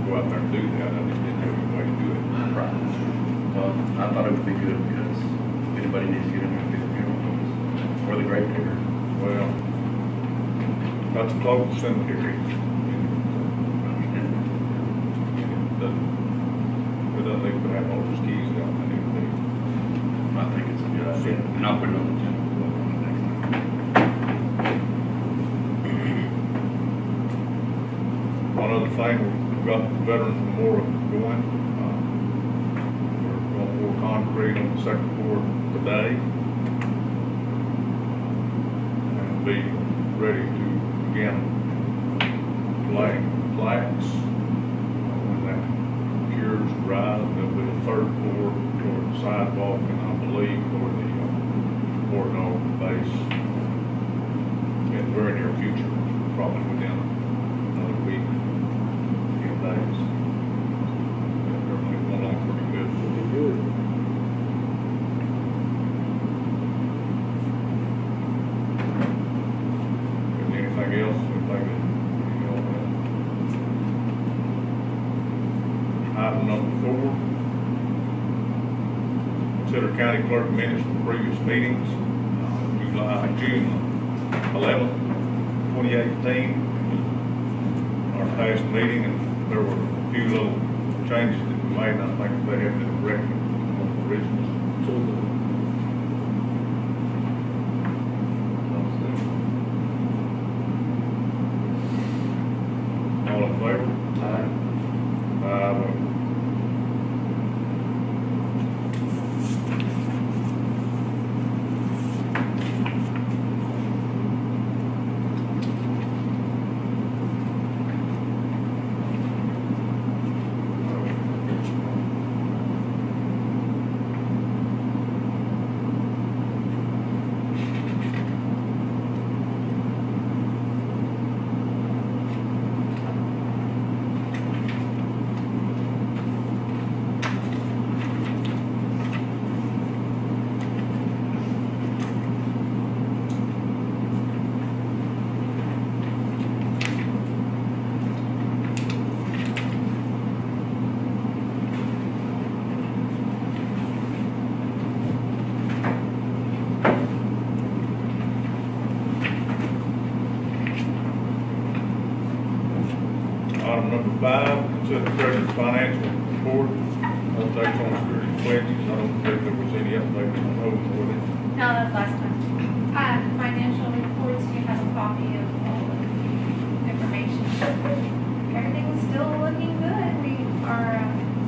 go out there and do that, I just didn't have any way to do it. Right. Well, I thought it would be good because if anybody needs to get in there and do the funeral homes or the grave digger. Well, that's a close cemetery. We don't need to have all those keys out, I need to. I think it's a good idea. And I'll put it on the agenda for next time. One other thing, we've got Veterans Memorial going. We're going to pour concrete on the second floor today. And be ready to begin laying plaques. When that cures dry, there'll be a third floor toward the sidewalk, and I believe for the Ordinal base in the very near future, probably within another week, 10 days. Everything's going on pretty good. Pretty good. Anything else? Item number 4. Consider county clerk minutes from previous meetings. June 11th, 2018. Our past meeting, and there were a few little changes that we made, and I think they have been corrected on the originals. So good. All in favor? Aye. 5-0. Item number 5, consider the treasurer's financial report, updates on security pledges. I don't think there was any update on those, was it? No, that's last time. Financial reports, you have a copy of all of the information. Everything's still looking good. Our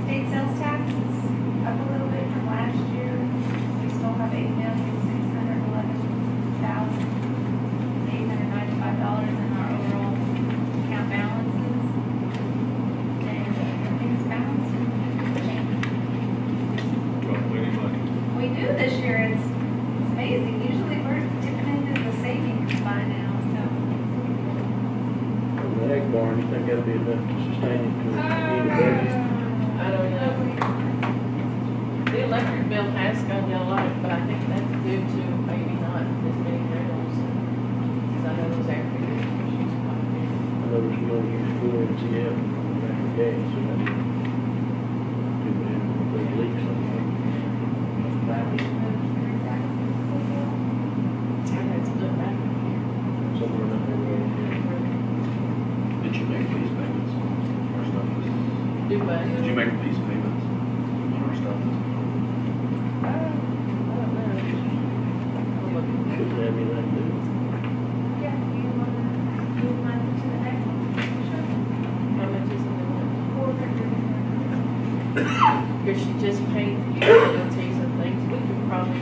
state sales tax is up a little bit from last year. We still have $8,611,895 in our overall account balances. And everything's balanced. Got plenty of money. We do this year. It's amazing. Usually we're dipping into the savings by now, so. The egg barn, you think that'll be enough to sustain it to the budget? I don't know. The electric bill has gone down a lot, but I think that's due to maybe not as many rentals. Because I know those air conditioners quite a bit. I know there's no use for MCF, natural gas, so that's too bad, big leaks somewhere. I had to look back here. Somewhere in there. Did you make these payments on our stuff? Do what? Did you make these payments on our stuff? I don't know. I'll look. Shouldn't have anything to do. Yeah, you want to move money to the next one? Sure. How much is it? $400. Because she just paid the utilities and things, we could probably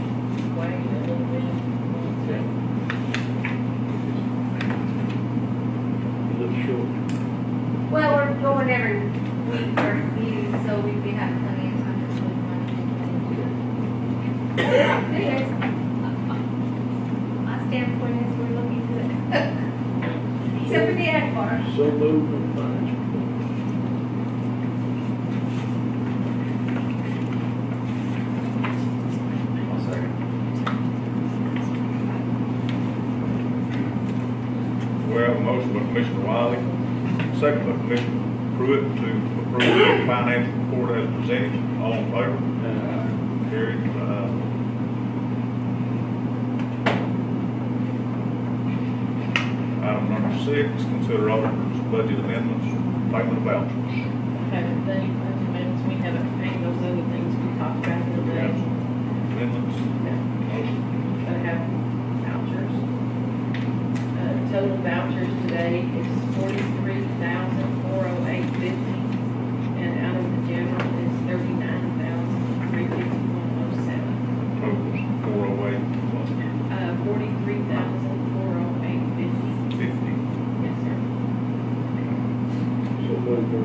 wait a little bit. You look short. Well, we're going every week for meetings, so we'd be having plenty of time to move money. Anyways, my standpoint is we're looking good. Except for the ag farm. So moved and financial. I'll second. We have a motion by Commissioner Wiley, second by Commissioner Pruitt to approve the financial report as presented. All in favor? Carried. Item number 6, consider auditor's budget amendments, payment of vouchers. Haven't done any budget amendments, we haven't paid those other things we talked about the other day. Amendments. But I have vouchers. Total vouchers today is $43,408.50, and out of the general is $39,351.07. Totals 408, $43,408.50. 50. Yes, sir. So moved for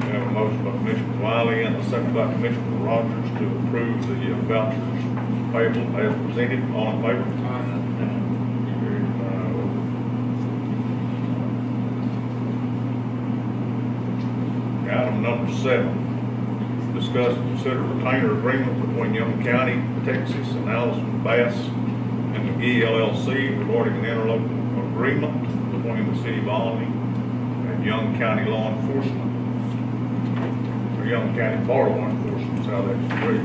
We have a motion by Commissioner Wiley and a second by Commissioner Rogers to approve the vouchers payable as presented. All in favor? Carried 5-0. Item number 7, discuss and consider retainer agreement between Young County, Texas and Allison Bass and McGee LLC regarding an interlocal agreement between the City of Alny and Young County Law Enforcement. Young County Bar Law Enforcement is how that's agreed.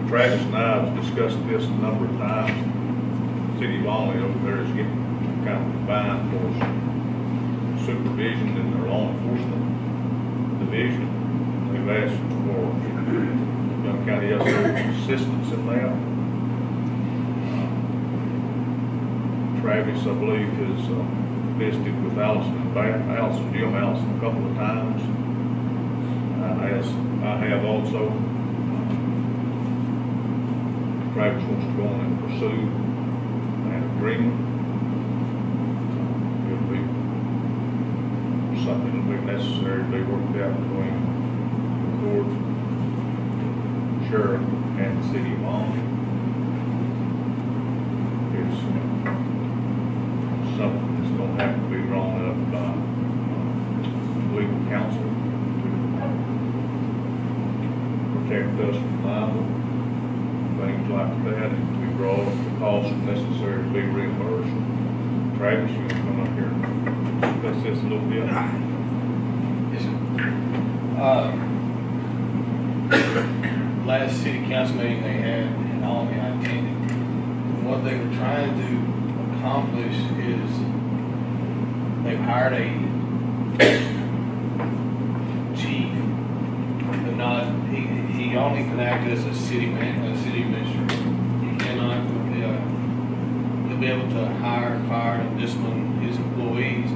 Travis and I have discussed this a number of times. The City of Alny over there is getting kind of combined for supervision in their law enforcement division. They've asked for Young County assistance in that. Travis, I believe, has visited with Jim Allison a couple of times. As I have also. Travis wants to go on and pursue an agreement. It'll be something that'll be necessary to be worked out between the court, sheriff, and the City of Alny. It's something that's going to have to be drawn up by legal counsel protect us from liable, things like that, and we draw up the costs necessary to be reimbursed. Travis, you want to come up here and discuss this a little bit? Yes, sir. Last city council meeting they had in Alny, I attended. And what they were trying to accomplish is they've hired a chief, but not, he only can act as a city administrator. He cannot, he'll be able to hire, fire, and discipline his employees.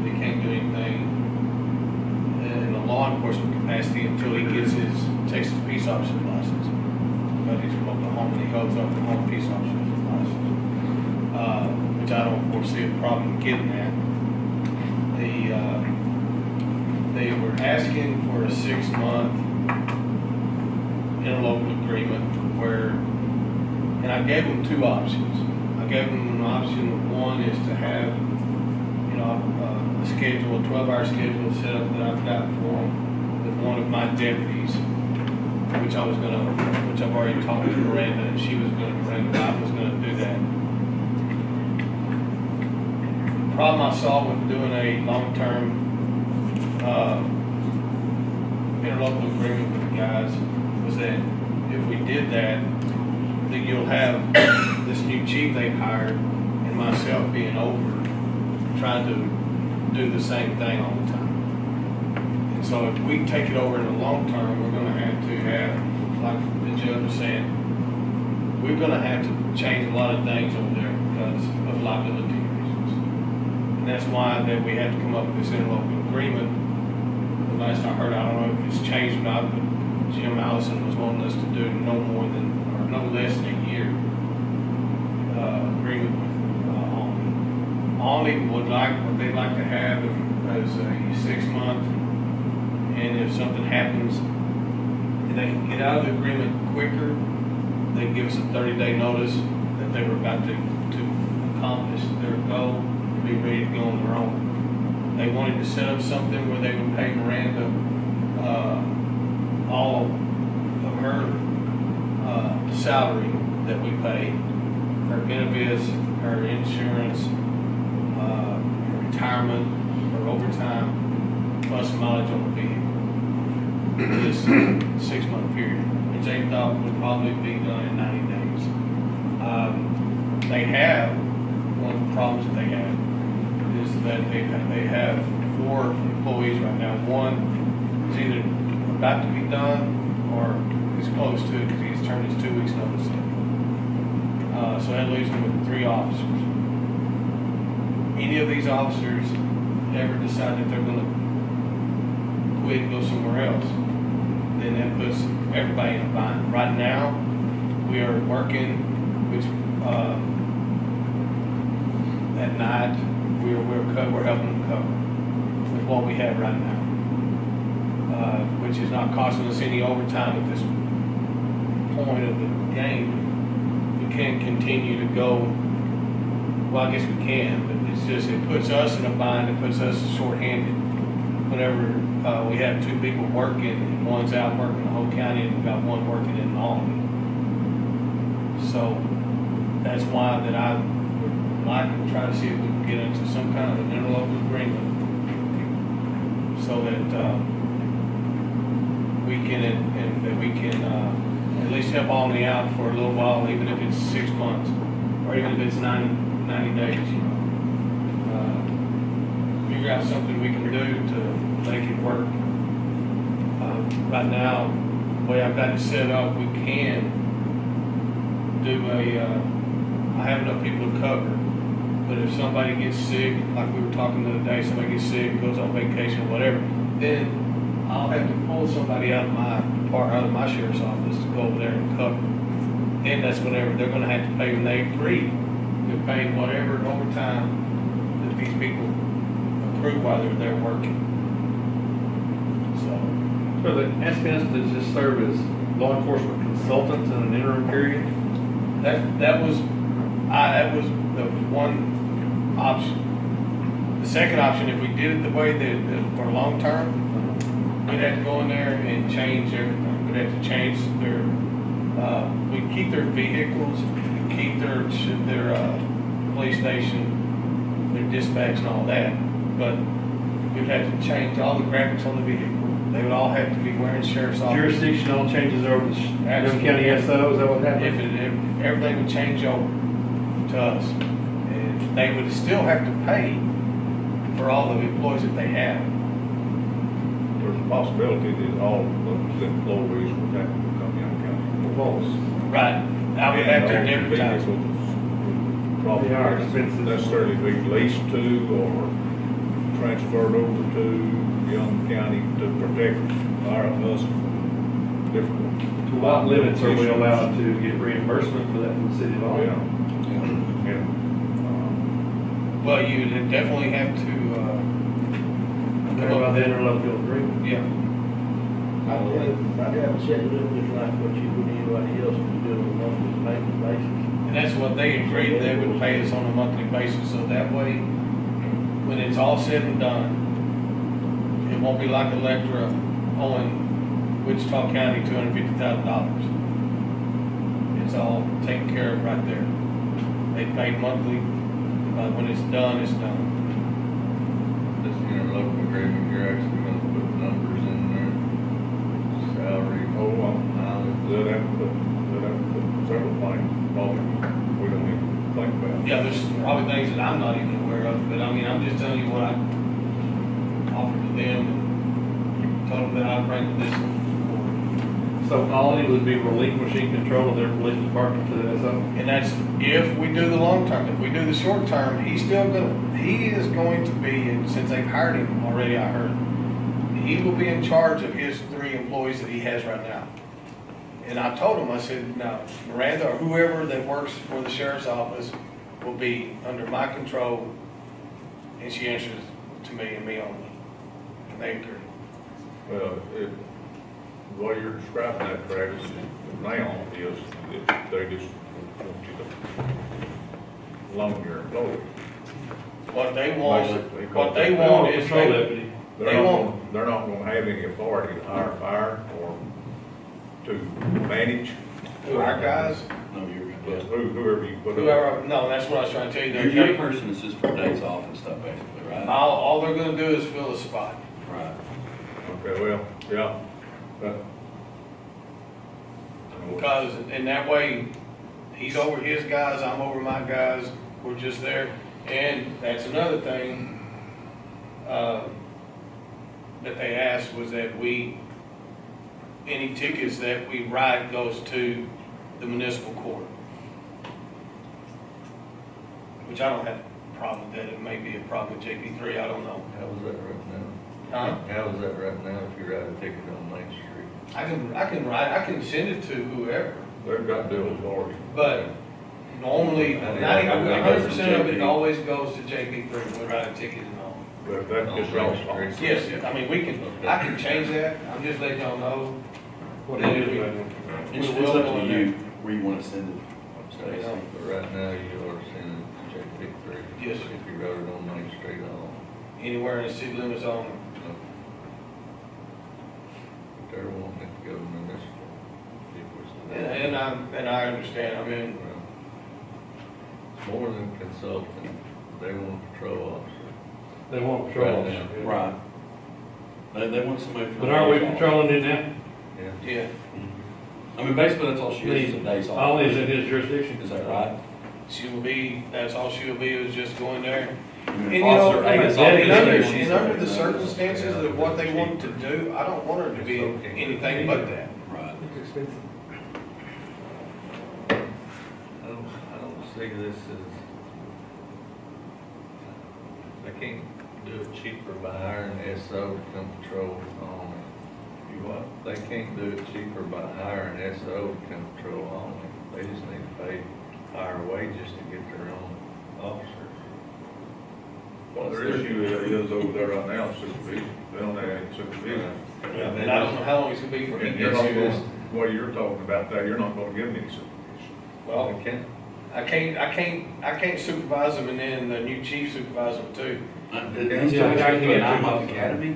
They can't do anything in a law enforcement capacity until he gets his Texas peace officer license. But he's from Oklahoma, and he holds Oklahoma peace officer license, which I don't foresee a problem getting that. They were asking for a 6-month interlocal agreement where, and I gave them 2 options. I gave them an option of one is to have, a schedule, a 12-hour schedule set up that I've got for them with one of my deputies, which I've already talked to Miranda, and Miranda I was gonna do that. The problem I saw with doing a long-term interlocal agreement with the guys was that if we did that, then you'll have this new chief they've hired and myself being over trying to do the same thing all the time. And so if we take it over in the long term, we're going to have, like the judge was saying, we're going to have to change a lot of things over there because of liability reasons. And that's why that we had to come up with this interlocal agreement. The last I heard, I don't know if it's changed or not, but Jim Allison was wanting us to do no less than a year agreement with Alny would like what they'd like to have as a 6-month, and if something happens and they can get out of the agreement quicker, they give us a 30-day notice that they were about to accomplish their goal and be ready to go on their own. They wanted to set up something where they would pay Miranda all of her salary that we pay, her benefits, her insurance, her retirement, her overtime, plus mileage on the vehicle. This 6-month period, which they thought would probably be done in 90 days. They have, one of the problems that they have is that they have 4 employees right now. One is either about to be done or is close to it because he's turned his 2 weeks notice in. So that leaves them with 3 officers. Any of these officers ever decide that they're going to quit and go somewhere else, then that puts everybody in a bind. Right now, we are working, which at night we're helping them cover with what we have right now, which is not costing us any overtime at this point of the game. We can't continue to go. Well, I guess we can, but it's just it puts us in a bind. It puts us short-handed. Whenever we have 2 people working, and one's out working the whole county, and we've got one working in Albany. So that's why that I would like to try to see if we can get into some kind of an interlocal agreement, so that we can and that we can at least help Albany out for a little while, even if it's 6 months, or even if it's 90 days. You know. Figure out something we can do to make it work. Right now, the way I've got it set up, we can do I have enough people to cover, but if somebody gets sick, like we were talking the other day, somebody gets sick, goes on vacation or whatever, then I'll have to pull somebody out of my sheriff's office to go over there and cover. Then that's whatever they're going to have to pay when they agree to pay whatever overtime that these people accrue while they're there working. So the asking us to just serve as law enforcement consultants in an interim period? That was the one option. The second option, if we did it the way that for long term, we'd have to go in there and change everything. We'd have to change their, we'd keep their vehicles, we'd keep their police station, their dispatch and all that, but we'd have to change all the graphics on the vehicle. They would all have to be wearing sheriff's office. Jurisdiction all changes over to Young County SO, is that what happened? If everything would change over to us, and they would still have to pay for all the employees that they have. There's a possibility that all of those employees would have to become Young County employees. Right. I would have to advertise. Probably They are expensive. not necessarily be leased to or transferred over to Young County to protect us from different. To what limits are we allowed to get reimbursement for that from the city of Yeah. Albany? Yeah. Well, you would definitely have to, What about the interlocal agreement? yeah. I'd have to set it up just like what you would anybody else would do on a monthly basis. And that's what they agreed, they would pay us on a monthly basis, so that way, when it's all said and done, it won't be like Electra owing Wichita County $250,000. It's all taken care of right there. They pay monthly, when it's done, it's done. This interlocal agreement, you're actually gonna put numbers in there, salary, mileage. They'll have to put several things, probably, we don't even think about. Yeah, there's probably things that I'm not even aware of, but I mean, I'm just telling you what I offered to them and told them that I'd bring to this board. So Albany would be relinquishing control of their police department to the SO? And that's if we do the long term. If we do the short term, he is going to be, and since they've hired him already, I heard, he will be in charge of his 3 employees that he has right now. And I told him, I said, now, Miranda or whoever that works for the sheriff's office will be under my control, and she answers to me and me only. And they agree. Well, the way you're describing that, Travis, now is that they just want you to loan your employees. What they want is Patrol deputy. They're not gonna have any authority to hire fire or to manage. who our guys, No, you're gonna. but whoever you put up. Whoever, no, that's what I was trying to tell you. Your person is just for days off and stuff, basically, right? All they're gonna do is fill a spot. Right. Okay, well, yeah, but. Because in that way, he's over his guys, I'm over my guys, we're just there. And that's another thing, that they asked was that any tickets that we write goes to the municipal court. Which I don't have a problem with that, it may be a problem with JP3, I don't know. How is that right now? Huh? How is that right now if you write a ticket on Main Street? I can send it to whoever. They've got bill authority. But normally, 100% of it always goes to JP3, we write a ticket and all. But that is wrong. Yes, I mean, I can change that, I'm just letting y'all know. What that do if you we- do? It's we will up go to in you there. where you want to send it. You know, But right now, you are sending to JP3. Yes. If you wrote it on Main Street, Anywhere in the city limits only. they're wanting it to go to municipal. And I understand, I mean, It's more than consulting, they want a patrol officer. They want patrols. Right now. Right. They want somebody. for But are we days off. patrolling it now? Yeah. yeah, I mean, basically, that's all she is, is days off. All is in his jurisdiction. Is that right? that's all she'll be, is just going there. I mean, And if you know, Officer A gets off and his under- station, and under the circumstances of what they want to do, I don't want her to be anything but that. Right. I don't see this as, they can't do it cheaper by hiring SO to come patrol only. You what? They can't do it cheaper by hiring SO to come patrol only. They just need to pay higher wages to get their own officers. Well, their issue is over there right now, supervision, they don't have any supervision. And I don't know how long it's gonna be for he And you're gets not here. going, what you're talking about there, you're not gonna give them any supervision. Well, They can't. I can't supervise them and then the new chief supervise them too. Did he still Yeah, I go to can't. an IMOC academy?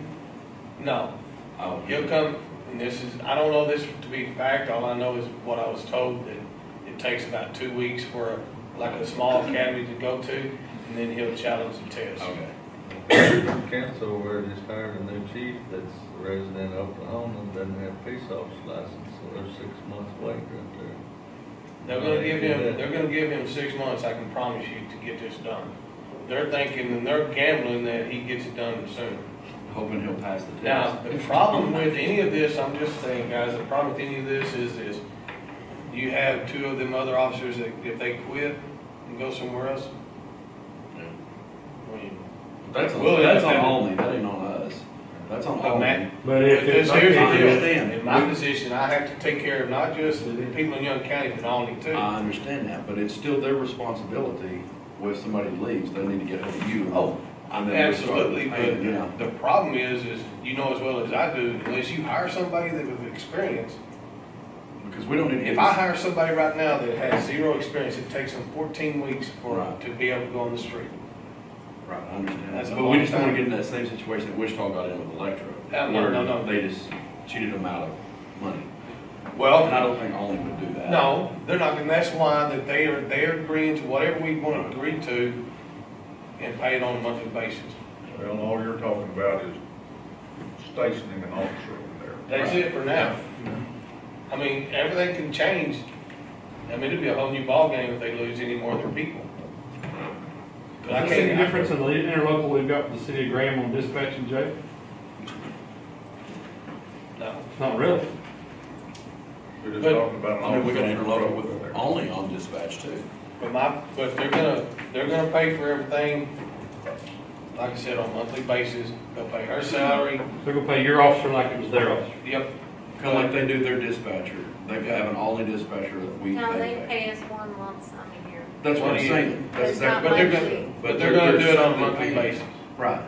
No, Oh. he'll come, and this is, I don't know this to be fact, all I know is what I was told, that it takes about 2 weeks for like a small academy to go to, and then he'll challenge the test. Okay. Council where just hired a new chief that's a resident of Oklahoma, and doesn't have a peace officer license, so there's 6 months wait right there. They're gonna give him 6 months, I can promise you, to get this done. They're thinking, and they're gambling that he gets it done sooner. Hoping he'll pass the Now, test. the problem with any of this, I'm just saying, guys, the problem with any of this is this. You have 2 of them other officers that if they quit and go somewhere else, Yeah. I mean, That's Well, on, that's yeah. on Olney, that ain't on us. That's on But Matt- Olney. But if But it's. here's the I deal. understand. In my position, I have to take care of not just the people in Young County, but Olney too. I understand that, but it's still their responsibility. If somebody leaves, they need to get hold of you. Oh, And then we'll start absolutely, paying, you know. but the problem is you know as well as I do, unless you hire somebody that with experience. Because we don't need to. If I hire somebody right now that has 0 experience, it takes them 14 weeks Right. to be able to go on the street. Right, I understand. That's a But long we just don't want time. to get in that same situation that Wichita got in with Electro. No, where no. They just cheated them out of money. Well, And I don't think Olney would do that. no, they're not, and that's why that they're agreeing to whatever we want to agree to and pay it on a monthly basis. Well, all you're talking about is stationing an officer over there. That's it for now. I mean, everything can change. I mean, it'll be a whole new ballgame if they lose any more of their people. But I Is there any can't, difference in the interlocal we've got with the city of Graham on dispatch and jail? no. Not really. We're just But- talking about an I mean, we're officer gonna interlocal over with there. Olney on dispatch too. But they're gonna pay for everything, like I said, on a monthly basis. They'll pay her salary. They're gonna pay your officer like it was their officer. Yep. Kind of like they do their dispatcher. They have an Olney dispatcher that we No, they pay. pay us one lump sum a year. That's what I'm Well, saying. That's It's not exactly. But they're monthly. gonna, but they're gonna do it on a monthly basis. Right.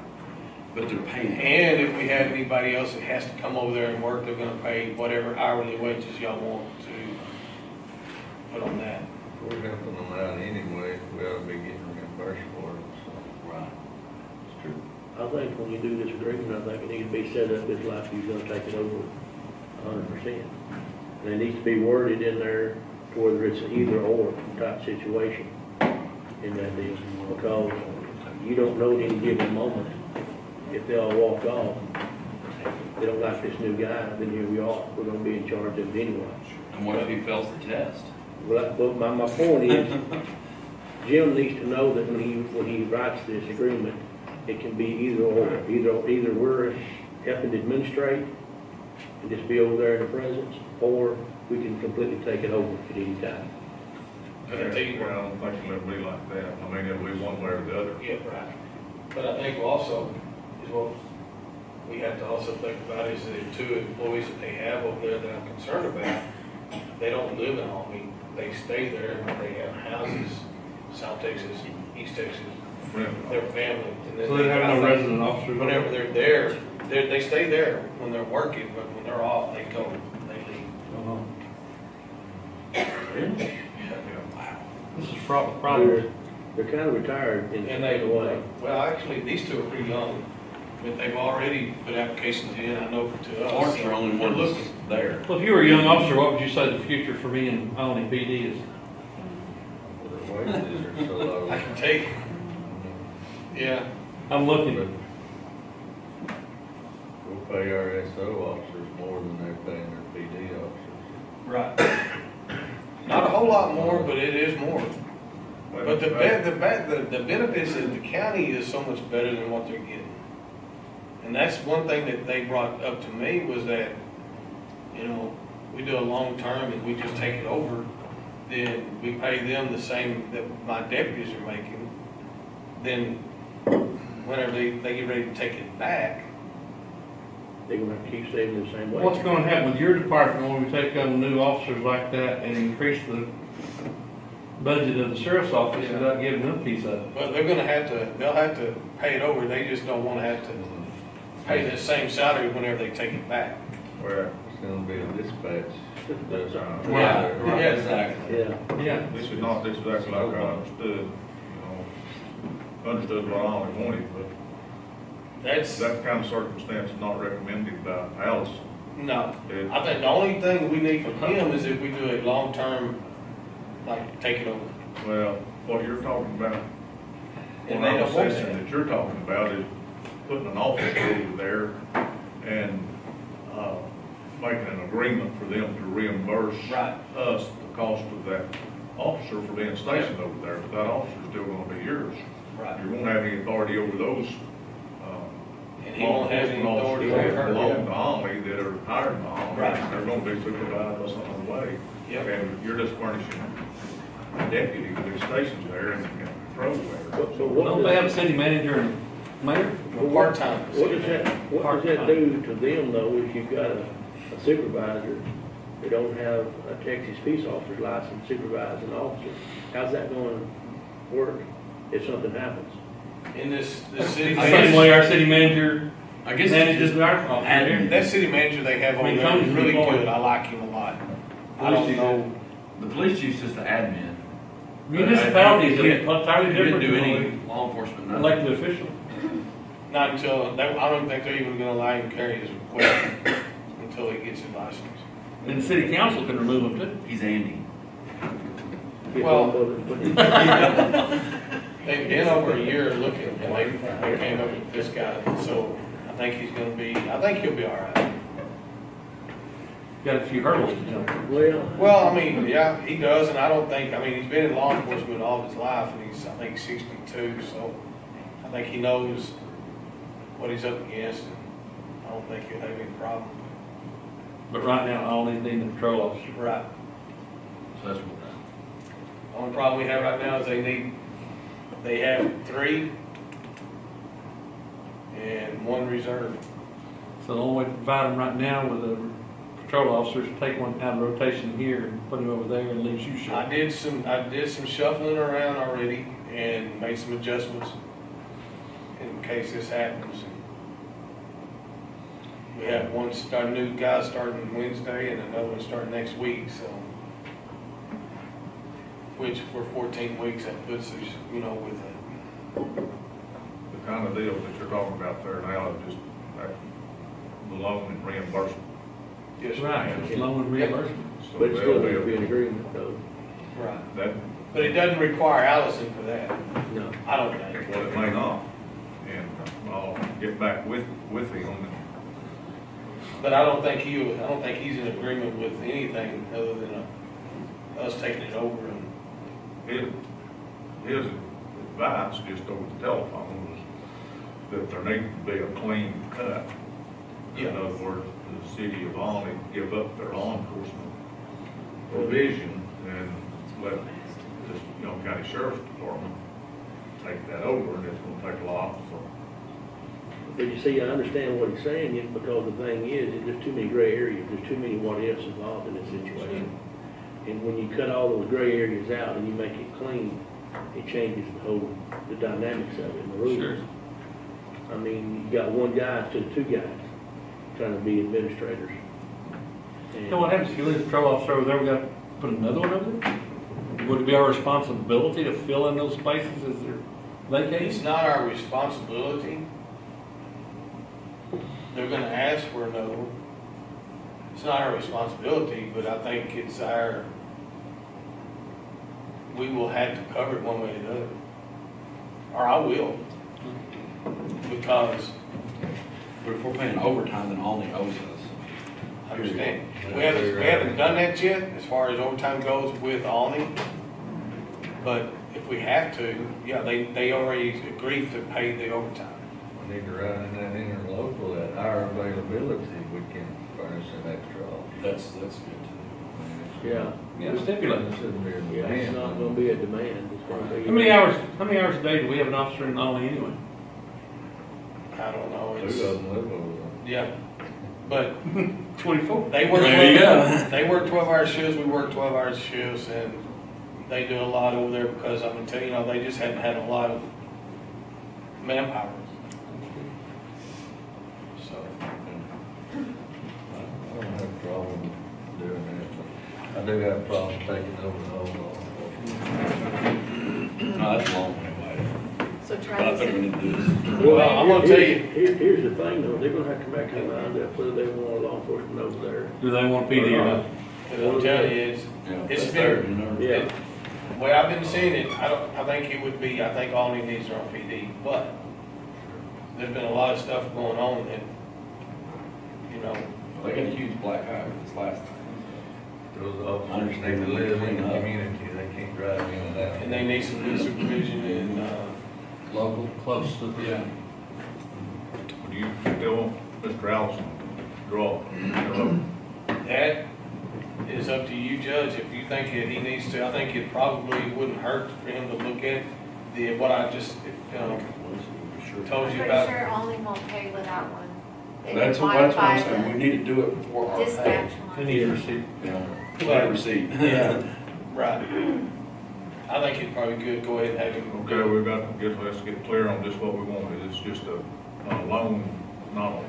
But they're paying. And if we have anybody else that has to come over there and work, they're gonna pay whatever hourly wages y'all want to put on that. We're helping them out anyway, we ought to be getting reimbursed for it, so. Right. It's true. I think when you do this agreement, I think it needs to be set up as like you're gonna take it over 100%. And it needs to be worded in there to whether it's an either or type situation in that deal, because you don't know at any given moment if they all walk off. They don't like this new guy, then here we are, we're gonna be in charge of it anyway. And what if he fails the test? But my point is, Jim needs to know that when he writes this agreement, it can be either or. Either we're helping to administrate and just be over there in the presence, or we can completely take it over at any time. Well, I don't think it'll be like that. I mean, it'll be one way or the other. Yeah, right. But I think also, is what we have to also think about is the two employees that they have over there that I'm concerned about, they don't live in Albany. They stay there, they have houses, South Texas, East Texas, their family. And then So they have no resident officers? Whenever they're there, they stay there when they're working, but when they're off, they go, they leave. This is probably. They're kind of retired in And they, a way. well, actually, these two are pretty young, but they've already put applications in, I know, to us. Ours are only We're one looking. there. Well, if you were a young officer, what would you say the future for me in Alny PD is? The wages are so low. I can take, yeah, I'm looking. We'll pay our SO officers more than they're paying their PD officers. right. Not a whole lot more, but it is more. But the benefits of the county is so much better than what they're getting. And that's one thing that they brought up to me was that, you know, we do a long term and we just take it over, then we pay them the same that my deputies are making. Then whenever they get ready to take it back, They're gonna have to keep saving the same way. What's gonna happen with your department when we take on new officers like that and increase the budget of the sheriff's office without giving them a piece of it? well, they'll have to pay it over. They just don't want to have to pay the same salary whenever they take it back. Where it's gonna be a dispatch. That's Right, exactly. Yeah. Yeah. This is not exactly like I understood, understood what I only wanted, but That's, that kind of circumstance is not recommended by Alice. no. I think the only thing we need from him is if we do a long-term, like, take it over. Well, what you're talking about, And what they I'm don't want assessing that. that you're talking about is putting an office over there and, making an agreement for them to reimburse Right. us the cost of that officer for being stationed over there, but that officer's still gonna be yours. Right. You won't have any authority over those, And he won't have any authority over that her. belong to Omni, that are hired by Omni. Right. They're gonna be supervised by some other way. Yep. And you're just furnishing a deputy to be stationed there and control there. So what Don't they have a city manager and mayor? Part-time. What does that do to them though, if you've got a supervisor that don't have a Texas peace officer's license supervising officer? How's that gonna work if something happens? In this city, The same way our city manager I guess it's manages just our officer here. that city manager they have I over mean, there is Tony's really employed. good. I like him a lot. I Police don't chief know. the police chief's just the admin. Municipalities are entirely He different didn't do any than law enforcement, nothing. elected official. Not until, I don't think they're even gonna allow him to carry his equipment until he gets his license. And the city council can remove them too. He's Andy. Get Well- one of them, They've been over a year looking, and they came up with this guy, so I think he'll be all right. Got a few hurdles to jump. Well, Well, I mean, yeah, he does, and I don't think, he's been in law enforcement all his life, and I think 62, so I think he knows what he's up against, and I don't think he'll have any problem. But right now, all these need a patrol officer. Right. So that's what. Only problem we have right now is they have 3 and 1 reserve. So the only way to provide them right now with a patrol officer is to take one out of rotation here and put him over there and leave you short. I did some shuffling around already and made some adjustments in case this happens. We have our new guy starting Wednesday and another one starting next week, so. Which for 14 weeks, that puts us, with The kind of deal that you're talking about there now is just the loan and reimbursement. Yes, sir. Right, it's loan and reimbursement. So But it still they'll needs to be an be, agreement though. Right. that, But it doesn't require Allison for that, No. I don't think. well, it may not. And I'll get back with him. But I don't think he's in agreement with anything other than us taking it over and. His advice just over the telephone was that there needed to be a clean cut. In other words, the city of Alny give up their law enforcement provision and let the Young County Sheriff's Department take that over, and it's gonna take a lot. But you see, I understand what he's saying, is because the thing is there's too many gray areas, there's too many what ifs involved in this situation. And when you cut all those gray areas out and you make it clean, it changes the dynamics of it and the rules. Sure. I mean, you got one guy instead of two guys trying to be administrators. You know what happens if you lose a patrol officer over there, we gotta put another one over there? Would it be our responsibility to fill in those spaces as they're It's vacated? not our responsibility. They're gonna ask for another one. It's not our responsibility, but I think it's we will have to cover it one way or another. Or I will. Because, But if we're paying overtime, then Alny owes us. I understand, we haven't done that yet, as far as overtime goes with Alny. But if we have to, yeah, they already agreed to pay the overtime. We need to write in that interlocal that our availability, we can furnish an extra officer. That's good too. Yeah. Yeah, stipulate. It shouldn't be a Yeah, it's demand. not gonna be a demand, it's gonna be. How many hours a day do we have an officer in Alny anyway? I don't know, Two it's, of them live over yeah. But 24. they work, There you go. they work 12-hour shifts, we work 12-hour shifts, and they do a lot over there because, I'm gonna tell you, they just hadn't had a lot of manpower. So, I don't have a problem doing that, but I do have a problem taking over the whole law enforcement. No, that's a long way away. So But I Travis, think we need to do this. well, I'm gonna tell you, Here's the thing though, they're gonna have to come back and mind up whether they want law enforcement over there. Do they want PD or not? I'm telling you, it's, Yeah, It's that's fair. third and third. Yeah. the way I've been seeing it, I think it would be, I think Alny needs their own PD, but there's been a lot of stuff going on that, you know, They got a huge black eye this last time. Those officers need to live in the community, they can't drive in and out. and they need some good supervision and, Local, close to the. yeah. Do you still want Mr. Allison draw? That is up to you, Judge, if you think that he needs to, I think it probably wouldn't hurt for him to look at what I just, told I'm you pretty about. sure only won't pay without one. They That's can what I'm modify saying, we the need to do it before our pay. dispatch They one. need a receipt. Yeah, let a receipt. Yeah, right. I think it's probably good, go ahead and have him. Okay, we've got to let's get clear on just what we want. It's just a loan, not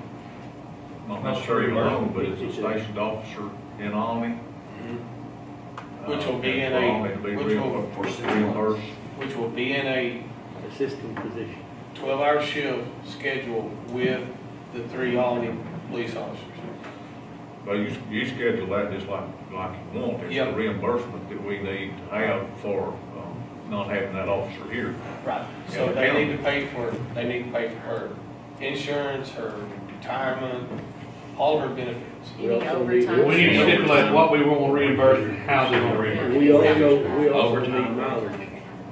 necessarily a loan, but it's a stationed officer in Alny. Which will be in For a, Alny to be which will, For 6 reimbursed. months. which will be in a Assistant position. 12-hour shift schedule with the 3 Alny police officers. But you schedule that just like you want. It's Yep. the reimbursement that we need to have for not having that officer here. Right. So Yeah, they yeah. need to pay for her insurance, her retirement, all of her benefits. You We need also need- overtime. We need to stipulate what we want reimbursed and how they want reimbursed. We also need Overtime. mileage.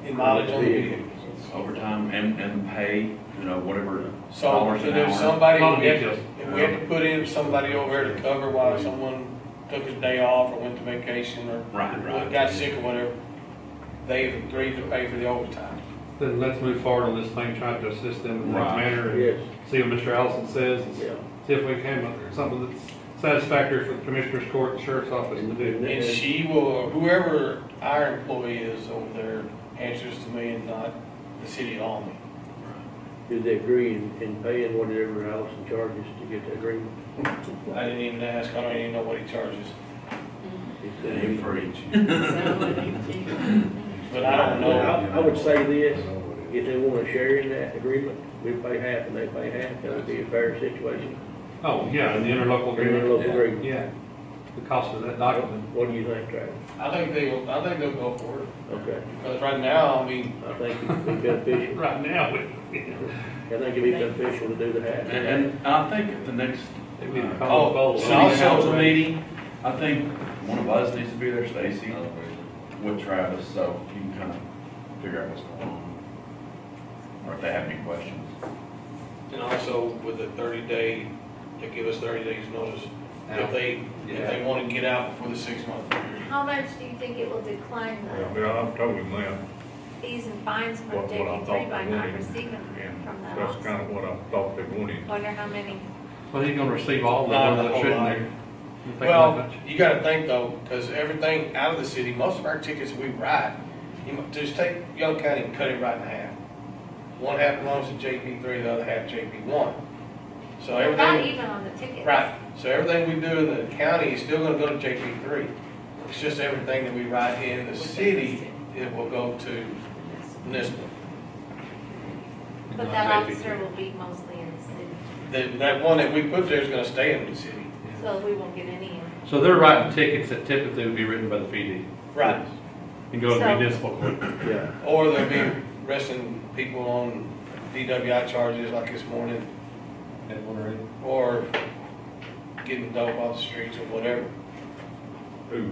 In mileage on the vehicles. Overtime and pay, whatever So dollars an if hour. somebody, Long we had details. if we had to put in somebody over there to cover while someone took his day off or went to vacation or Right. got sick or whatever, they've agreed to pay for the overtime. Then let's move forward on this thing, trying to assist them in that Right. manner, and Yes, see what Mr. Allison says, and yeah. see if we can, something that's satisfactory for the Commissioner's Court and Sheriff's Office to do. And she will, whoever our employee is over there answers to me and not the city of Alny. Did they agree in paying whatever Allison charges to get the agreement? I didn't even ask, I don't even know what he charges. It's They gonna be- for each. But I don't know. I would say this, if they want to share in that agreement, we pay half and they pay half, that would be a fair situation. Oh, yeah, in the interlocal agreement. Interlocal agreement. Yeah. the cost of that document. What do you think, Travis? I think they'll go for it, Okay, because right now, I mean, I think it'd be beneficial, Right now, I think it'd be beneficial to do the half. And I think at the next it'd be the Oh, cost. so I'll council meeting, I think one of us needs to be there, Stacy, with Travis, so you can kind of figure out what's going on. Or if they have any questions. and also with the 30-day, they give us 30 days notice. If they want to get out before the 6-month period. How much do you think it will decline the Yeah, I've told him that, fees and fines from what I JP3 thought by they not wanted, receiving and from that that's office? kind of what I thought they wanted. Wonder how many, Well, he's gonna receive all the Not ones a that whole shouldn't lot. there. You think that Well, much? you gotta think though, because everything out of the city, most of our tickets we write, just take Young County and cut it right in half. One half belongs to JP3, the other half JP1. So not everything, even on the tickets. right, so everything we do in the county is still gonna go to JP3. It's just everything that we write in the city, it will go to municipal. But that officer will be mostly in the city, That one that we put there is gonna stay in the city. so we won't get any in. So they're writing tickets that typically would be written by the PD Right. and go to So- municipal court. Yeah, Or they'll be arresting people on DWI charges like this morning, or getting dope off the streets or whatever. Who?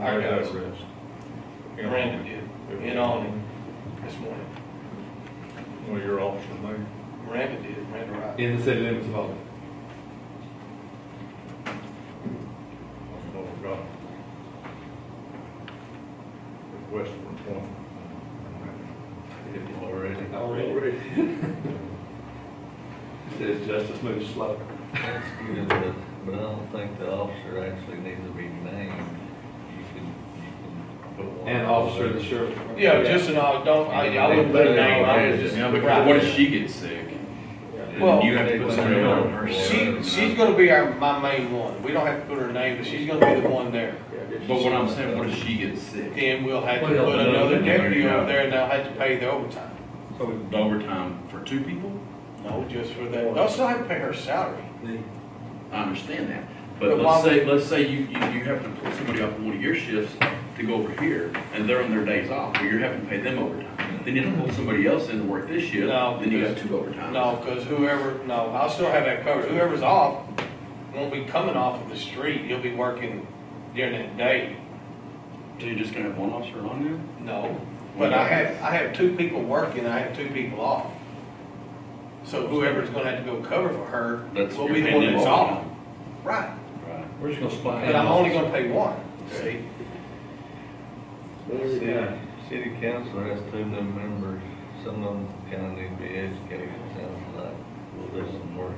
Our made that guys. arrest? Brandon did, in on this morning. Well, your officer, maybe. Miranda did, Miranda Wright. In the city limits of Albany. Oh, God. Western Point. Already. already. Says justice moves slow. That's good, but I don't think the officer actually needs to be named. You can put one. And officer of the sheriff. Yeah, just an, I wouldn't put a name on it. Yeah, but what if she gets sick? Well, You have to put somebody on her. She's gonna be my main one. We don't have to put her name, but she's gonna be the one there. Yeah, just- But what I'm saying, what if she gets sick? Then we'll have to Well, put no, another no, deputy no. over there and they'll have to pay the overtime. So the overtime for 2 people? No, just for that. They'll still have to pay her salary. I understand that. But But why let's say you have to pull somebody off one of your shifts to go over here, and they're on their days off, but you're having to pay them overtime. Then you have to pull somebody else in to work this shift, No, then you got because- 2 overtimes. No, because I'll still have that covered. Whoever's off won't be coming off of the street. He'll be working during that day. So you're just gonna have one officer on there? No, but I have 2 people working, I have 2 people off. So whoever's gonna have to go cover for her That's- will you're be the paying one them that's off. overtime. Right, Right. We're just gonna split. but I'm only gonna pay one, see? Well, City, yeah. city council has 2 new members, some of them kind of need to be educated, sounds like, well, there's some work.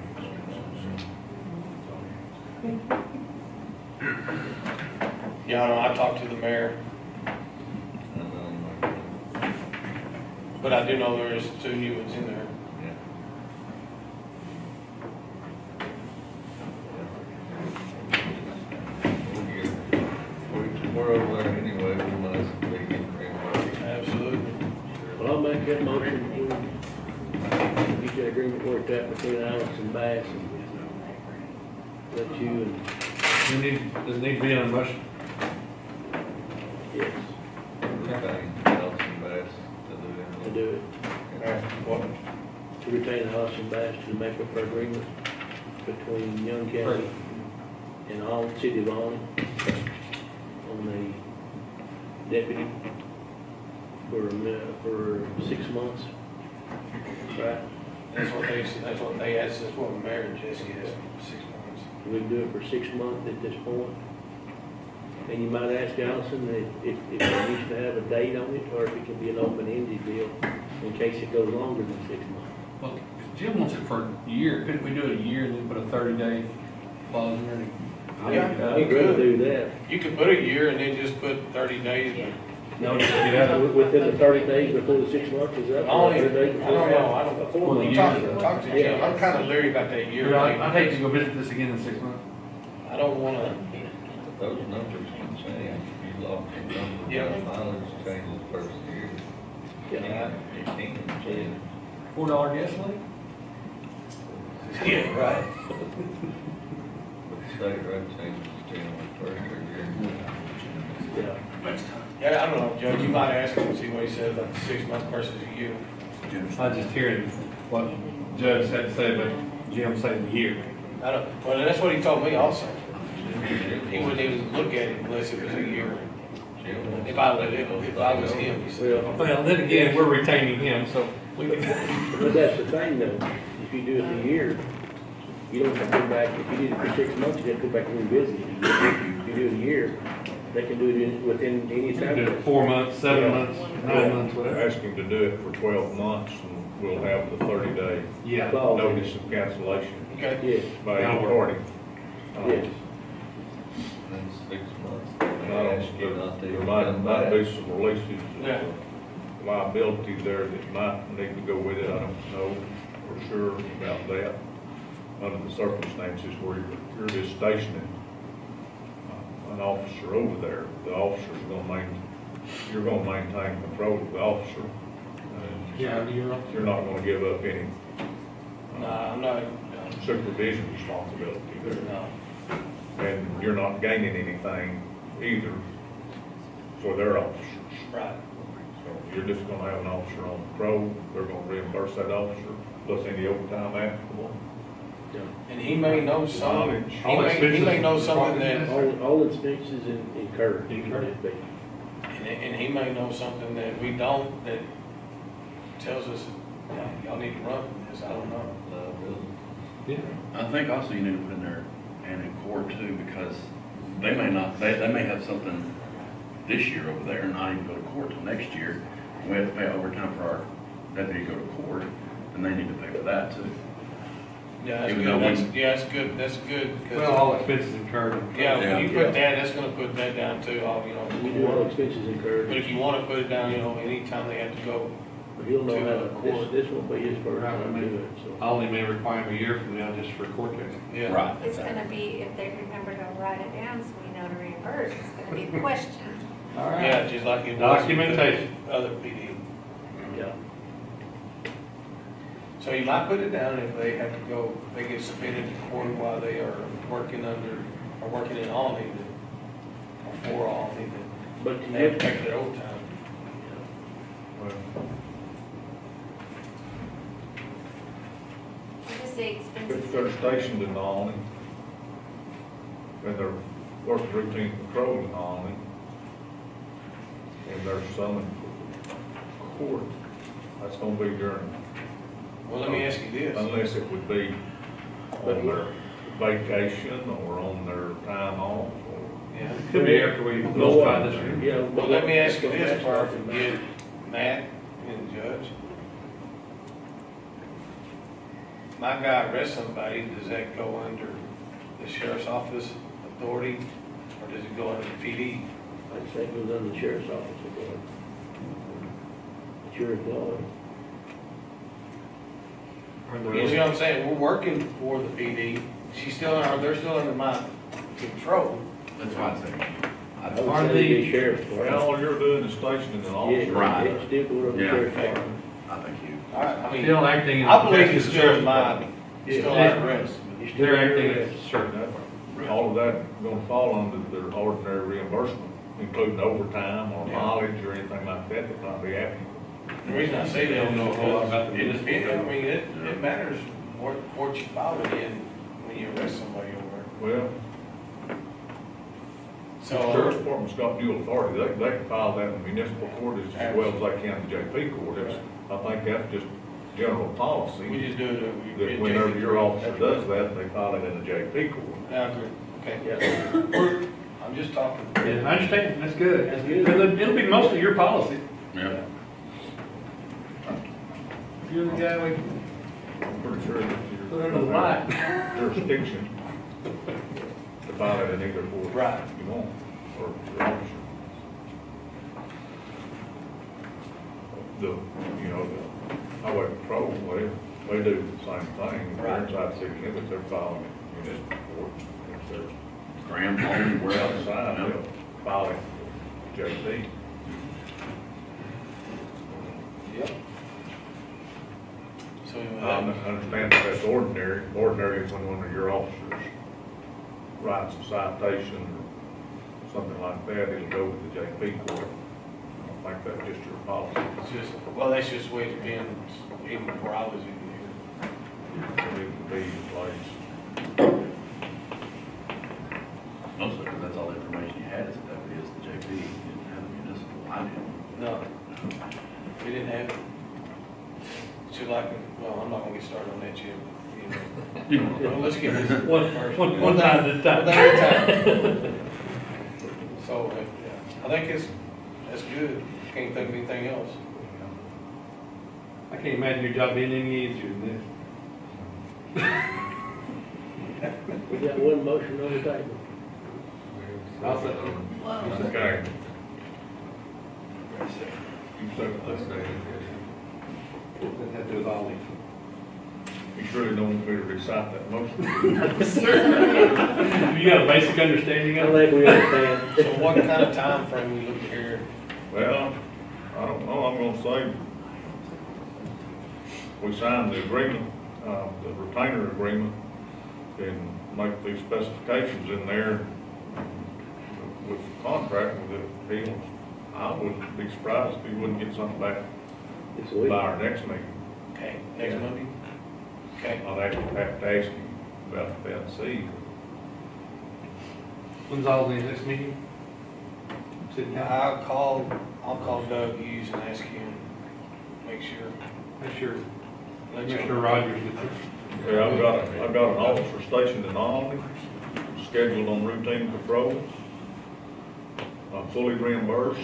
Yeah, I know, I talked to the mayor, but I do know there is 2 new ones in there. Yeah. We're over there anyway, we might as well be getting reimbursed. Absolutely. Well, I'll make that motion, we get that agreement worked out between Alex and Bass, and let you and, Does it need to be on a motion? yes, Okay, Nelson Bass to do it, What? to retain Alex and Bass to make up our agreement between Young County and all city of Albany on the deputy for 6 months, right? That's what they asked, that's what the mayor and Jesse asked, 6 months. We can do it for 6 months at this point. And you might ask Allison if it needs to have a date on it, or if it can be an open-ended deal in case it goes longer than 6 months. Well, Jim wants it for a year. Couldn't we do it a year and then put a 30-day clause in there? Yeah. I'd rather do that. You could put a year and then just put 30 days. No, just get out of it. Within the 30 days before the 6 months, is that? Only, I 30 days don't before? know, I don't Before Well, the you year. talk to Jim, I'm kind of leery about that year. I'd hate to go visit this again in 6 months. I don't want to, Those numbers can change, you lock the number, Yeah. mileage changes first year. Yeah. It can change. $4 gasoline? yeah, right. But the state rate changes January first or Yeah. Yeah, I don't know, Judge, you might ask him, see what he says about the 6 months versus a year. I just hearing what Judge had to say, but Jim saying a year. I don't, well, that's what he told me also. He wouldn't even look at it unless it was a year. If I was him, he said. Well, then again, we're retaining him, so we can. But that's the thing though, if you do it a year, you don't have to go back, if you did it for 6 months, you have to go back and revisit it. If you do it a year, they can do it within any Do time. it 4 months, 7 months, 9 months, whatever. Ask him to do it for 12 months, and we'll have the 30-day Yeah. notice of cancellation Okay, Yes, by any party. yes. in 6 months. I They don't, ask you not to there come might back. be some releases, Yeah. liability there that might need to go with it, I don't know for sure about that. Under the circumstances where you're just stationing an officer over there, the officer's you're gonna maintain control of the officer. Yeah, You're not gonna give up any nah, I'm not, supervision responsibility there. no. And you're not gaining anything either for their officers. Right. So you're just gonna have an officer on patrol, they're gonna reimburse that officer, plus any overtime applicable. And he may know something, Knowledge. he may know something that, All expenses incurred. Incurred. and he may know something that we don't, that tells us, yeah, y'all need to run from this, I don't know. Yeah. I think also you need to put in there and in court too, because they may not, they may have something this year over there and not even go to court till next year. We have to pay overtime for our deputy to go to court, and they need to pay for that too. Yeah, that's Even good, though that's, when- yeah, that's good, that's good. 'Cause- Well, all expenses incurred. Yeah, when you Yeah. put that, that's gonna put that down too, all, you We do know. all expenses incurred, But if you wanna put it down, you know, anytime they have to go, but he'll know to how, the court. this won't be his first time to do it, so. I only may require him a year from now just for court case. yeah. Right. It's gonna be, if they remember to write it down so we know to reimburse, it's gonna be the question. All Yeah, just like it was. with the Documentation. Other PD. Yeah. So you might put it down if they have to go, they get submitted to court while they are working under, or working in Alney, or for Alney, But that they have to take their overtime. Well, Just say If expenses. they're stationed in Alney, and they're working routine patrol in Alney, and they're summoned to court, that's gonna be during, Well, let me ask you this. unless it would be on their vacation or on their time off, or, Yeah. Could be after we notify this year. Yeah. Well, let me ask you this That's before I what Matt's talking forget, Matt and the judge. My guy arrests somebody, does that go under the sheriff's office authority, or does it go under the PD? about. I'd say it goes under the sheriff's office again. It's your employee. You see what I'm saying? We're working for the PD, she's still, they're still under my control. That's why I say. I would say it'd be sheriff's well, department. all you're doing is stationing an officer. Yeah, Right. it's still going under the Yeah. sheriff's department. I think you. I mean, Still acting. I believe it's still in my, Yeah. still our arrest. It's still They're under acting arrest. as certain. All of that gonna fall under their ordinary reimbursement, including overtime or Yeah. mileage or anything like that that might be applicable. The reason I say that Don't is know a whole lot about the because municipal I code. mean, it matters what court you file it in when you arrest somebody over Well, there. the So, sheriff's department's got dual authority, they can file that in municipal court as well as they can in JP court. It's- I think that's just general we policy, just do it. that whenever your officer does that, they file it in the JP court. I agree, okay. Yeah. I'm just talking. Yeah, I understand, that's good. That's good. It'll be mostly your policy. Yeah. You're the guy we I'm pretty sure that put you're. under the light. Jurisdiction to file it in either court. Right. You want, or your officer. The highway patrol, they do the same thing. If they're inside city limits, they're filing it in municipal court. If they're Graham, Holman, where else? outside, they'll file it JP. Yep. So, I understand that that's ordinary is when one of your officers writes a citation or something like that, it'll go to the JP court. I don't think that's just your policy. It's just, well, that's just the way it's been even before I was in here. It needs to be in place. Mostly, because that's all the information you had, is that it is the JP, you didn't have the municipal, I didn't. No, we didn't have it. Should like, well, I'm not gonna get started on that yet. You know. Well, let's get this One first. one time at a time. One time at a time. So, yeah, I think that's good. Can't think of anything else. I can't imagine your job being any easier than this. We got one motion on the table. I'll say. Okay. You said, let's say, That had to do with all these. You surely don't want me to recite that motion? You got a basic understanding I of it? think we understand. So what kind of time frame we look here? Well, I don't know, I'm gonna say, we signed the agreement, the retainer agreement, and make these specifications in there with the contract with the Hills. I wouldn't be surprised if he wouldn't get something back This week. by our next meeting. Okay, next Yeah. Monday? Okay. I'll have to ask him about that, see. When's all the next meeting? City council? I'll call Doug Hughes and ask him, make sure. Make sure Let you Commissioner Rogers gets it. Yeah, I've got an officer stationed in Albany, scheduled on routine patrols. I'm fully reimbursed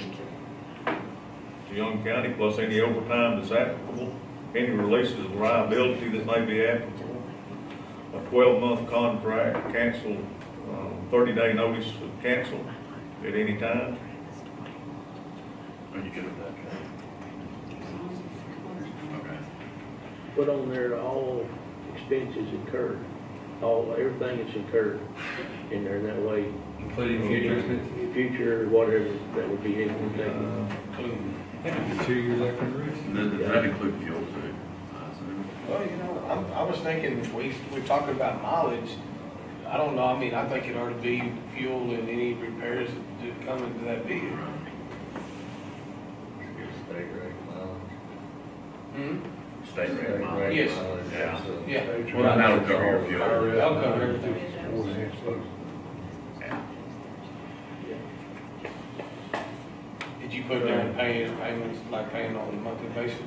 to Young County, plus any overtime that's applicable, any releases of liability that may be applicable. A 12-month contract, cancel, 30-day notice of cancel at any time. Are you good with that? Okay. Put on there all expenses incurred, everything that's incurred in there, that way, Including future expenses? future, whatever, that would be anything. Maybe 2 years after the race. Does that include fuel too? I assume? Well, you know, I was thinking, we're talking about mileage. I don't know, I mean, I think it ought to be fuel and any repairs that come into that vehicle. get state rate mileage. State rate mileage. Yes. Yeah. Yeah. Well, that'll cover your fuel. That'll cover everything. Yeah. Did you put down payments, like paying on a monthly basis?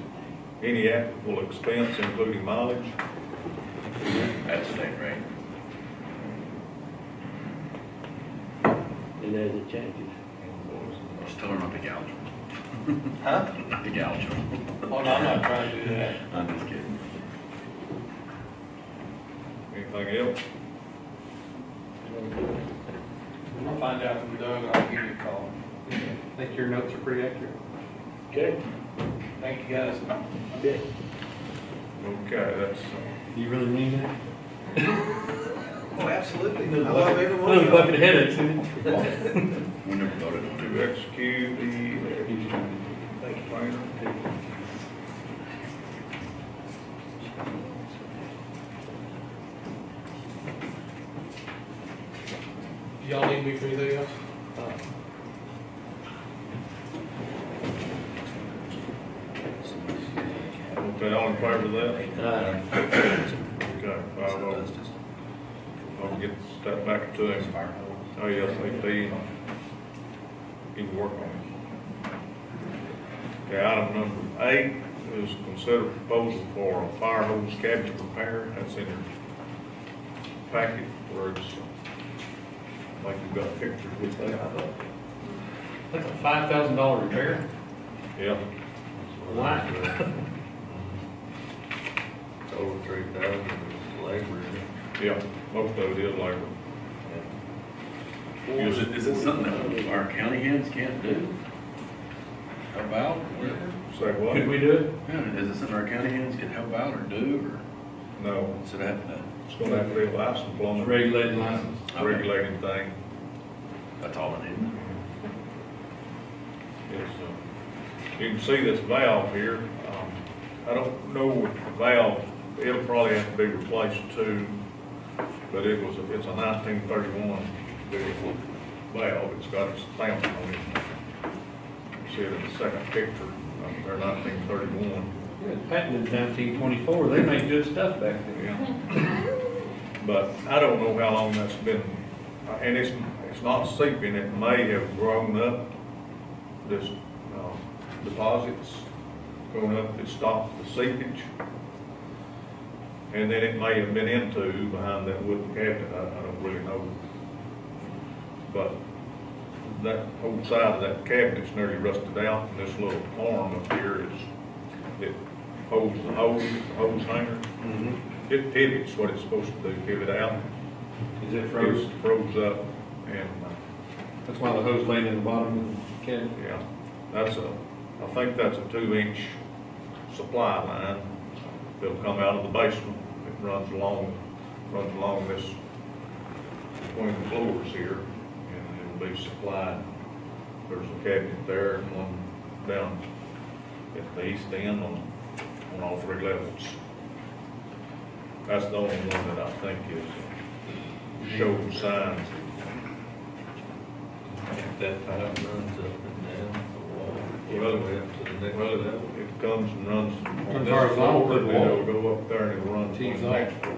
Any applicable expense, including mileage. That's state rate. And as it changes. Just tell her not to gouge them. Huh? Not to gouge them. Oh, no, I'm not trying to do that. I'm just kidding. Anything else? I'll find out from Doug and I'll give you a call. I think your notes are pretty accurate. Okay. Thank you, guys. Okay. Okay, that's, Do you really mean that? Oh, absolutely. I love every one Little of bucket of them. headaches, isn't it? We never voted on it. to execute the He's trying retainer. Do y'all need me for anything else? Okay, all in favor of that? Okay, 5-0. I'll get that back to him. Oh, yes, he can work on it. Okay, item number 8 is consider proposal for a fire hose cabinet repair. That's in your packet where it's, like you've got pictures with that. That's a $5,000 repair? Yeah. Why? It's over 3,000 is labor in it. Yeah, most of it is labor. Is it something that our county hands can't do? About? Say what? Could we do it? Yeah, is it something our county hands can help out or do, No, or should it have to? it's gonna have to be a license plumber. Regulated license. Regulating thing. That's all I need. It's, you can see this valve here. I don't know if the valve, it'll probably have to be replaced too. but it's a 1931 vehicle valve, it's got its stamp on it. See it in the second picture, they're 1931. Yeah, patented in 1924, they made good stuff back then. Yeah. But I don't know how long that's been, and it's not seeping, it may have grown up, this deposits going up, it stopped the seepage. And then it may have been into behind that wooden cabinet, I don't really know. But that whole side of that cabinet's nearly rusted out, and this little arm up here it holds the hose hanger. It pivots what it's supposed to do, pivot out. Is it froze? It's froze up, and, That's why the hose laying in the bottom of the cabinet. yeah, I think that's a 2-inch supply line. It'll come out of the basement, it runs along this, between the floors here, and it'll be supplied. There's a cabinet there and one down at the east end on all 3 levels. That's the only one that I think shows signs. That pipe runs up and down the wall. Well, Up to the next Well, level. it comes and runs on Comes this horizontal floor, to the then wall. it'll go up there and it'll run to Tees the off. next floor.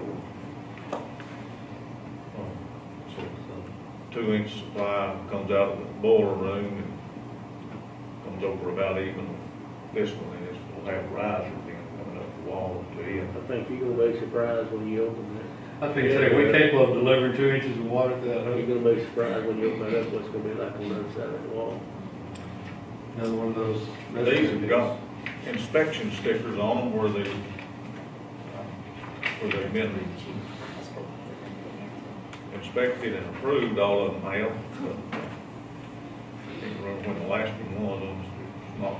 So 2-inch supply comes out of the boiler room and comes over about even this one is. We'll have a riser then coming up the wall to it. I think you're gonna be surprised when you open that. I think so, we're capable of delivering 2 inches of water to that You're hose. gonna be surprised when you open that up, what's gonna be like on the other side of the wall. Another one of those. These have got inspection stickers on them where they've been inspected and approved, all of them have. But I can't remember when the last one was, it's not,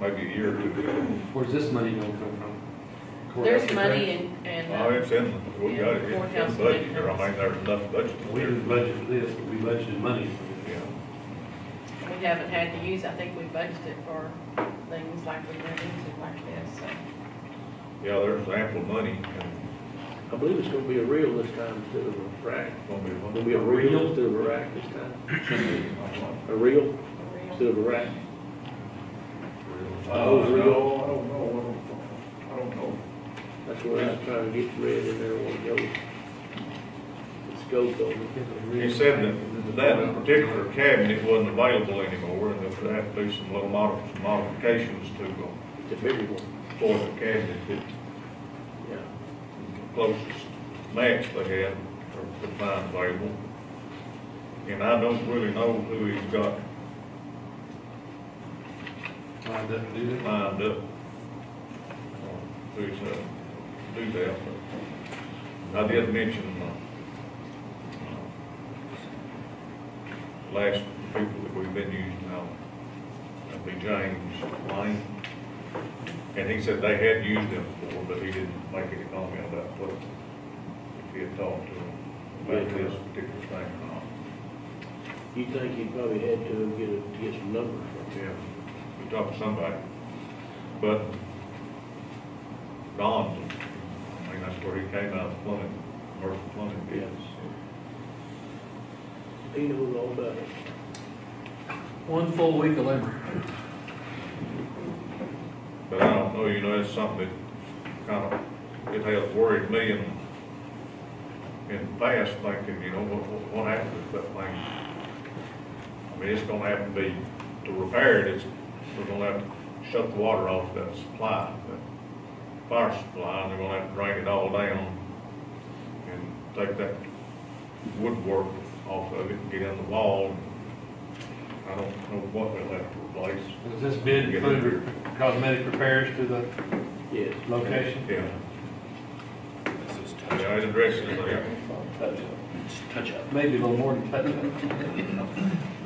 maybe a year or 2 ago. Where's this money gonna come from? There's money in, Oh, it's in, we got it, it's in Courthouse the budget, budget. here. I mean, there's enough budget. We didn't budget for this, but we budgeted money. Yeah. we haven't had to use, I think we budgeted for things like we run into like this, so. Yeah, there's ample money, and I believe it's gonna be a reel this time instead of a rack. it's gonna be one. Gonna be a reel instead of a rack this time. A reel instead of a rack. No, I don't know, I don't know. That's where I was trying to get read in there when it goes. The scope of it. He said that particular cabinet wasn't available anymore, and there would have to be some little modifications to It's a bigger one. for the cabinet that Yeah. the closest match they had or could find available. And I don't really know who he's got Lined up to do that. lined up who's do that. But I did mention last people that we've been using now, that'd be James Lane. And he said they had used him before, but he didn't make any comment about what, if he had talked to him about this particular thing or not. You think he probably had to get some numbers from Yeah, we talked to somebody. But Don, I mean, that's where he came out of plumbing, commercial plumbing Yeah. business. He knows all about it. 1 full week of labor. But I don't know, you know, it's something that kind of, it has worried me in the past, thinking, you know, what happened if that thing, I mean, it's gonna have to be, to repair it, we're gonna have to shut the water off that supply, that fire supply, and they're gonna have to drain it all down and take that woodwork off of it and get in the wall. I don't know what they'll have to replace. Does this bid include cosmetic repairs to the Yes. location? Yeah. Yeah, it addresses that. Touch up. Maybe a little more than touch up.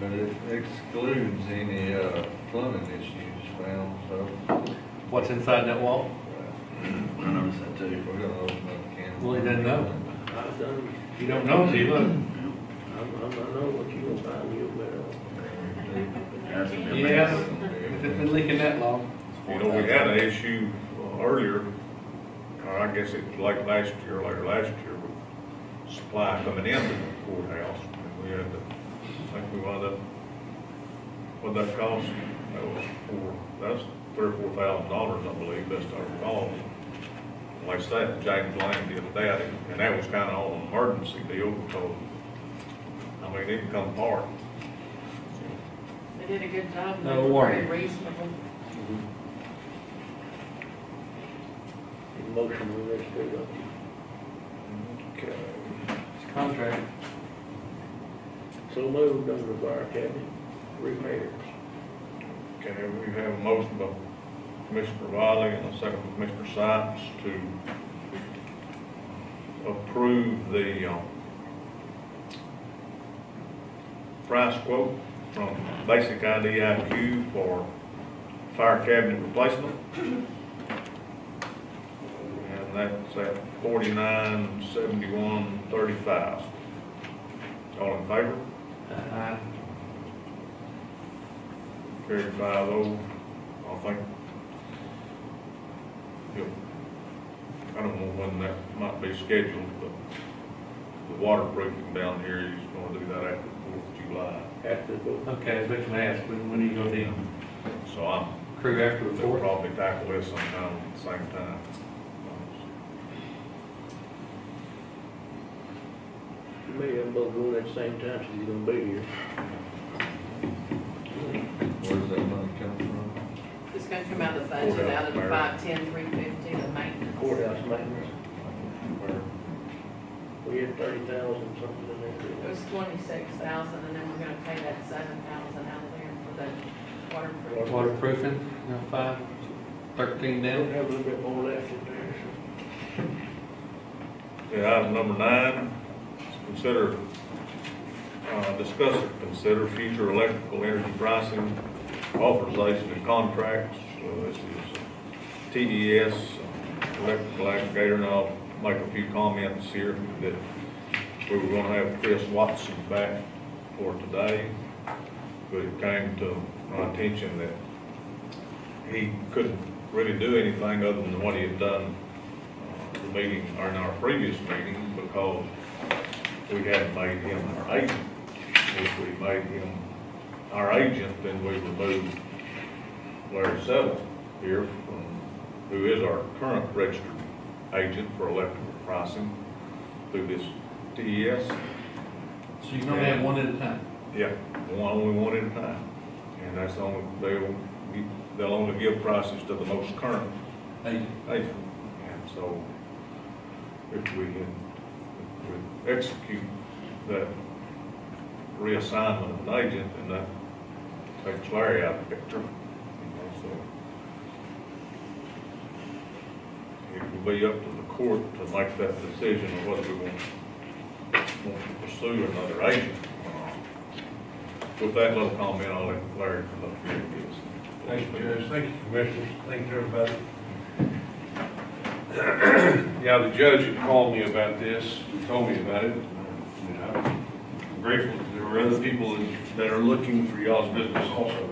But it excludes any, plumbing issues found, so. What's inside that wall? I noticed that too. We're gonna open up a can. Well, he doesn't know. I've done, You don't know, do you? Look. I know what you gonna find, you'll better. Yeah, if it's been leaking that long. You know, we had an issue earlier, or I guess it was like last year, later last year, with supply coming into the courthouse. And we had to, I think we wound up, what'd that cost? That's $3,000 or $4,000, I believe, best I recall. Like I said, James Lane did that, and that was kind of on an emergency deal because, I mean, it can come apart. They did a good job. No They were warning. very reasonable. Need a motion on this, too, Okay. It's a contract. so moved under the fire cabinet repairs. Okay, we have a motion by Commissioner Riley and a second by Commissioner Sykes to approve the price quote from Basic IDIQ for fire cabinet replacement. And that's at $49.7135. All in favor? Carried 5-0. I think, I don't know when that might be scheduled, but the waterproofing down here, he's gonna do that after the 4th of July. After the vote. Okay, so we can ask, when are you gonna need So I'm, crew after the we'll fourth? probably tackle this sometime at the same time. You may have them both going at the same time, so you're gonna be here. Where does that money come from? It's gonna come out of the budget, out of the 510-350, the maintenance. Courthouse maintenance, we had 30,000 something in It there. was 26,000, and then we're gonna pay that 7,000 out of there for the waterproof. Waterproofing, 13 They don't down. have a little bit more left in there, Okay, item number 9, consider, discuss and consider future electrical energy pricing, authorization and contracts. This is TES, electrical aggregator, and I'll make a few comments here that we were gonna have Chris Watson back for today, but it came to my attention that he couldn't really do anything other than what he had done the meeting, or in our previous meeting, because we hadn't made him our agent. If we made him our agent, then we removed Larry Settle here, who is our current registered agent for electrical pricing through this TES. So you can only have one at a time. Yeah, only one at a time. And that's only, they'll only give prices to the most current Hey, agent. And so if we can execute that reassignment of an agent, then that takes Larry out of the picture. So it will be up to the court to make that decision of whether we want to pursue another agent. With that little comment, I'll let Larry come up here and give us. Thank you, Judge. Thank you, Commissioners. Thank you, everybody. Yeah, the judge had called me about this, and told me about it. And I'm grateful that there were other people that are looking for y'all's business also.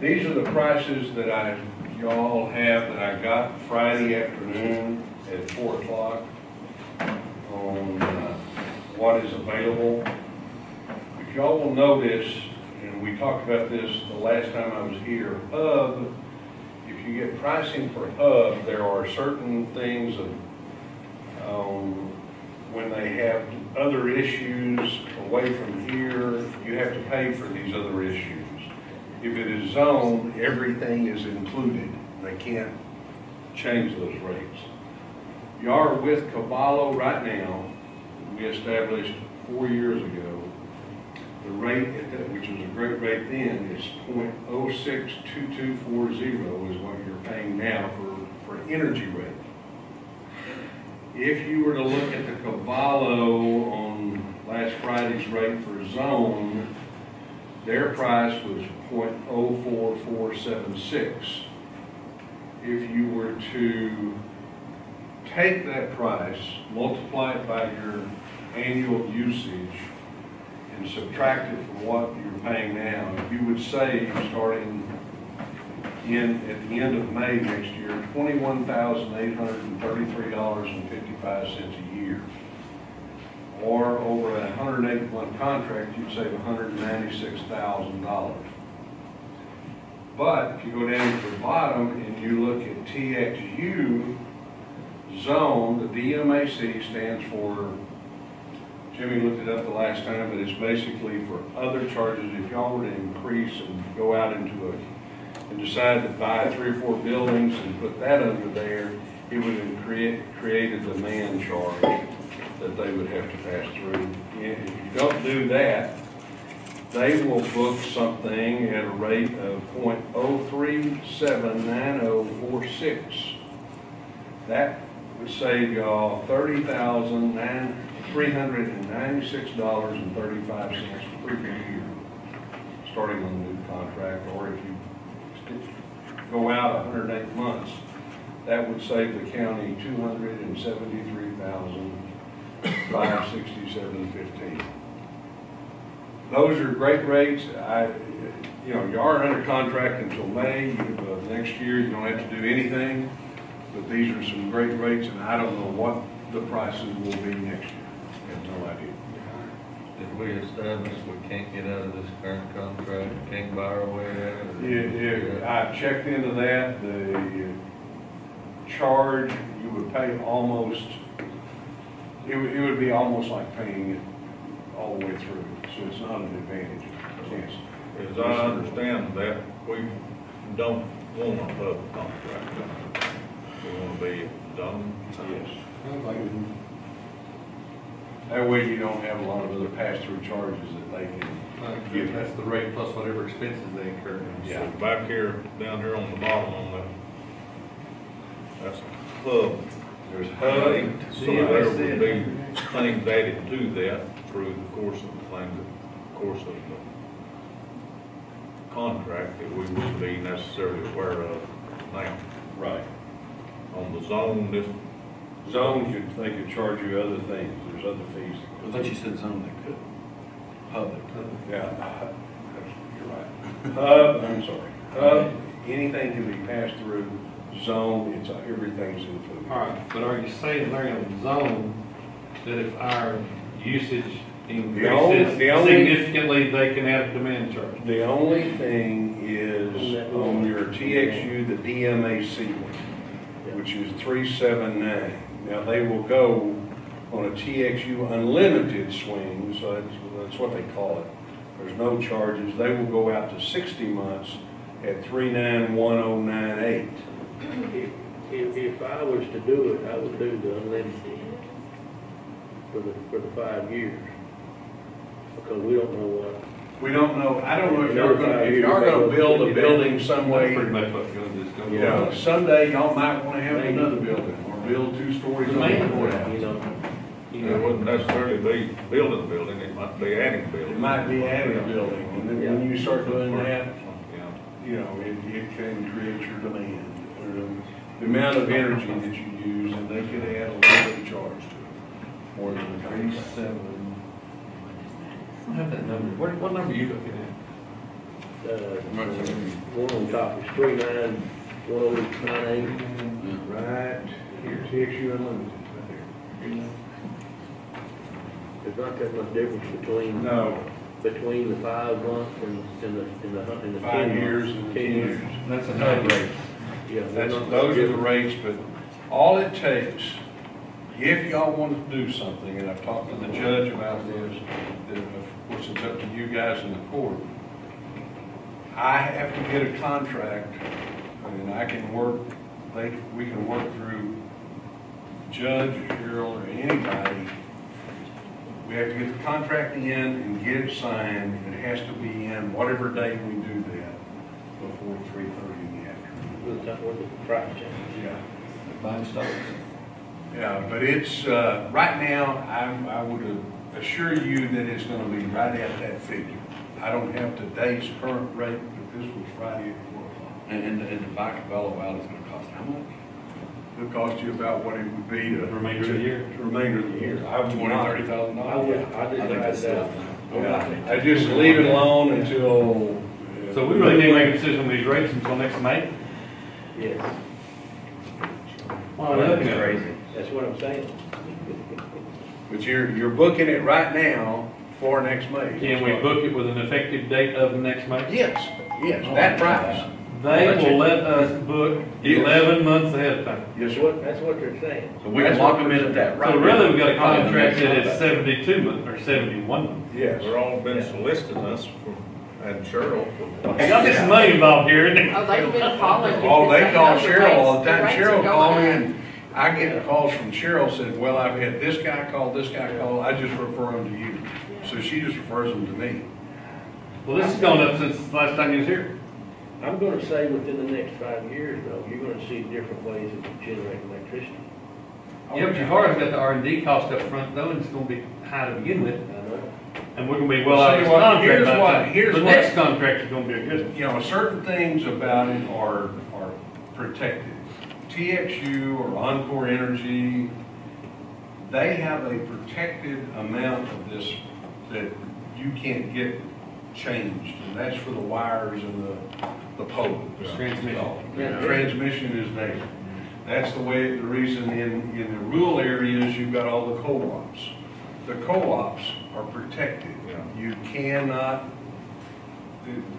These are the prices that y'all have that I got Friday afternoon at 4 o'clock on what is available. If y'all will notice, and we talked about this the last time I was here, Hub, if you get pricing for Hub, there are certain things of, when they have other issues away from here, you have to pay for these other issues. If it is zoned, everything is included. They can't change those rates. You are with Cavallo right now. We established 4 years ago. The rate, which was a great rate then, is .062240 is what you're paying now for energy rate. If you were to look at the Cavallo on last Friday's rate for zone, their price was .04476. If you were to take that price, multiply it by your annual usage, and subtract it from what you're paying now, you would save, starting at the end of May next year, $21,833.55 a year. or over a 108-month contract, you'd save $196,000. But if you go down to the bottom and you look at TXU zone, the DMAC stands for, Jimmy looked it up the last time, but it's basically for other charges. If y'all were to increase and go out into and decide to buy 3 or 4 buildings and put that under there, it would create a demand charge that they would have to pass through. If you don't do that, they will book something at a rate of 0.0379046. That would save y'all $30,396.35 per year, starting on the new contract. Or if you go out 108 months, that would save the county $273,567.15. Those are great rates. You know, you are under contract until May of next year. You don't have to do anything, but these are some great rates, and I don't know what the prices will be next year. I have no idea. Did we establish we can't get out of this current contract, can't borrow it? I checked into that. The charge, you would pay almost, it would be almost like paying it all the way through. So it's not an advantage. Yes. As I understand that, we don't want a public contract. We want to be done. Yes. That way you don't have a lot of other pass-through charges that they can give. That's the rate plus whatever expenses they incur. Yeah. So back here, down here on the bottom on that, that's hub. There's So HUD. there would be things added to that through the course of the thing, the course of the contract that we would be necessarily aware of now. Right. On the zone, this, Zones, they could charge you other things. There's other fees. I thought you said zone they could. Public. Yeah, you're right. HUB, I'm sorry. HUB, anything can be passed through. Zone, it's, everything's included. All right, but are you saying, Larry, on the zone, that if our usage increases the only- significantly, they can add a demand charge? The only thing is on your TXU, the DMAC one, which is 379. Now, they will go on a TXU unlimited swing, so that's what they call it. There's no charges. They will go out to 60 months at 391098. If I was to do it, I would do the unlimited for the 5 years. Because we don't know what. We don't know, I don't know if y'all gonna build a building some way. Pretty much what you're gonna do is go. You know, someday y'all might wanna have another building, or build 2 stories on the courthouse. You it wouldn't necessarily be building a building, it might be adding a building. It might be adding a building, and then when you start doing that, Yeah. you know, it can create your demand. Or the amount of energy that you use, and they could add a little bit of charge to it. More than 37. I have that number. What number are you looking at? One on top is 391098. Right here, TXU Unlimited, right There's not that much difference between. there. No, Between the 5 months and the 5 10 years months. and 10 years. That's a HUD rate. Yeah, those are the rates, but all it takes, if y'all want to do something, and I've talked to the judge about this, that of course it's up to you guys in the court. I have to get a contract, and I can work, we can work through Judge, Cheryl, or anybody. We have to get the contract in and get it signed. It has to be in whatever day we do that, before 3:30 in the afternoon. With the price change. Yeah. Buying stocks. Yeah, but it's, right now, I would assure you that it's gonna be right at that figure. I don't have today's current rate, but this was Friday at 4 o'clock. And to buy Cabello out is gonna cost how much? It'll cost you about what it would be to. Remainder of the year? The remainder of the year. I would not. $20,000, $30,000? I just think write that's it out. Yeah, I just leave it alone until. So we really can't make a decision on these rates until next May? Yes. Well, that's That's what I'm saying. But you're booking it right now for next May. Can we book it with an effective date of the next May? Yes, that price. They will let us book 11 months ahead of time. Yes, sir. That's what they're saying. So we can lock them in at that right. So really, we got a now. contract that is 72 months or 71 months. Yes. They're all been soliciting us from, and Cheryl. Y'all get some money involved here, isn't it? Oh, they've been calling. Oh, they because call know the Cheryl all the rates- time. rates are Cheryl going called me up. and I get calls from Cheryl, said, well, I've had this guy call, I just refer them to you. So she just refers them to me. Well, this has gone up since the last time you was here. I'm gonna say within the next 5 years, though, you're gonna see different ways of generating electricity. Yeah, but you've already got the R&D cost up front though, and it's gonna be high to begin with. I know. And we're gonna be well out of this See what- contract here's by the what- time. here's The what- next contract is gonna be a good one. You know, certain things about it are protected. TXU or Encore Energy, they have a protected amount of this that you can't get changed, and that's for the wires and the poles. Transmission. Yeah, transmission is there. That's the way, the reason in the rural areas, you've got all the co-ops. The co-ops are protected. You cannot,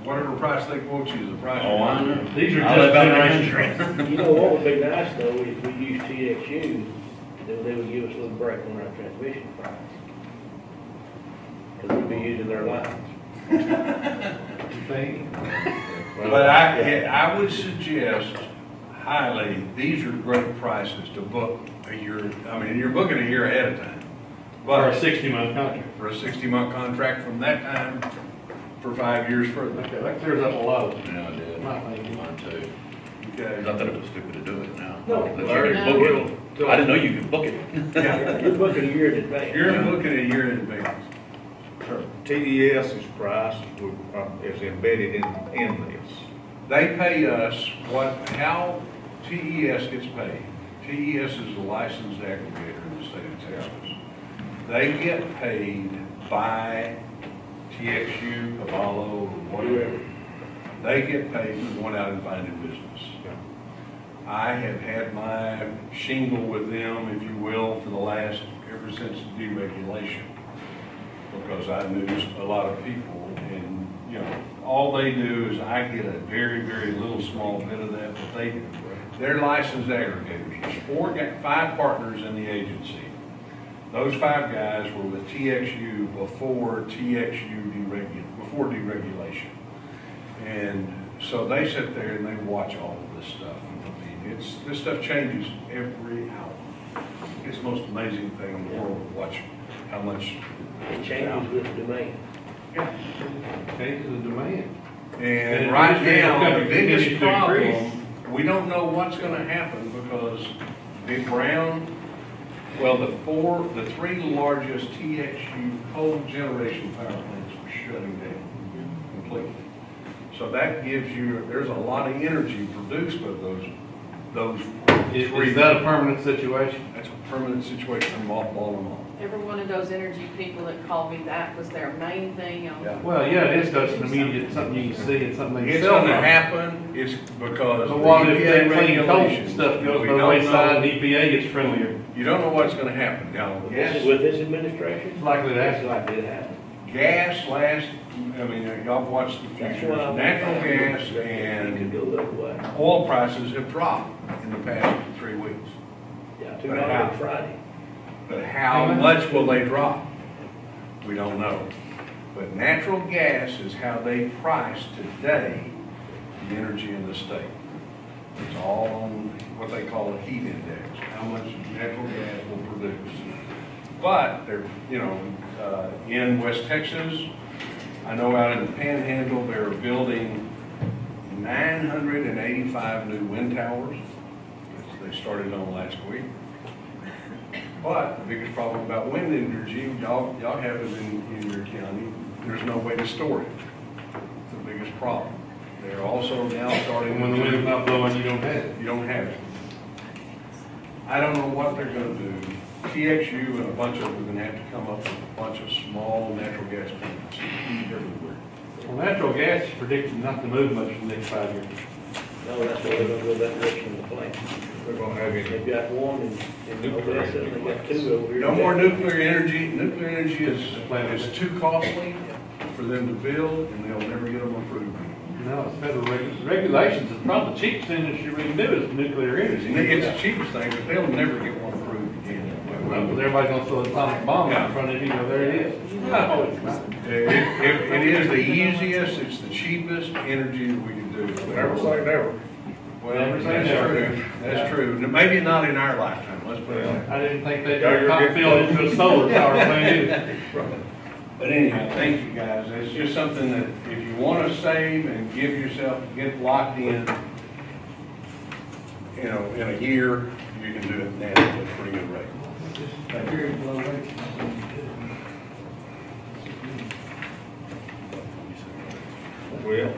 whatever price they quote you is the price. Oh, I know. These are I just live out in the generation. country. You know what would be nice, though, is we use TXU, then they would give us a little break on our transmission price. Because we'd be using their lines. But I would suggest highly, these are great prices to book a year, I mean, you're booking a year ahead of time. For a But 60-month contract. for a 60-month contract from that time for 5 years further. Okay, that clears up a lot of it. Yeah, I did. My thinking. Mine too. Okay. I thought it was stupid to do it now. No. That you could book it. I didn't know you could book it. Yeah. You're booking a year in advance. You're booking a year in advance. TES's price is embedded in this. They pay us how TES gets paid. TES is a licensed aggregator in the state of Texas. They get paid by TXU, Cavallo, whatever. They get paid for going out and finding business. I have had my shingle with them, if you will, for ever since deregulation. Because I knew a lot of people, and, you know, all they do is I get a very, very little small bit of that, but they do. They're licensed aggregators. There's 5 partners in the agency. Those 5 guys were with TXU before before deregulation. And so they sit there and they watch all of this stuff. I mean, this stuff changes every hour. It's the most amazing thing in the world to watch how much It changes with demand. Changes the demand. And right now, the biggest Continues to increase. problem, we don't know what's gonna happen because Big Brown, well, the 3 largest TXU coal generation power plants are shutting down completely. So that gives you, there's a lot of energy produced by those 3. Is that a permanent situation? That's a permanent situation, I'm mothballing them all. Every one of those energy people that called me, that was their main thing on. Yeah. Well, yeah, it is, that's an immediate, something you can see, it's something they can It's sell gonna from. happen, it's because. But what if the that EPA clean coal regulations, stuff goes we by the don't wayside and know- EPA gets friendlier? You don't know what's gonna happen. Now, This is with this administration? It's likely to That's happen. likely to happen. gas I mean, y'all have watched the That's futures. what I. Natural gas You and can go the other way. oil prices have dropped in the past 3 weeks. Yeah, But $2 how? on Friday. But how much will they drop? We don't know. But natural gas is how they price today the energy in the state. It's all on what they call a heat index, how much natural gas will produce. But they're, in West Texas, I know out in the Panhandle, they're building 985 new wind towers. They started on last week. But the biggest problem about wind energy, y'all have it in your county, there's no way to store it. It's the biggest problem. They're also now starting. When the wind's not blowing, you don't have it. You don't have it. I don't know what they're gonna do. TXU and a bunch of them are gonna have to come up with a bunch of small natural gas plants everywhere. Well, natural gas is predicted not to move much in the next 5 years. No, that's why they're gonna go that direction in the plan. They're gonna have any. They've got one in Odessa, and they got two over here. No more nuclear energy. Nuclear energy is too costly for them to build, and they'll never get them approved. No, it's federal regulations, it's probably the cheapest industry we can do is nuclear energy. It's the cheapest thing, but they'll never get one approved again. Well, everybody's gonna throw an atomic bomb out in front of you, there it is. No, it's not. It is the easiest, it's the cheapest energy that we can do. Never say never. Well, Never say that's never. true. That's true. Maybe not in our lifetime, let's put it that way. I didn't think they'd Yeah, do a you're cotton getting field into a solar power plant either. But anyhow, thank you guys. It's just something that if you want to save and give yourself, get locked in, you know, in a year, you can do it now at a pretty good rate. Well,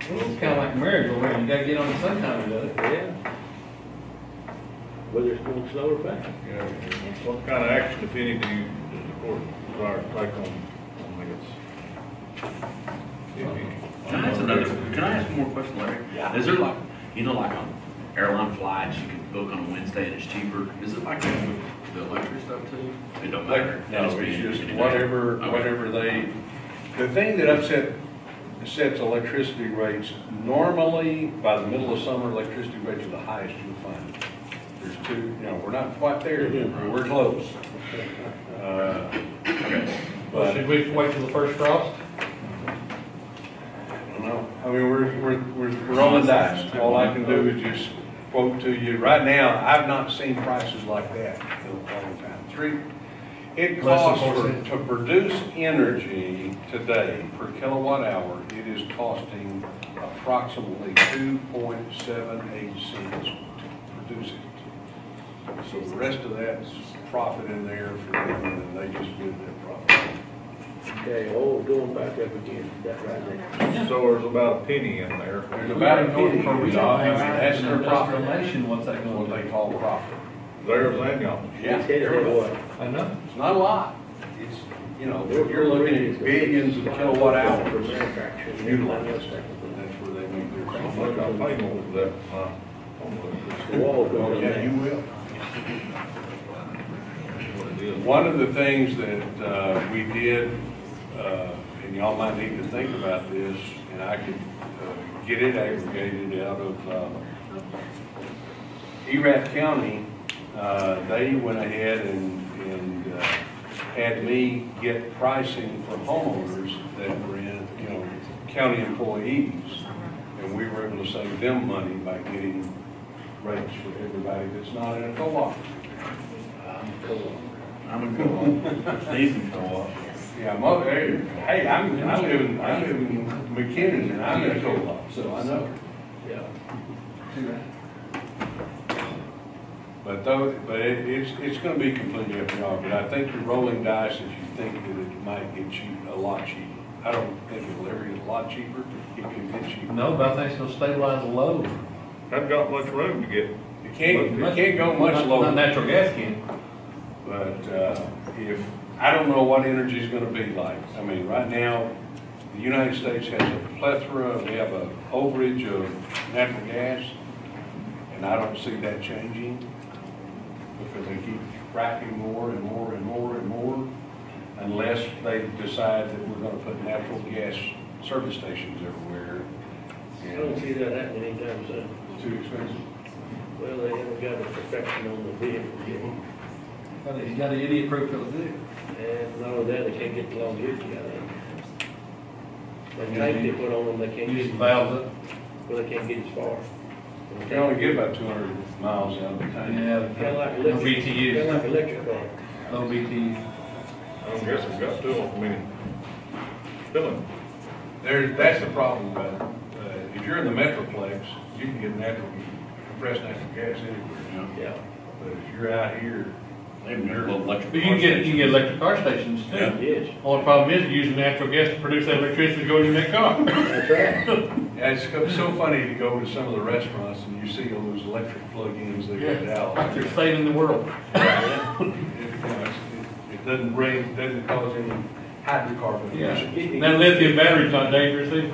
Well, it's kinda like merry-go-round, you gotta get on the some kind of it. Yeah. Whether it's going slow or fast. yeah, what kind of action, if any, do you, does the court desire to take on this? If any? Can I ask another, can I ask one more question, Larry? Yeah. Is there like, you know, like on airline flights, you can book on a Wednesday and it's cheaper? Is it like that with the electric stuff too? It don't matter? No, It's it's just being- whatever, Okay. whatever they, the thing that sets electricity rates, normally by the middle of summer, electricity rates are the highest you'll find. There's two, you know, we're not quite there, but we're close. Okay. But, Should we wait till the first frost? I don't know, I mean, we're on the dice. All I can do is just quote to you, right now, I've not seen prices like that in a long time. It Less than costs 4 cents. to produce energy today per kilowatt hour, it is costing approximately 2.78 cents to produce it. So the rest of that's profit in there for them, and they just get their profit. Okay, oh, going back up again, that right there. So there's about a penny in there. There's about a penny, that's their profit, Nation, what's that what gonna they do? call profit. There's and y'all. Yeah, He said it everybody. was. I know. It's not a lot. It's, you know, you're looking at billions of kilowatt hours. For manufacturing, and Utilized. everything else. That's where they make their How much I profit. pay more for that, The wall's Oh, going yeah, down. you will. what it is. One of the things that we did, and y'all might need to think about this, and I could get it aggregated out of Erath County, they went ahead and had me get pricing for homeowners that were in, you know, county employees. And we were able to save them money by getting rates for everybody that's not in a co-op. I'm a good one. Steve's in co-op. Yeah, hey, I live in McKinney, and I'm in a co-op, so I know. Yeah. But it's gonna be completely up to y'all, but I think you're rolling dice if you think that it might get a lot cheaper. I don't think it'll ever get a lot cheaper, it could get cheaper. No, but I think it's gonna stabilize the load. Haven't got much room to get. It can't go much Not lower. natural gas can. But I don't know what energy's gonna be like. I mean, right now, the United States has a plethora, we have an overage of natural gas, and I don't see that changing, because they keep fracking more and more and more and more, unless they decide that we're gonna put natural gas service stations everywhere. I don't see that happening anytime soon. It's too expensive. Well, they haven't got a perfection on the vehicle yet. You got an idiot proof of it. And not only that, they can't get the longevity out of it. The tank they put on them, they can't Use get, valves up. well, they can't get as far. You can only get about 200 miles out of the tank. Yeah. Kind of like No electric, kind of BTUs. like electric car. No BTUs. I don't guess we've got to, I mean, filling. That's the problem, but if you're in the Metroplex, you can get compressed natural gas anywhere, you know? Yeah. But if you're out here, They have little electric. But you can get electric car stations too. Yeah. Yes, Only problem is using natural gas to produce that electricity going in that car. that's right. Yeah, it's so funny to go to some of the restaurants and you see all those electric plug-ins they got Like out. they're saving the world. It doesn't bring, doesn't cause any hydrocarbon emissions. It That lithium battery's not dangerous either.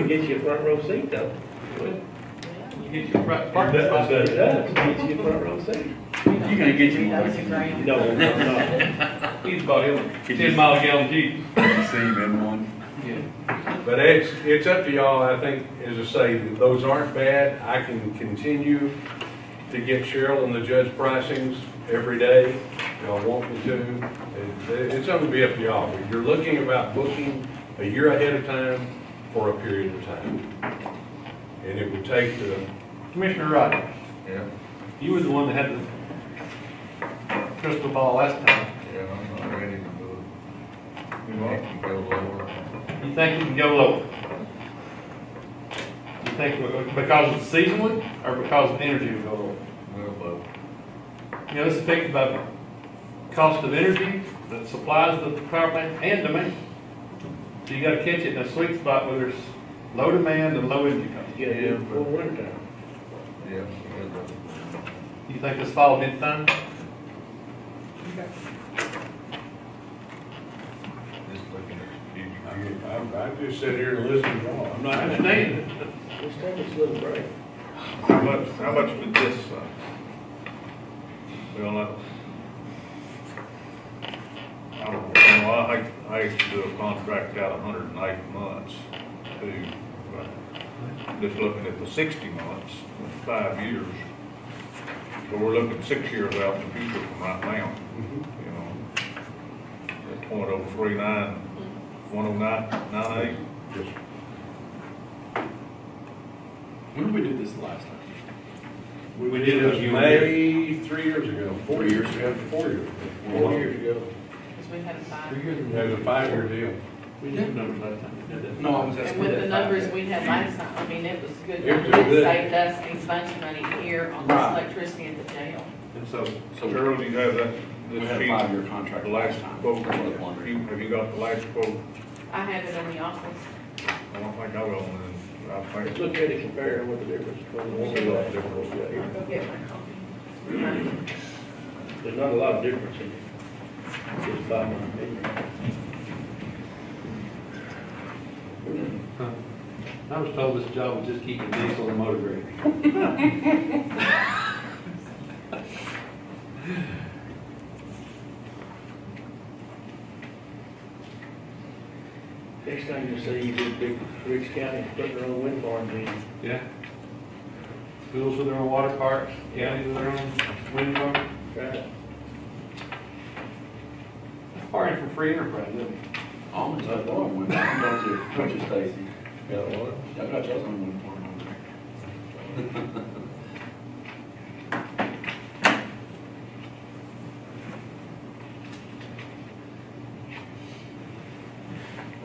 gets you a front row seat though. You get your parking It spot. does. It does, it gets you a front row seat. You're gonna get you one. $3,000. No, no. He's bought him a 10-mile-gallon Jeep. You see him in one. But it's up to y'all, I think, as I say, those aren't bad. I can continue to get Cheryl and the judge pricings every day, if y'all want me to. It's going to be up to y'all. You're looking about booking a year ahead of time for a period of time. And it would take the, Commissioner Rogers, Yeah, you were the one that had the crystal ball last time. yeah, I'm not ready to do it. You want to go lower? You think you can go lower? You think because it's seasonally or because of energy will go lower? Well, You know, it's affected by the cost of energy that supplies the power plant and demand. So you gotta catch it in a sweet spot where there's low demand and low energy cost. You gotta do it before winter time. yeah, yeah. You think this fall will be the time? Just looking at the future. I just sit here and listen to y'all. I'm I not. understand. Let's take us a little break. How much did this, well, I don't know, I used to do a contract out 108 months to, just looking at the 60 months, 5 years. So we're looking 6 years out in the future from right now, you know. At .039, 109.98. Just When did we do this last time? We did did it this a year May 3 years ago, 4 years years ago, ago. 4 years ago. 4 years ago. Because we had a 5. It was a 5-year deal. We did numbers last time. We did that. No, I was And asking. with the numbers we had last time, I mean, it was good. It was It good. saved us a bunch of money here on this Right. electricity at the jail. And so, So Cheryl, do you have that? we this had a sheet? 5-year contract The last last time. quote, That's what I was wondering. have you got the last quote? I had it in the office. I don't think I will, and I Let's think, look at it, compare what the difference between the one and the other. I'll go get my copy. There's not a lot of difference in it. Just by my opinion. I was told this job was just keeping diesel and motor grading. Next time you see these big Rich County putting their own wind farms in. Yeah. Schools with their own water parks, counties with their own wind farm. Right. That's part from free enterprise, isn't it? Almonds, I thought, when I got your, don't you, Stacy? got what? I got yours on one farm over there.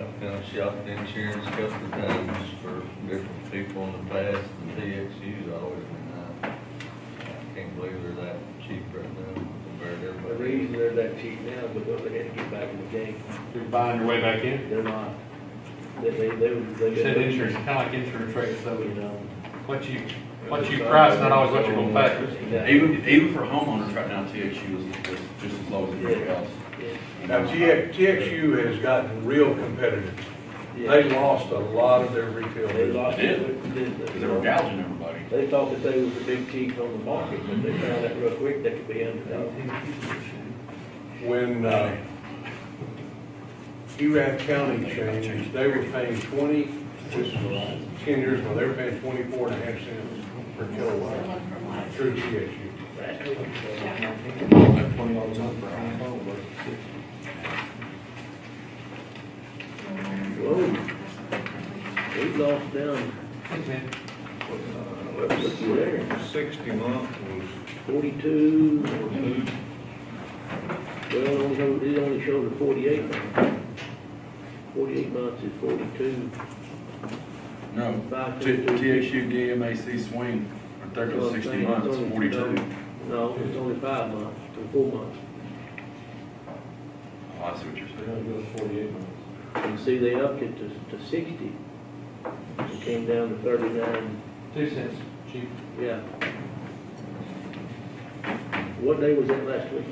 I've kind of shopped insurance a couple of times for different people in the past, and TXU's always been high. I can't believe they're that cheap right now compared to The everybody. reason they're that cheap now is because they had to get back in the game. They're buying their way back in. They're not. They Said insurance, kind of like insurance rates, so, You know. what you price, not always what you're gonna pay. Even for homeowners right now, TXU is just as low as everybody else. Now, TXU has gotten real competitive. Yeah. They lost a lot of their retail They business. lost Did. it. Because they were gouging everybody. They thought that they was the big cheese on the market, but they found out real quick they could be underdog. When Erath County changed, they were paying 10 years ago, they were paying 24.5 cents per kilowatt through TXU. Whoa. We lost down, let's look there, 60 month was 42. Well, it only shows a 48 months. 48 months is 42. No, Five, T- two, two. TXU DMAC swing for 30 to 60 months, 42. No, it's only 5 months, or 4 months. Oh, I see what you're They're saying. gonna go 48 months. And see, they upped it to 60. It came down to 39, 2 cents cheaper. yeah. What day was that last week?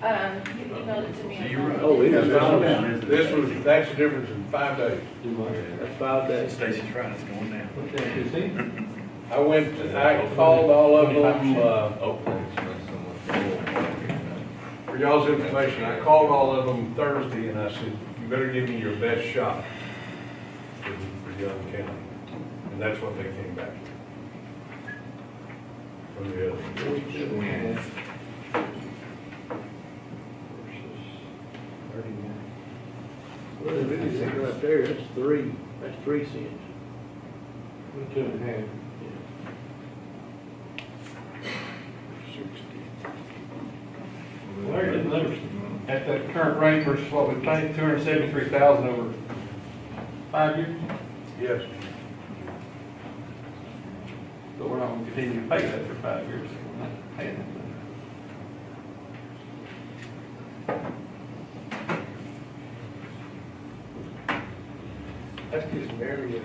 You emailed it to me. So you're right. Oh, it was Yeah, filed. This was, that's the difference in 5 days. Do much. That's 5 days. Stacy's right, it's going down. What's that, 15? I called all of them, OPEC's messing with the for y'all's information, I called all of them Thursday and I said, you better give me your best shot for Young County. And that's what they came back with. From the other. 47.5 versus 31. Well, it really is right there, that's 3 cents. 2.5. Larry, the numbers, at that current rate versus what we paid, 273,000 over 5 years, Yes. but we're not gonna continue to pay that for 5 years, so we're not paying that money. That's just barely a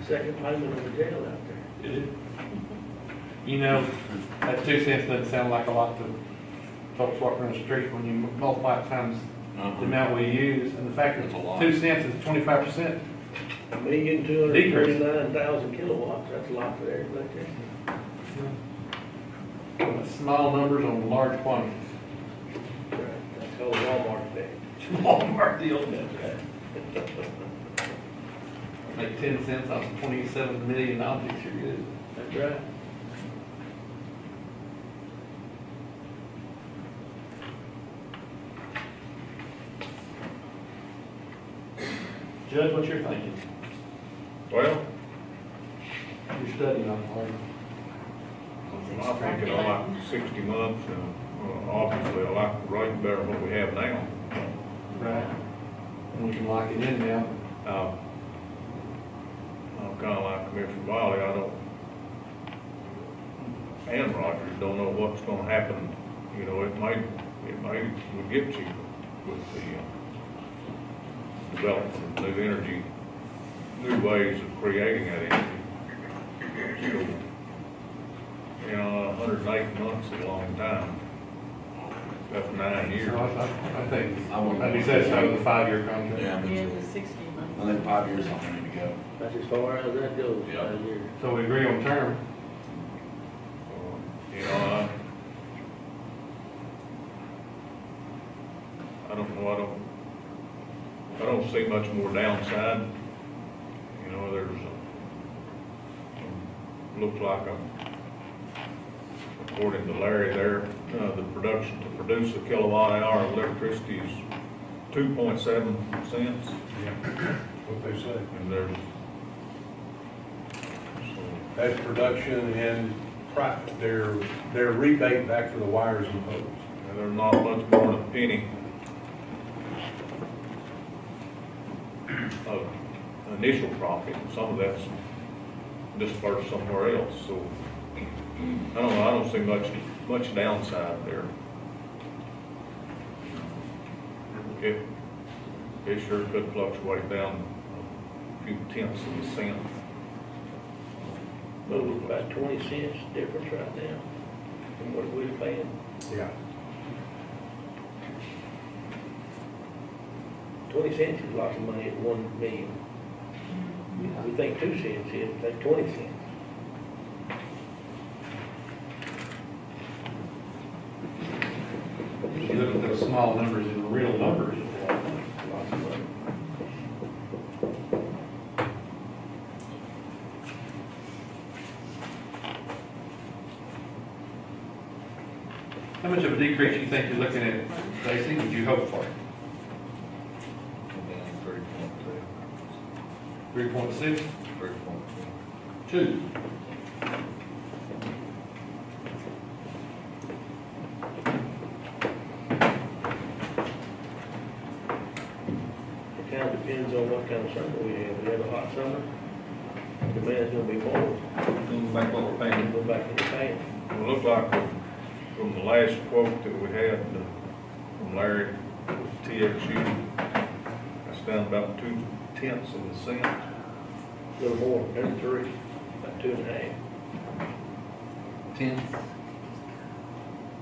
second payment on the jail out there. It is. You know, that 2 cents doesn't sound like a lot to folks walking on the street when you multiply it times the amount we use, and the fact That's a that lot. 2 cents is 25%. 1,249,000 kilowatts, that's a lot for there, right there. That's small numbers on large quantities. That's called Walmart effect. Walmart deal. Make 10 cents off of 27 million objects, you're good. That's right. Judge, what you're thinking? Well, You're studying on hard. I'm thinking I like 60 months, and obviously I like the rate better than what we have now. Right. And we can lock it in now. I'm kind of like Commissioner Wiley, I don't, and Rogers don't know what's gonna happen. You know, it would get cheaper with the development of new energy, new ways of creating that energy. So, you know, 108 months is a long time. That's 9 years. So I think, I wouldn't- I'd be satisfied with a 5-year contract. Yeah, me Yeah, too. the 60 months. I think 5 years is all we need to go. That's as far as that goes, Yeah. 5 years. So we agree on term. You know, I don't know, I don't see much more downside. You know, looks like according to Larry there, the production to produce a kilowatt hour of electricity is 2.7 cents. Yeah, what they say. And there's, That's production and their rebate back for the wires and poles. and there's not much more than a penny of initial profit. Some of that's dispersed somewhere else, so I don't know, I don't see much downside there. It sure could fluctuate down a few tenths of a cent. But it's about 20 cents difference right now from what we're paying. Yeah. 20 cents is lots of money at 1 million. We think 2 cents is, that's 20 cents. If you look at those small numbers in the real numbers, it's lots of money. How much of a decrease you think you're looking at, Stacy, would you hope for? 3.6? 3.2. 2. It kind of depends on what kind of summer we have. We have a hot summer, demand's gonna be more. Back what we're paying. Go back in the past. Well, it looks like from the last quote that we had from Larry with TXU, that's down about 0.2 cents. A little more, maybe 3, about 2.5. 10.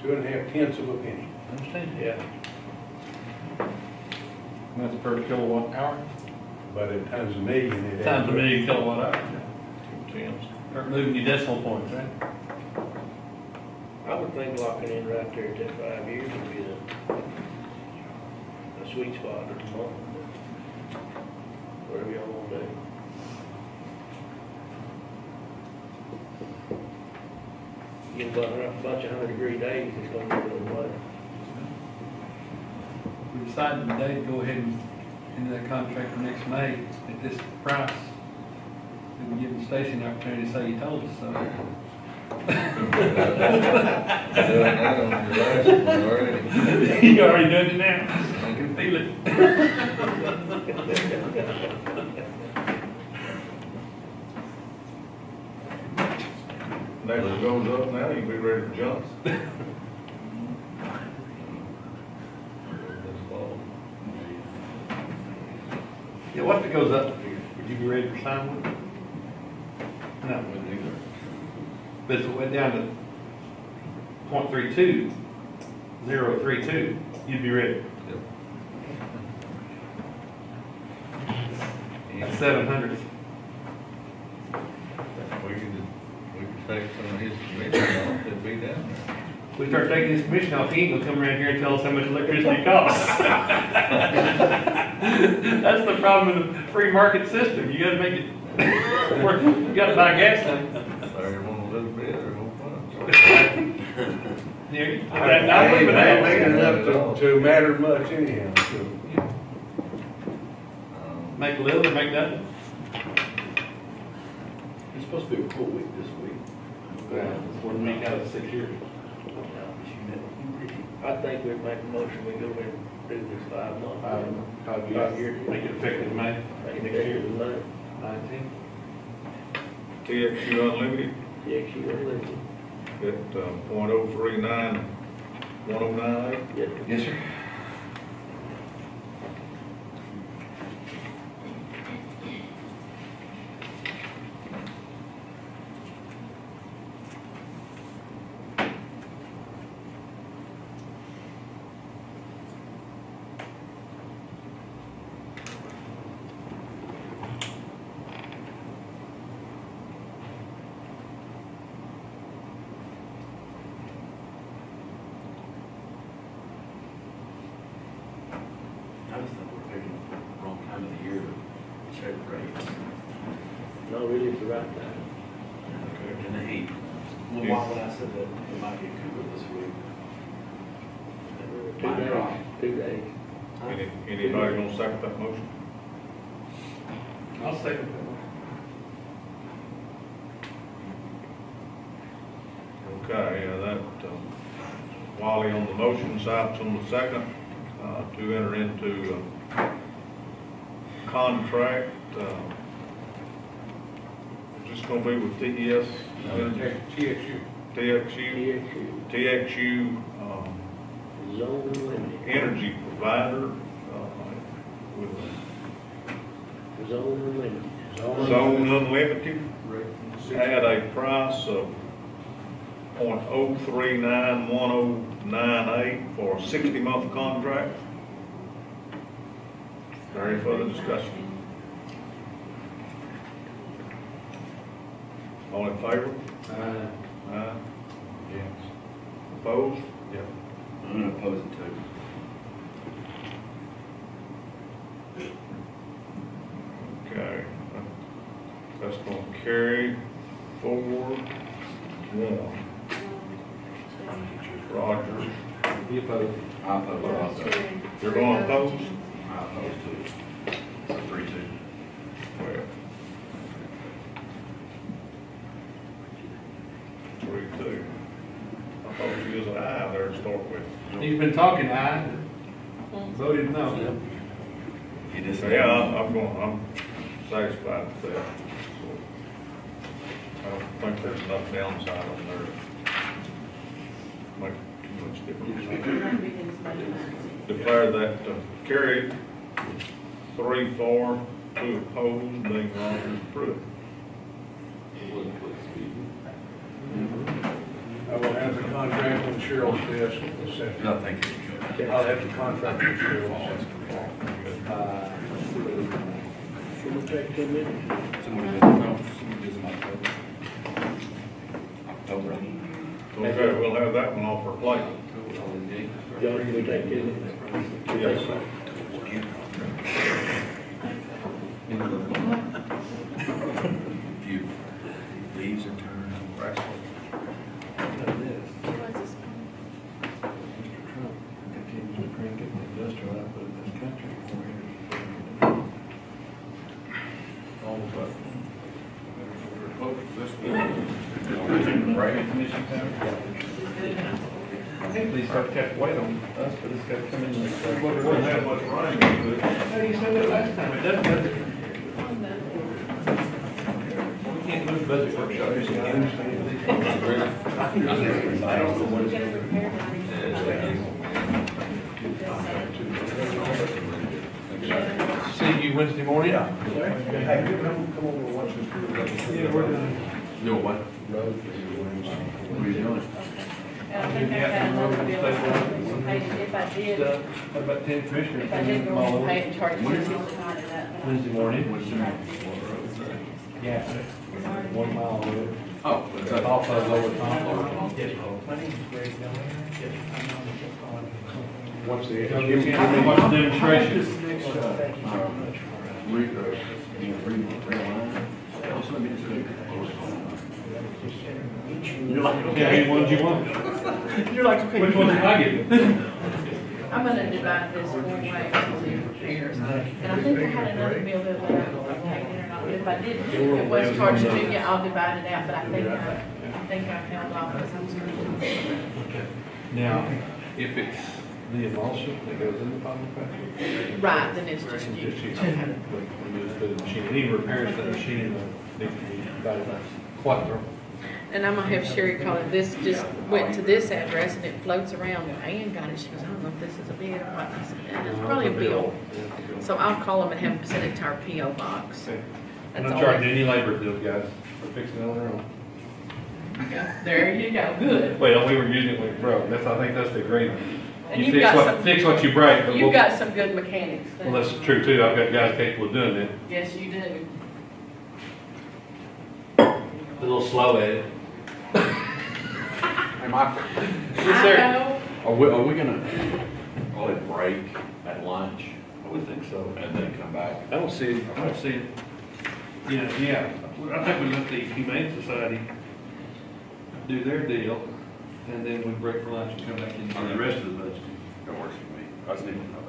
2.5 tenths of a penny. Understand? Yeah. That's per kilowatt hour? But at times a million, it. Times a million kilowatt hour. 2.2. Start moving your decimal points, right? I would think locking in right there at that 5 years would be a sweet spot or a month. Whatever y'all want to do. Get a bunch of 100-degree days, it's gonna be a little money. We decided today to go ahead and into that contract for next May at this price. We can give the station the opportunity to say you told us so. Doing that on your last one already. You already done it now. I can feel it. Next it goes up now, you'll be ready for jump. Yeah, what if it goes up? Would you be ready for sign one? No. Wouldn't either. But if it went down to .32, 0.32, you'd be ready. That's 700. We could take some of his commission off, it'd be down there. We start taking this commission off, he ain't gonna come around here and tell us how much electricity costs. That's the problem with the free market system. You gotta make it work. You gotta buy gasoline. So you want a little bit or no fun? Not leaving Ain't that. making enough to matter much anyhow, so. Make a little or make nothing. It's supposed to be a full week this week. It's one week out of 6 years. I think we'd make a motion, we go ahead and do this 5 months. 5 5 years. Make it effective May Make it next year. effective May. 19. TXU Unlimited TXU Unlimited. at .039, 1098. Yes. Yes, sir. I just think we're picking the wrong time of the year to check rates. No, really, it's the right time. In the heat. Well, why would I said that it might get cooler this week? 2 days, 2 days. Anybody gonna second that motion? I'll second that. Okay, that, Wally on the motion, Sipes on the second, to enter into a contract, is this gonna be with TES? TXU. TXU, TXU, TXU, Zone Unlimited. energy provider, with Zone Unlimited. Zone Unlimited, at a price of .0391098 for a 60-month contract. Any further discussion? All in favor? Aye. Yes. Opposed? I'm gonna oppose it too. Okay. That's gonna carry 4-1. Roger, You opposed? I oppose it. you're going opposed? I oppose too. It's a 3-2. Well. 3-2. I thought you was an aye there to start with. He's been talking, aye. Voted no. He just. So, yeah, I'm satisfied with that. So, I don't think there's enough downside on there. Make Declare that carried 3-4, 2 opposed, being wrong approved. I will have the contract on Cheryl's desk this afternoon. No, thank you. I'll have the contract on Cheryl's desk. Should we take 2 minutes? Okay, we'll have that one off our plate. John, can we take 2 minutes? Yes, sir. Few leaves are turned. What's this? Mr. Trump continues to crank it in the industrial output of this country. All of us. Right, Commissioner Powers? I think these folks have to wait on us, but it's got to come in. Well, it wouldn't have much rain, but How do you say that last time? It doesn't, does it? We can't lose budget workshops. See you Wednesday morning? Hey, come over and watch this. Yeah, we're done. Do what? What are you doing? And I think I've got another bill, if I did, Stuff. How about 10 commissioners? if I did go and pay and charge $50 Wednesday morning. Yeah, 1 mile away. Oh, It's off of Lower Tom. What's the? Watch the demonstration. Yeah, any ones you want? You're like, okay. Which one did I give you? I'm gonna divide this four ways to the repairs. And I think I had another bill that went out, if I paid it or not. If I did, if it was charged to me, I'll divide it out, but I think I held off because I was gonna. Now, if it's the emulsion that goes in the final package. Right, then it's just you. Just you. Okay. We just put the machine, any repairs to the machine need to be divided by quattro. And I'm gonna have Sherry call it, this just went to this address and it floats around, Ann got it, she goes, I don't know if this is a bid or what, I said, "Yeah, it's probably a bill." So I'll call them and have them send it to our P.O. box. I'm That's not all. charging any labor to those guys for fixing it on their own. There you go, good. Well, we were using it when it broke, that's, I think that's the agreement. And You you've fix got what, some- fix what you break, but You've we'll, got some good mechanics. well, that's true too, I've got guys capable of doing that. Yes, you do. A little slow at it. Am I? Yes, sir. I know. Are we gonna probably break at lunch I would think so. and then come back? I don't see it. Yeah, I think we let the Humane Society do their deal, and then we break for lunch and come back and do the rest of the budget. That works for me. I just need to know that.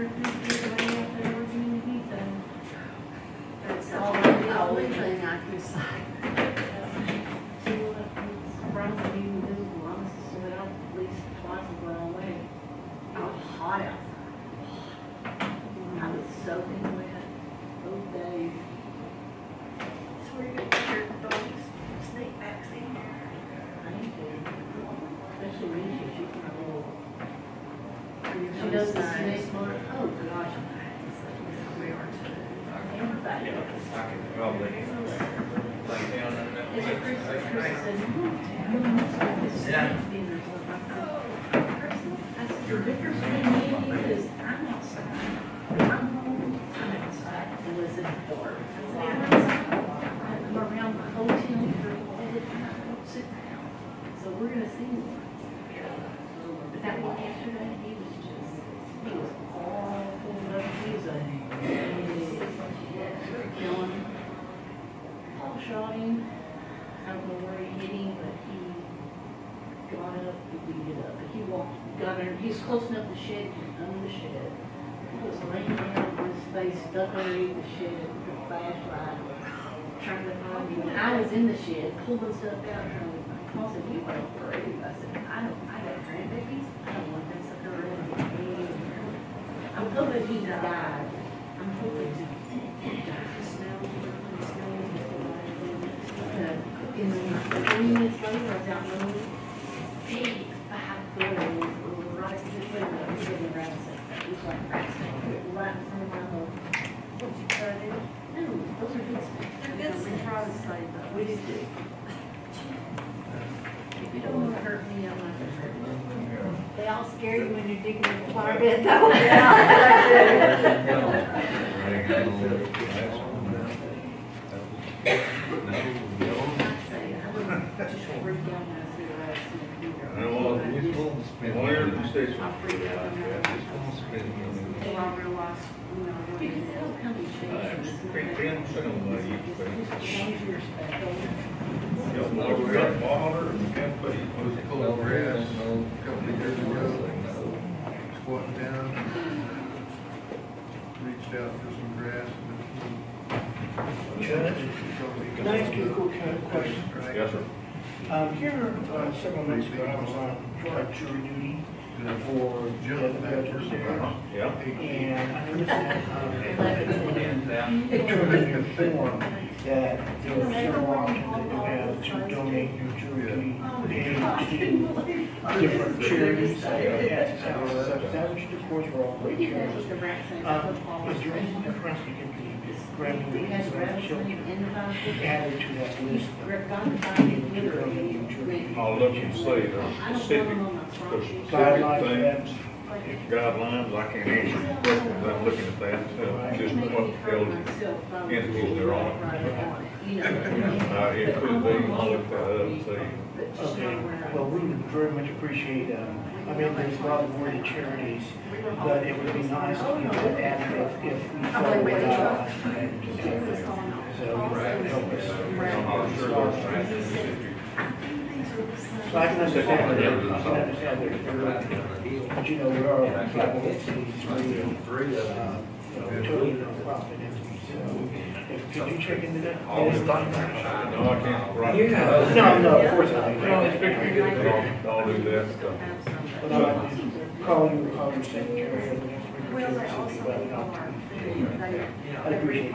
sure if anybody out there working in the heat zone. That's all the I do. only thing I can say. See what Brian's even visible, I'm so that I'm at least twice as far away. It was hot outside. I was soaking wet both days. So we're gonna put your dog's snake vaccine there. I need to, especially when she's my little. She does the snake. snake smart. Oh, gosh. We are too. Everybody. I could probably lay down in that. It's a Christmas, Chris said, no, Yeah. I said, the difference between me and you is I'm outside. I'm home, I'm outside. It was in the dark. I said, I'm outside. I'm around the hotel for a bit, and I don't sit down. So we're gonna see more. But that one yesterday, he was all full of, he was killing. Paul shot him. I don't know where he hit him, but he got up, he didn't get up, but he walked, got in, he's close enough to the shed, he was under the shed. He was laying down with his face stuck underneath the shed with a flashlight, trying to find him. And I was in the shed, pulling stuff out, trying to, Paul said, you are brave. I said, I got grandbabies, I don't want them to come around with me. I'm hoping he died. I'm hoping he died. In the 3 minutes later, I was out in the road. Big 5-foot, right this way, we didn't rat snake. It was like rat snake, right in front of my home. What'd you try to do? No, those are good snakes. They're good snakes. We try to save them. We did too. If you don't want to hurt me, I'm not gonna hurt you. They all scare you when you're digging in the flower bed though. Just freak out when I see a rat snake. Where the station? I'll freak out. Until I realized, you know, Because it'll come in shapes. Just change your spec. Cool grass, a couple of years ago, Squatting down, reached out for some grass. Can I ask you a quick question? Yes, sir. Here, several months ago, I was on jury duty for death judges. Yeah. And I noticed that, it turned in your form that there were several options that you have to donate your jury duty to different charities. That was, of course, we're all great charities. Is there any difference you can do? He has rabbits in the Added to that list. I'll look and see the specific guidelines. I can't answer the questions. I'm looking at that, just what entities they're on. It could be, I'll look that up and see. Okay, well, we would very much appreciate, I mean, there's a lot of worthy charities, but it would be nice if you could add if we follow the guidelines. So, help us. So I can understand that, but you know, we are a capital entities, totally nonprofit entities, so, could you check into that? No, I can't. Right. No, of course not. I'll do that stuff. But I'll call your secretary. Well, they also I'd appreciate it.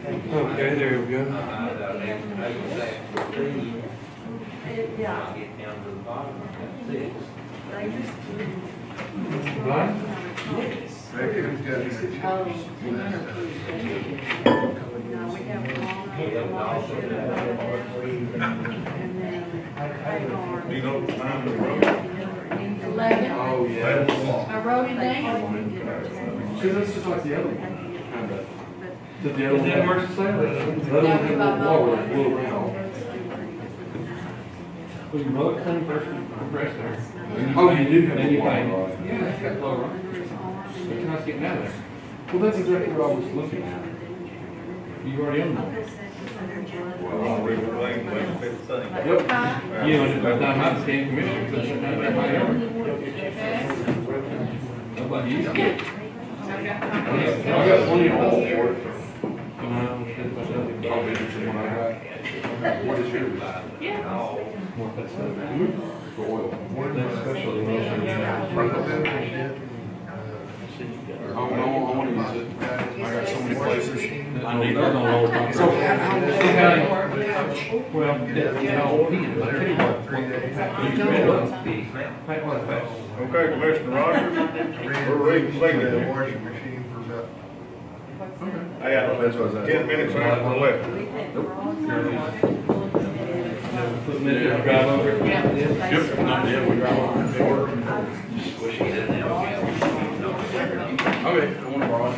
Thank you. Okay, there we go. Yeah. Blind? Maybe it's got No, we have long, Do you know the time of the road? 11. Oh, yeah. I wrote it down. See, that's just like the other one, kind of. Did the other one have mercy sale? The other one had a lower, a little round. Well, your mother clean first, compressed there. Oh, you do have a lower. Yeah, it's got lower. It's nice getting out of there. Well, that's exactly what I was looking at. You already own one. Well, I'll read the thing, make it fit the thing. Yep. You know, it's not my state commissioner, because it's not my own. Nobody used it. I got I copies. got plenty of oil for it. I'll be interested in what I got. What is yours? Yeah. What that's for oil. Especially I want to use it. I got so many places. I need They're gonna roll my- So, well, yeah, I tell you what, Okay, Commissioner Rogers, we're reconvening. The washing machine for about I got 10 minutes after 11. Put a minute to drive over. Yeah. Yep, not yet, we drive over. Okay, I want to borrow it.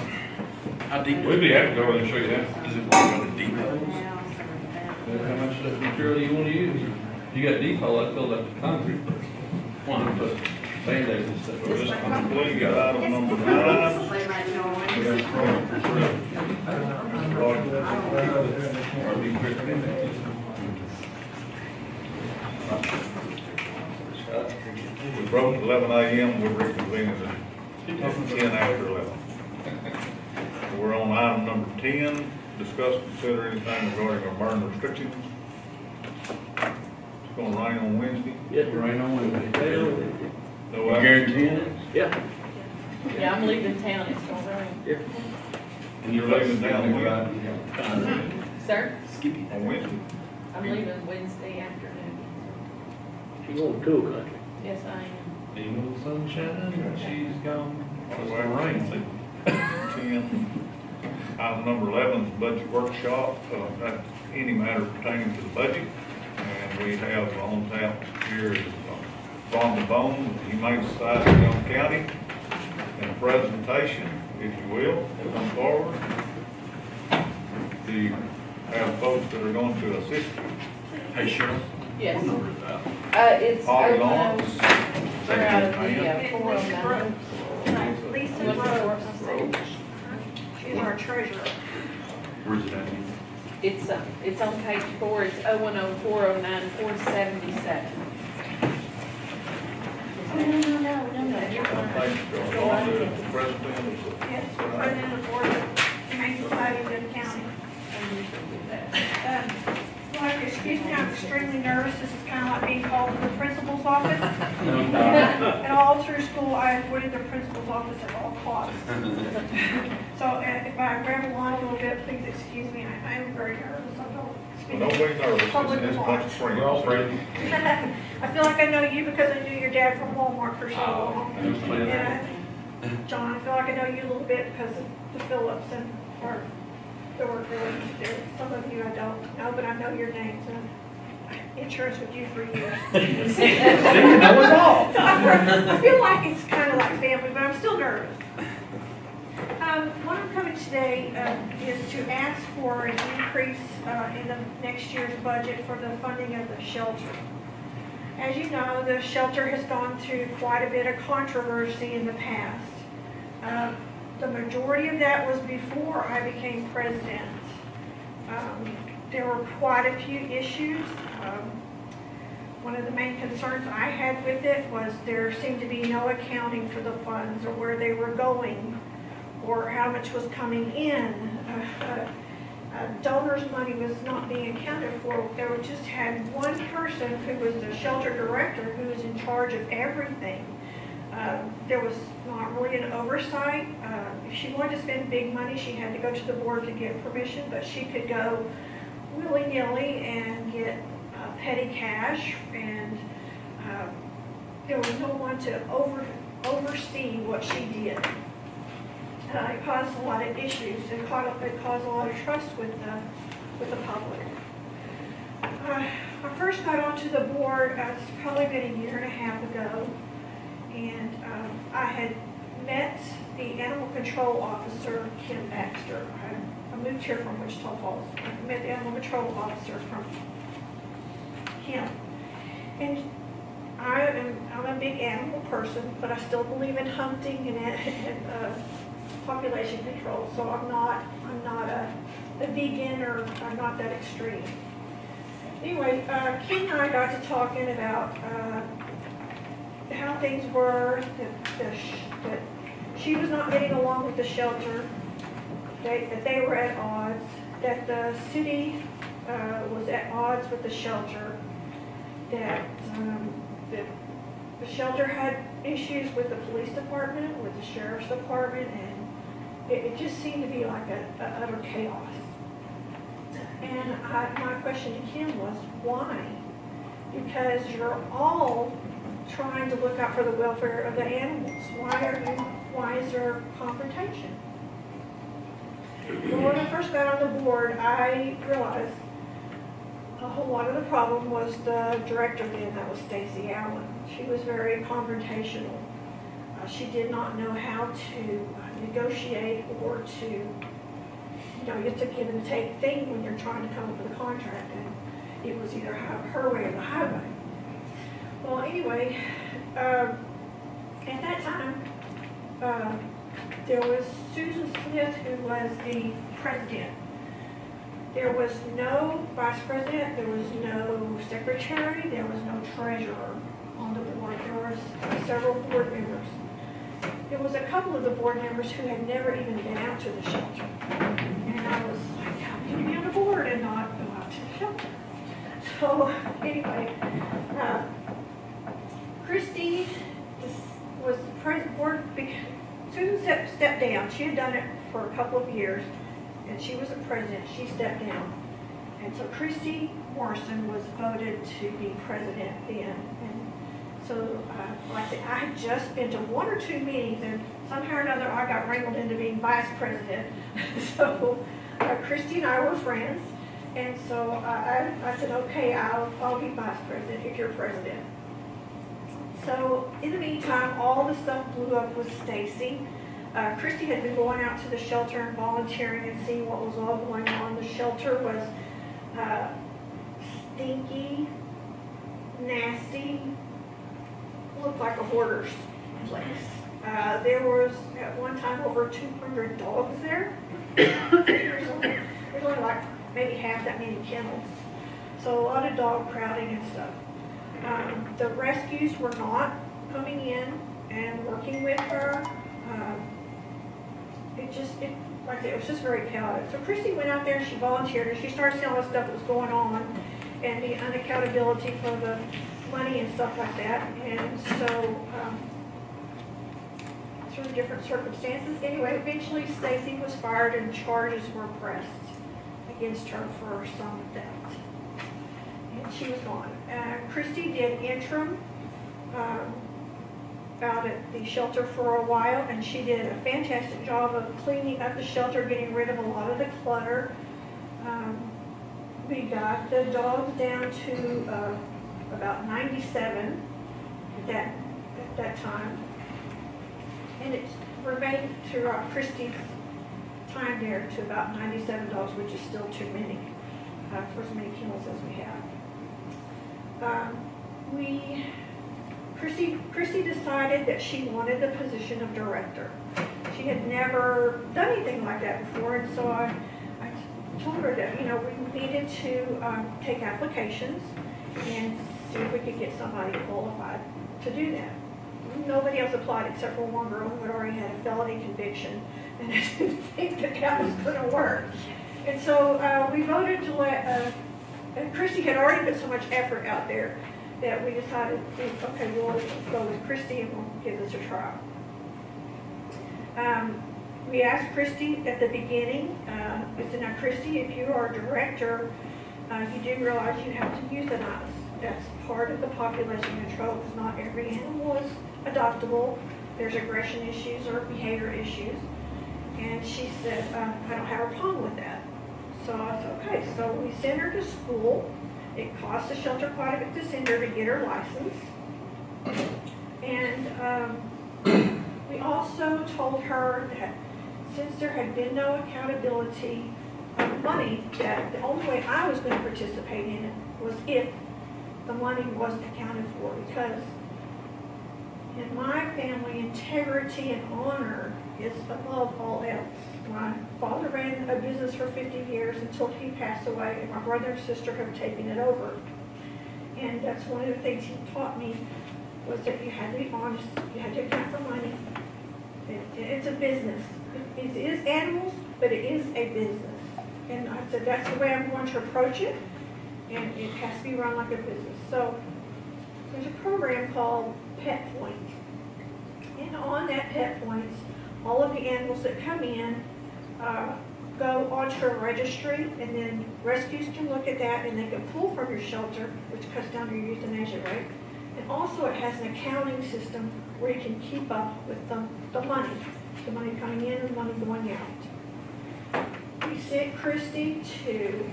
How deep? We'd be happy to go over there and show you that. Does it go to deep levels? How much material you wanna use? You got depot, I filled up the concrete. One, but Band-Aids and stuff. So this complete item number 9. We broke at 11 a.m., we're reconvening at 10 after 11. We're on item number 10, discuss, consider anything regarding our burn restrictions. It's gonna rain on Wednesday. Yes, Rain on Wednesday. No action. Guaranteeing it? yeah, Yeah, I'm leaving town, it's gonna rain. yeah. And you're leaving down when? Sir, On Wednesday? I'm leaving Wednesday afternoon. She going to a country. Yes, I am. Ain't no sunshine, she's gone. It's gonna rain. 10. Item number 11 is budget workshop, that's any matter pertaining to the budget. And we have on tap here is Rhonda Bone with the Humane Society of Young County. And a presentation, if you will, come forward. Do you have folks that are going to assist you? Hey, Cheryl. Yes. What number is that? It's. Holly Lawrence. They're out of the, 409. Lisa Rhodes, she's our treasurer. Where's it at? It's on page 4, it's 010-409-477. No, you're fine. Thank you, Rhonda, the president. Yes, president of the board of Humane Society of Young County. Well, excuse me, I'm extremely nervous. This is kind of like being called to the principal's office. And all through school, I avoided the principal's office at all costs. So if I ramble on a little bit, please excuse me. I am very nervous. I don't speak. Don't be nervous, Public this is a bunch of friends. We're all friends. I feel like I know you because I knew your dad from Walmart for so long. And John, I feel like I know you a little bit because of the Phillips and our the work we used to do. Some of you I don't know, but I know your names and I'm insurance with you for years. That was all. So I feel like it's kind of like family, but I'm still nervous. What I'm coming today is to ask for an increase in the next year's budget for the funding of the shelter. As you know, the shelter has gone through quite a bit of controversy in the past. The majority of that was before I became president. There were quite a few issues. One of the main concerns I had with it was there seemed to be no accounting for the funds or where they were going or how much was coming in. Donors' money was not being accounted for. There just had one person who was the shelter director who was in charge of everything. There was not really an oversight. If she wanted to spend big money, she had to go to the board to get permission, but she could go willy-nilly and get petty cash, and there was no one to oversee what she did. It caused a lot of issues. It caused a lot of trust with the public. I first got onto the board, it's probably been a year and a half ago, and I had met the animal control officer, Kim Baxter. I moved here from Wichita Falls. I met the animal control officer from him. And I'm a big animal person, but I still believe in hunting and population control. So I'm not a vegan, or I'm not that extreme. Anyway, Kim and I got to talking about how things were, that she was not getting along with the shelter, that they were at odds, that the city was at odds with the shelter, that the shelter had issues with the police department, with the sheriff's department, and it just seemed to be like a utter chaos. And my question to Kim was, why? Because you're all trying to look out for the welfare of the animals. Why is there confrontation? Well, when I first got on the board, I realized a whole lot of the problem was the director then, that was Stacy Allen. She was very confrontational. She did not know how to negotiate or to, it's a give and take thing when you're trying to come up with a contract, and it was either her way or the highway. Well, anyway, at that time, there was Susan Smith, who was the president. There was no vice president, there was no secretary, there was no treasurer on the board. There was several board members. There was a couple of the board members who had never even been out to the shelter. And I was like, how can you be on the board and not go out to the shelter? So anyway, Christy was the board. Susan stepped down. She had done it for a couple of years, and she was the president. She stepped down. And so Christy Morrison was voted to be president then. And so, like I said, I had just been to one or two meetings, and somehow or another I got wrangled into being vice president. So Christy and I were friends, and so I said, okay, I'll be vice president if you're president. So in the meantime, all the stuff blew up with Stacy. Christy had been going out to the shelter and volunteering and seeing what was all going on. The shelter was stinky, nasty, looked like a hoarder's place. There was at one time over 200 dogs there. There's only like maybe half that many kennels. So a lot of dog crowding and stuff. The rescues were not coming in and working with her. Like I said, it was just very chaotic. So Christy went out there and she volunteered, and she started seeing all the stuff that was going on and the unaccountability for the money and stuff like that. And so, through different circumstances, anyway, eventually Stacy was fired and charges were pressed against her for some theft. And she was gone. Christy did interim out at the shelter for a while, and she did a fantastic job of cleaning up the shelter, getting rid of a lot of the clutter. We got the dogs down to about 97 at that time, and it remained throughout Christy's time there to about 97 dogs, which is still too many for as many kennels as we have. Christy decided that she wanted the position of director. She had never done anything like that before, and so I told her that we needed to take applications and see if we could get somebody qualified to do that. Nobody else applied except for one girl who had already had a felony conviction, and I didn't think that was going to work. And so we voted to let, and Christy had already put so much effort out there that we decided, okay, we'll go with Christy and we'll give this a try. We asked Christy at the beginning, we said, now Christy, if you are a director, you do realize you have to euthanize. That's part of the population control, because not every animal is adoptable. There's aggression issues or behavior issues. And she said, I don't have a problem with that. So I said, okay, so we sent her to school. It cost the shelter quite a bit to send her to get her license. And we also told her that since there had been no accountability of money, that the only way I was going to participate in it was if the money wasn't accounted for, because in my family, integrity and honor is above all else. My father ran a business for 50 years until he passed away, and my brother and sister have taken it over. And that's one of the things he taught me, was that you had to be honest, you had to account for money, It's a business. It is animals, but it is a business. And I said, that's the way I'm going to approach it, and it has to be run like a business. So there's a program called Pet Point. And on that Pet Points, all of the animals that come in go onto a registry, and then rescues can look at that, and they can pull from your shelter, which cuts down your euthanasia rate. And also it has an accounting system where you can keep up with the money coming in and the money going out. We sent Christy to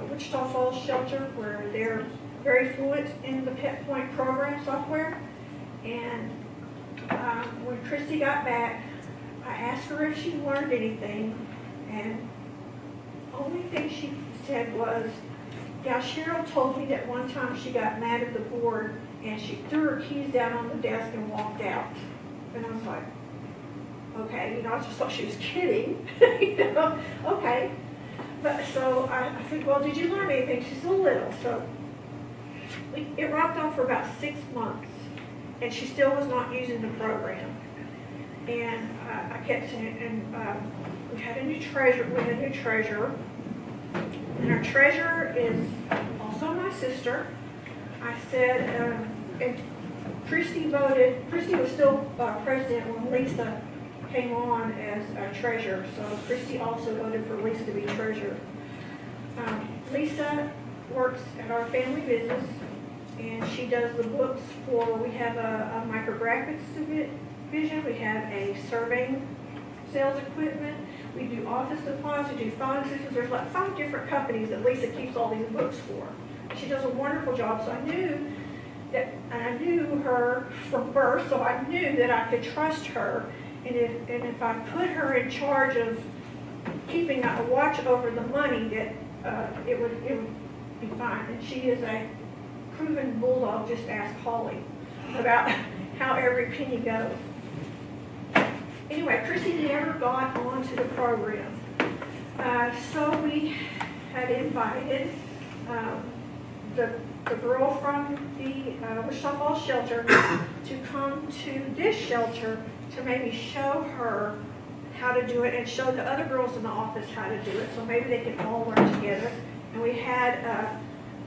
Wichita Falls Shelter, where they're very fluent in the Pet Point program software. And when Christy got back, I asked her if she learned anything, and the only thing she said was, yeah, Cheryl told me that one time she got mad at the board and she threw her keys down on the desk and walked out. And I was like, okay, you know, I just thought she was kidding, you know, okay. But so I said, well, did you learn anything? She's a little. So it rocked on for about 6 months, and she still was not using the program. And I kept saying, and we had a new treasurer, and our treasurer is also my sister. I said, and Christy was still president when Lisa came on as treasurer, so Christy also voted for Lisa to be treasurer. Lisa works at our family business, and she does the books we have a micrographics division, we have a surveying sales equipment, we do office supplies, we do phone systems. There's like 5 different companies that Lisa keeps all these books for. She does a wonderful job, so I knew her from birth, so I knew that I could trust her. And if I put her in charge of keeping a watch over the money, that it would be fine. And she is a proven bulldog. Just ask Holly about how every penny goes. Anyway, Chrissy never got onto the program, so we had invited the girl from the Wichita Falls shelter to come to this shelter to maybe show her how to do it and show the other girls in the office how to do it, so maybe they can all learn together. And we had,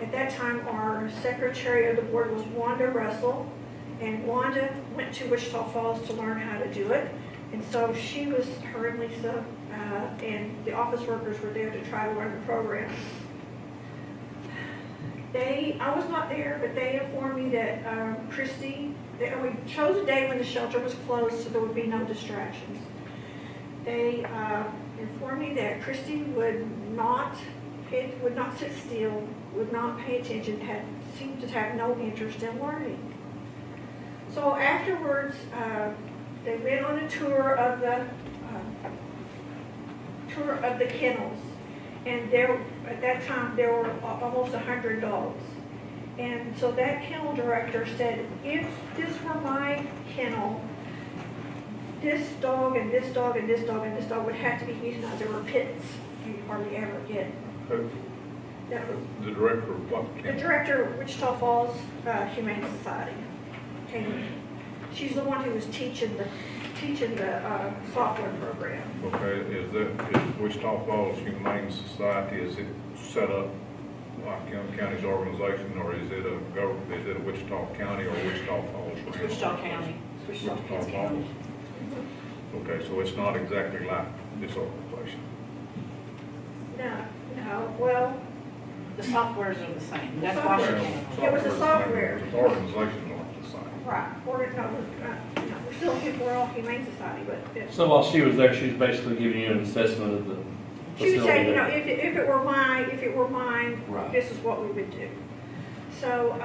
at that time, our secretary of the board was Wanda Russell, and Wanda went to Wichita Falls to learn how to do it. And so her and Lisa and the office workers were there to try to learn the program. I was not there, but they informed me that we chose a day when the shelter was closed so there would be no distractions. They informed me that Christy would not sit still, would not pay attention, seemed to have no interest in learning. So afterwards, they went on a tour of the kennels. And at that time, there were almost 100 dogs. And so that kennel director said, if this were my kennel, this dog and this dog and this dog and this dog would have to be euthanized. There were pits you hardly ever get. Who? The director of what kennel? The director of Wichita Falls Humane Society came in. She's the one who was teaching the software program. Okay, is Wichita Falls Humane Society, is it set up like Young County's organization, or is it a Wichita County or Wichita Falls? Wichita County. Wichita Falls. Okay, so it's not exactly like this organization. No, well. The softwares are the same. That's Software. Washington. It was a software. The organization not the same. Right, we're still, we're all Humane Society, but. So while she was there, she was basically giving you an assessment of the She would say, facility. you know, if it were mine, Right. this is what we would do. So,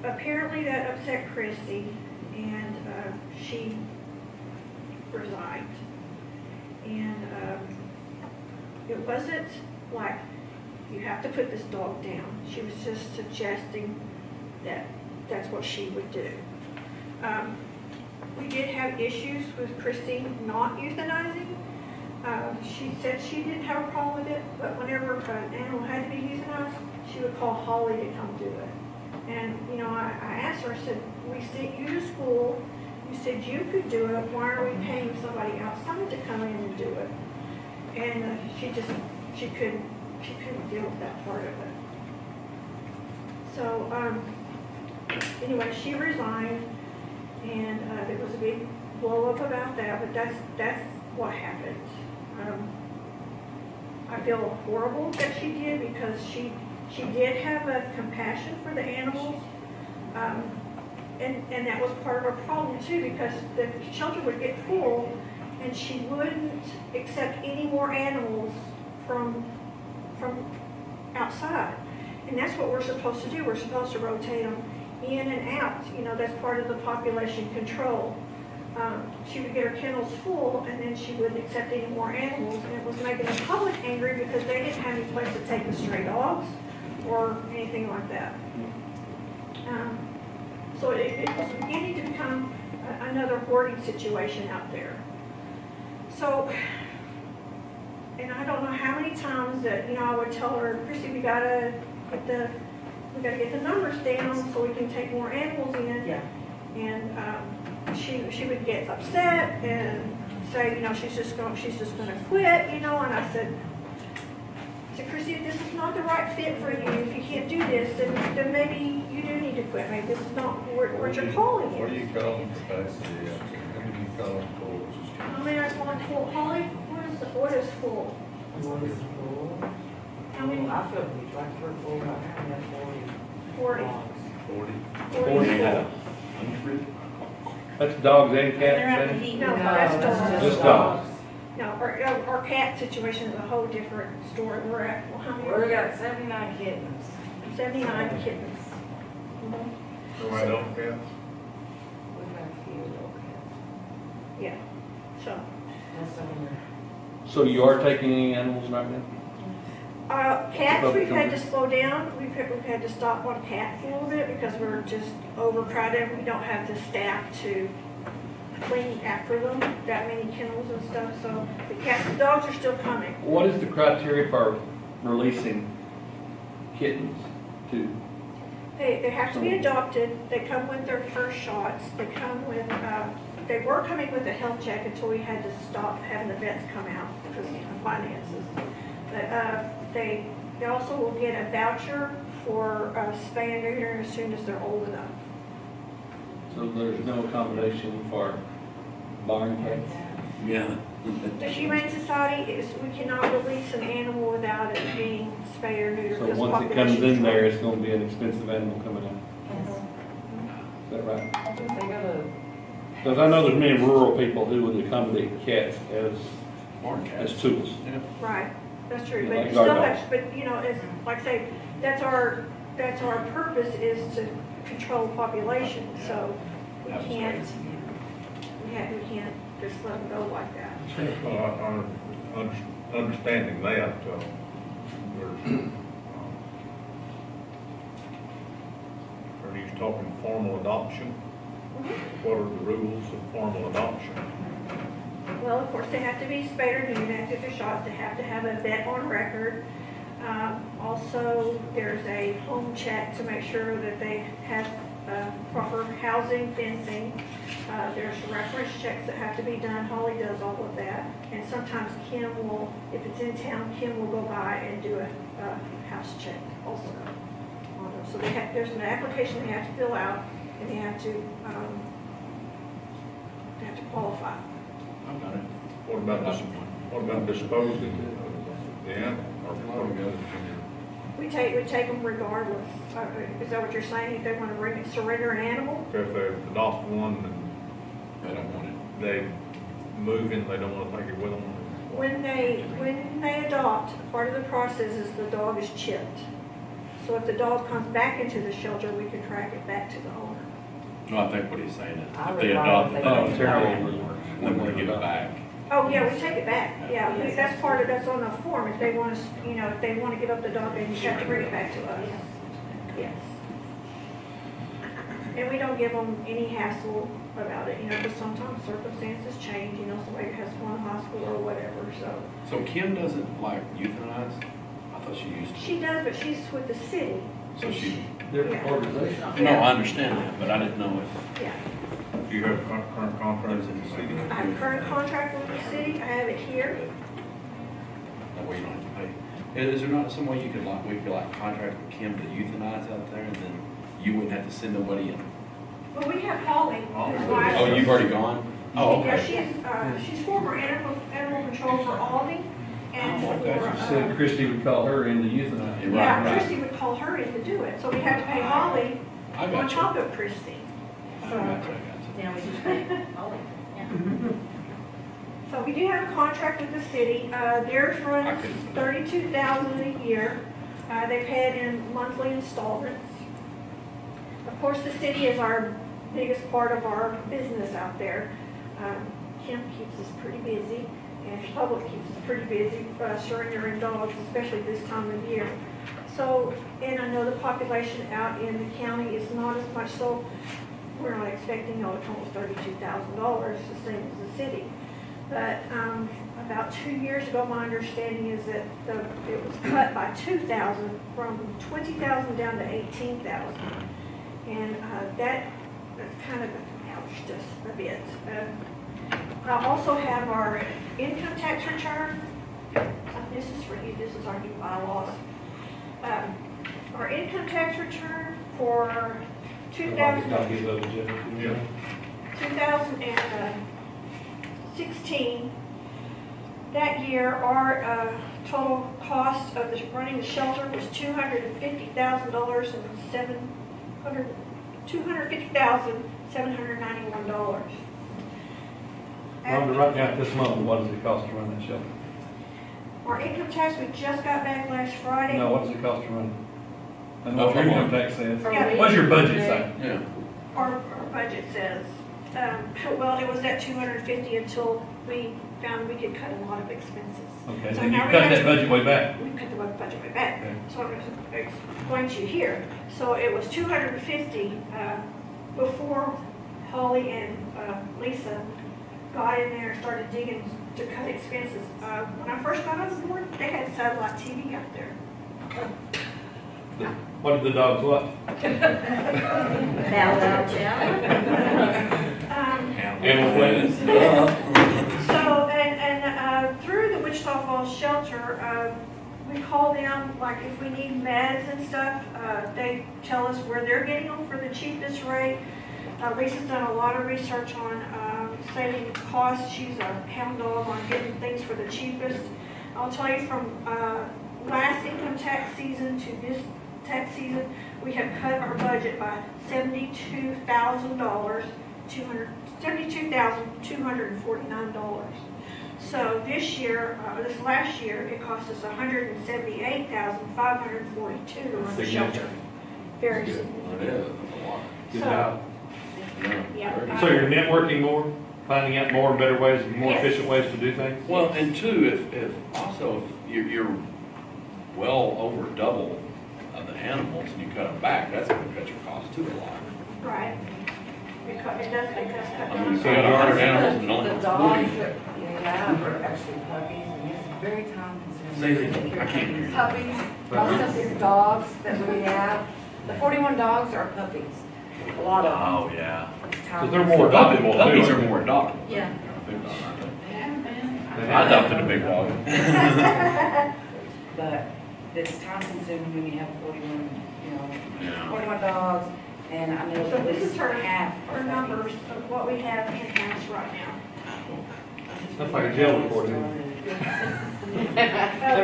apparently that upset Christy, and, she resigned. And, it wasn't like, you have to put this dog down. She was just suggesting that that's what she would do. We did have issues with Christy not euthanizing. She said she didn't have a problem with it, but whenever an animal had to be euthanized, she would call Holly to come do it. And, you know, I asked her, I said, we sent you to school, We said, you could do it, why are we paying somebody outside to come in and do it? And she couldn't deal with that part of it. So, anyway, she resigned, and there was a big blow up about that, but that's what happened. I feel horrible that she did, because she did have a compassion for the animals, and that was part of her problem too, because the shelter would get full, and she wouldn't accept any more animals from outside. And that's what we're supposed to do. We're supposed to rotate them in and out. You know, that's part of the population control. She would get her kennels full, and then she wouldn't accept any more animals, and it was making the public angry because they didn't have any place to take the stray dogs or anything like that. So it was beginning to become another hoarding situation out there. So, and I don't know how many times that, you know, I would tell her, Chrissy, we gotta get the numbers down so we can take more animals in. Yeah. And she would get upset and say, you know, she's just gonna quit, you know. And I said, Chrissy, if this is not the right fit for you, if you can't do this, then maybe you do need to quit. Maybe this is not what you're calling it. What do you call them capacity? What do you call them for? How many are going full? Holly, what is full? How many? I feel like we're full right now, 40. 40. 40. That's dogs and They're cats, at the then? heat. No, that's dogs. Just dogs. No, our cat situation is a whole different story. We're at, well, how many? We got 79 kittens. 79 kittens. Mhm. So I don't get. We've got a few little cats. Yeah, so. That's over. So you are taking any animals right now? Cats, we've had to slow down. We've had to stop on cats a little bit because we're just overcrowded. We don't have the staff to clean after them, that many kennels and stuff. So the dogs are still coming. What is the criteria for releasing kittens to? They have to be adopted. They come with their first shots. They come with, they were coming with a health check until we had to stop having the vets come out because of finances. But they also will get a voucher for spay and neuter as soon as they're old enough. So there's no accommodation for barn cats? Yeah. The Humane Society we cannot release an animal without it being spayed or neutered. So because once it comes population in there, control. it's gonna be an expensive animal coming in. Is that right? They go to. Because I know there's many rural people who would accommodate cats as tools. Right, that's true, Yeah, but like you still guard have, but you know, it's, like I say, that's our purpose is to control population, so we can't just let them go like that. Understanding that, are you talking formal adoption? What are the rules of formal adoption? Well, of course, they have to be spayed or neutered after their shots, they have to have a vet on record. Also, there's a home check to make sure that they have proper housing, fencing. There's reference checks that have to be done. Holly does all of that. And sometimes Kim will, if it's in town, Kim will go by and do a house check also. So there's an application they have to fill out, and they have to qualify. I've got it. What about disposing of the animal? We take them regardless. Is that what you're saying? If they want to surrender an animal? If they adopt one and They don't want it. they move in, they don't want to take it with them. When they adopt, part of the process is the dog is chipped. So if the dog comes back into the shelter, we can track it back to the owner. No, I think what he's saying is I if they would adopt rather it, they they don't don't want to give it back. Oh, yeah, we take it back. Yeah, that's on the form. If they want to, if they want to give up the dog, they have to bring it back to us. Yes. And we don't give them any hassle about it, because sometimes circumstances change, somebody has to go to the hospital or whatever, so. So Kim doesn't like euthanize? I thought she used to. She does, but she's with the city. So she, Different organization. no, I understand that, but I didn't know if, Yeah. Do you have current contracts in the city? I have a current contract with the city, I have it here. That way you don't have to pay. Is there not some way you could like, we could like contract with Kim to euthanize out there and then you wouldn't have to send nobody in? Well, we have Holly. who's licensed. Oh, you've already gone? Oh, Yeah, okay. she's former animal control for Aldi and Oh, okay. for, She said Christie would call her in to euthanize. Right, yeah, right. Christie would call her in to do it, so we have to pay Holly I on got you. top of Christie. I So, got you, I got you. Now we just pay Holly. so we do have a contract with the city, theirs runs $32,000 a year. They pay it in monthly installments. Of course, the city is our biggest part of our business out there. Kim keeps us pretty busy, and the public keeps us pretty busy, surrendering dogs, especially this time of year. So, and I know the population out in the county is not as much, so we're not expecting, you know, it's almost $32,000, the same as the city. But about 2 years ago, my understanding is that it was cut by 2,000 from 20,000 down to 18,000. And that's kind of helped us a bit. I also have our income tax return. This is for you, this is our new bylaws. Our income tax return for 2016, that year, our total cost of running the shelter was $250,791. Rhonda, right now at this moment, what does it cost to run that shelter? Our income tax, we just got back last Friday. No, what does it cost to run it? And what your income tax says? Yeah. What's your budget say? Yeah. Our budget says, well, it was at 250 until we found we could cut a lot of expenses. Okay, So then you now cut we have that to- budget way back. We cut the budget way back. Okay. So I'm going to explain to you here. So it was 250 before Holly and Lisa got in there and started digging to cut expenses. When I first got on board, they had satellite TV out there. What did the dogs watch? Animal Planet. So, and through the Wichita Falls shelter, we call them, like if we need meds and stuff, they tell us where they're getting them for the cheapest rate. Lisa's done a lot of research on saving costs. She's a hound dog on getting things for the cheapest. I'll tell you from last income tax season to this tax season, we have cut our budget by $72,249. So this year, this last year, it cost us $178,542 to run the shelter. Very significant. It is, that's a lot. Good So, job. yeah. So you're networking more, finding out more and better ways, more Yes. efficient ways to do things? Well, and two, if also, if you're well over double of the animals and you cut them back, that's gonna cut your cost too a lot. Right. Because it does make us cut I mean, down. so you got 100 animals and only The 40. dogs that you have are actually puppies, and it's very time Say consuming. that, I can't hear you. Puppies, most of the dogs that we have, the 41 dogs are puppies. A lot of them. Oh, yeah. It's Because time they're more Puppies adoptable puppies too. are more adoptable. Yeah. Big dog, aren't they? They I have- adopted a big dog. But it's time consuming when you have 41, Yeah. 41 dogs, and I know So that this is her half. numbers of what we have in-house right now. That's like a jail report, isn't it? I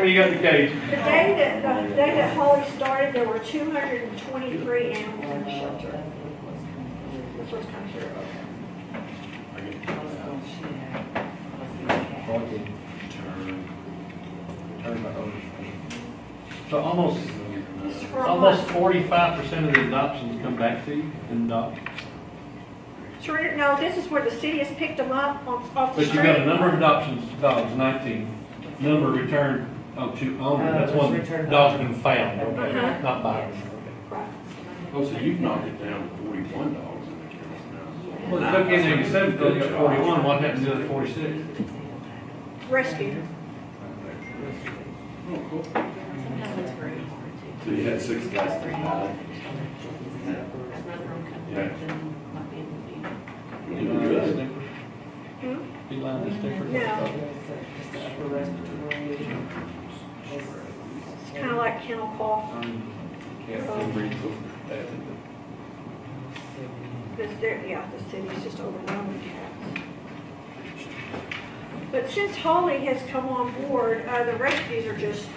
mean, you got the cage. The day that Holly started, there were 223 animals in the shelter. This was kind of here. So almost, This is for a almost month. 45% of the adoptions come back to you in dogs. Sure, no, this is where the city has picked them up off the But street. you've got a number of adoptions, dogs, 19. Number returned, that's one, dogs been found, okay, Uh-huh. not by them. Right. Oh, so you've knocked it down to 41 dogs in the kennels now. Well, it took in 87, till you got 41, what happened to the other 46? Rescue. Oh, cool. So you had 6 guys that died? Yeah. Hmm? Feline distemper? No. It's kind of like kennel cough. Can't breathe so bad. Because yeah, the city's just overrun with cats. But since Holly has come on board, the rescues are just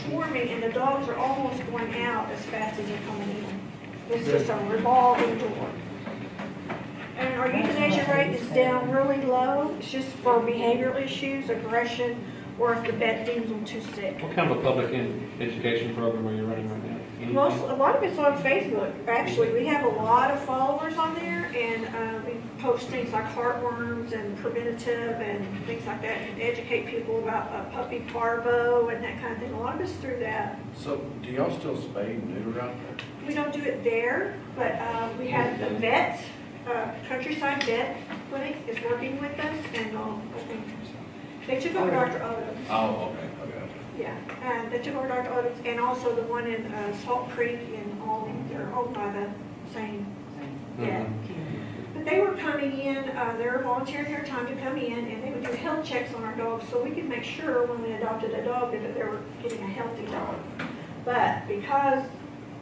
swarming, and the dogs are almost going out as fast as they're coming in. It's just a revolving door. And our euthanasia rate is down really low. It's just for behavioral issues, aggression, or if the vet deems them too sick. What kind of a public education program are you running right now? Anything? A lot of it's on Facebook, actually. We have a lot of followers on there, and we post things like heartworms and preventative and things like that, and educate people about puppy parvo and that kind of thing. A lot of it's through that. So, do y'all still spay and neuter out there? We don't do it there, but we have the vet, Countryside Vet Clinic is working with us, and they took over Dr. Odom's. Oh, okay, okay. Yeah, they took over Dr. Odom's, and also the one in Salt Creek and Albany. They're owned by the same vet. But they were coming in, they were volunteering their time to come in, and they would do health checks on our dogs so we could make sure when we adopted a dog that they were getting a healthy dog. But because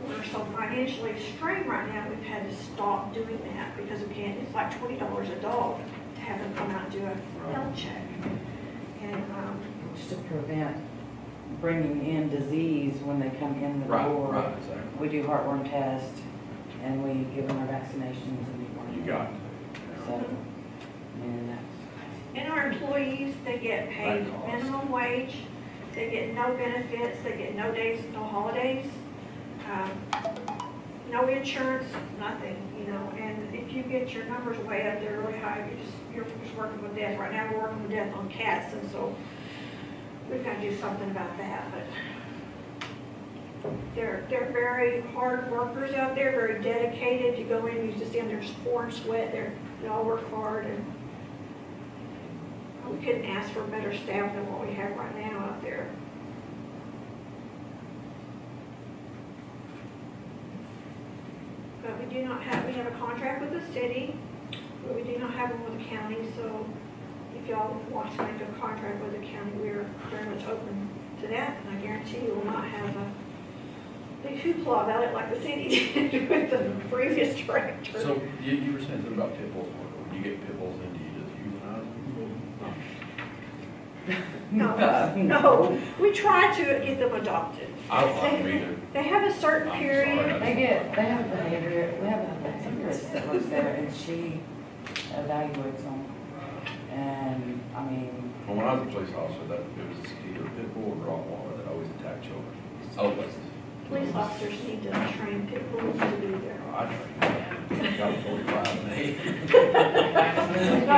we're so financially strained right now, we've had to stop doing that because we can't. It's like $20 a dog to have them come out and do a health check. And Just to prevent bringing in disease when they come in the door. Right, exactly. We do heartworm tests, and we give them our vaccinations and You got it. So, and that's. And our employees, they get paid minimum wage, they get no benefits, they get no days, no holidays, no insurance, nothing, you know. And if you get your numbers way up there really high, you're just working with death. Right now, we're working with death on cats, and so we've got to do something about that. But they're very hard workers out there, very dedicated. You go in, you just see them, they're just pouring sweat. They all work hard, and we couldn't ask for better staff than what we have right now out there. But we do not have, we have a contract with the city, but we do not have one with the county. So if y'all want to make a contract with the county, we're very much open to that. And I guarantee you will not have a big hoopla about it like the city did with the previous director. So, you were saying something about pit bulls. When you get pit bulls in, do you just euthanize them? No, we try to get them adopted. I don't like them either. They have a certain I'm period. sorry, They have a behavior, we have a psychiatrist that works there, and she evaluates them. And, I mean. Well, when I was a police officer, it was either pit bull or Rottweiler that always attacked children. Always. Police officers need to train pit bulls to do their. I trained. Got a 45 and 8. No, I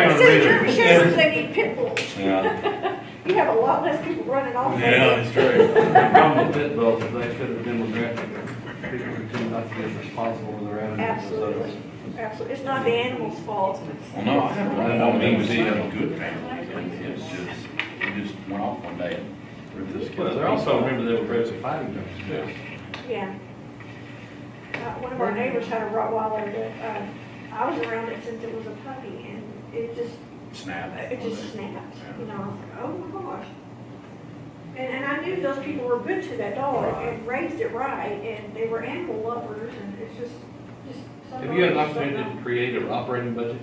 was thinking, city German shepherds, they need pit bulls. Yeah. You have a lot less people running off. Yeah, that's true. The problem with pit bulls is they fit the demographic. People tend not to be as responsible with their animals. Absolutely, absolutely. It's not the animal's fault. Well, no, I don't mean to see a good family. It's just, we just went off one day and ripped this kid. Well, they're also, remember, they were raised as fighting dogs too. Yeah. One of our neighbors had a Rottweiler that, I was around it since it was a puppy, and it just Snap. It just snapped, you know. I was like, oh my gosh. And I knew those people were good to that dog and raised it right, and they were animal lovers, and it's just. Have you had an opportunity to create an operating budget?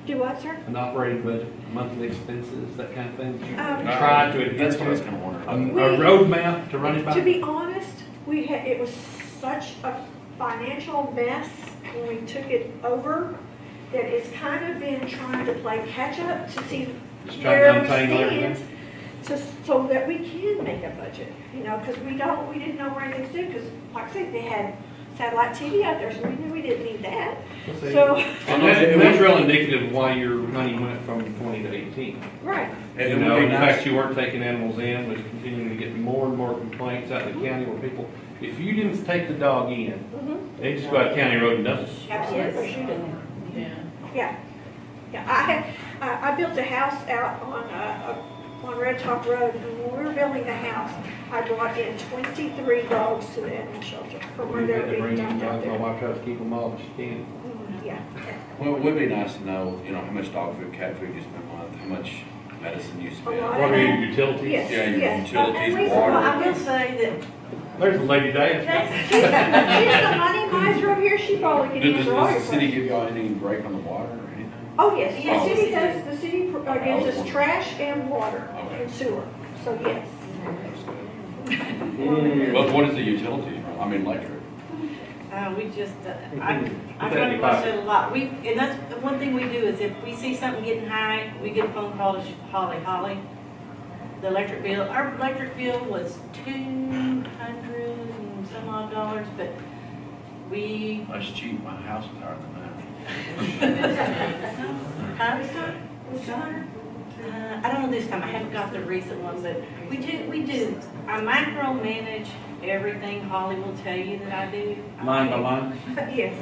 Do what, sir? An operating budget, monthly expenses, that kind of thing? Did you Um, try to adhere That's what I was to kind of wondering. a roadmap to run it by? To be honest, it was such a financial mess when we took it over that it's kind of been trying to play catch up to see Just where trying we to untangle stand, everything? so that we can make a budget, you know, because we didn't know where anything to do, because like I said, they had satellite TV out there, so we knew we didn't need that. So, And that's real indicative of why your money went from 20 to 18. right, You know, in fact, you weren't taking animals in, was continuing to get more and more complaints out in the county where people, if you didn't take the dog in, they just go out county road and dump it. absolutely, shoot it. Yeah. Yeah, I built a house out on Red Top Road, and when we were building the house, I brought in 23 dogs to the animal shelter from where We they had were to being bring in dumped out dogs, my there. wife tries to keep them all, but she can't. yeah. Well, it would be nice to know, you know, how much dog food, cat food you spend a month, how much medicine you spend. lot. What are your utilities? Yes, Yeah, your yes. utilities, And we- water. I will say There's a lady that, dance. she's the money miser up here, she probably can Does answer all your the city questions. give y'all any break on the water or anything? Oh, yes, the Oh. city does, the city gives us trash and water and sewer, so yes. But what is the utilities, I mean, electric? We just, I Put that run in your across pocket. it a lot. And that's, the one thing we do is if we see something getting high, we get a phone call to Holly, the electric bill. Our electric bill was $200 and some odd dollars, but we. That's cheap, my house is higher than that. I don't know this time, I haven't got the recent one, but we do. I micromanage everything. Holly will tell you that I do. Line by line? Yes.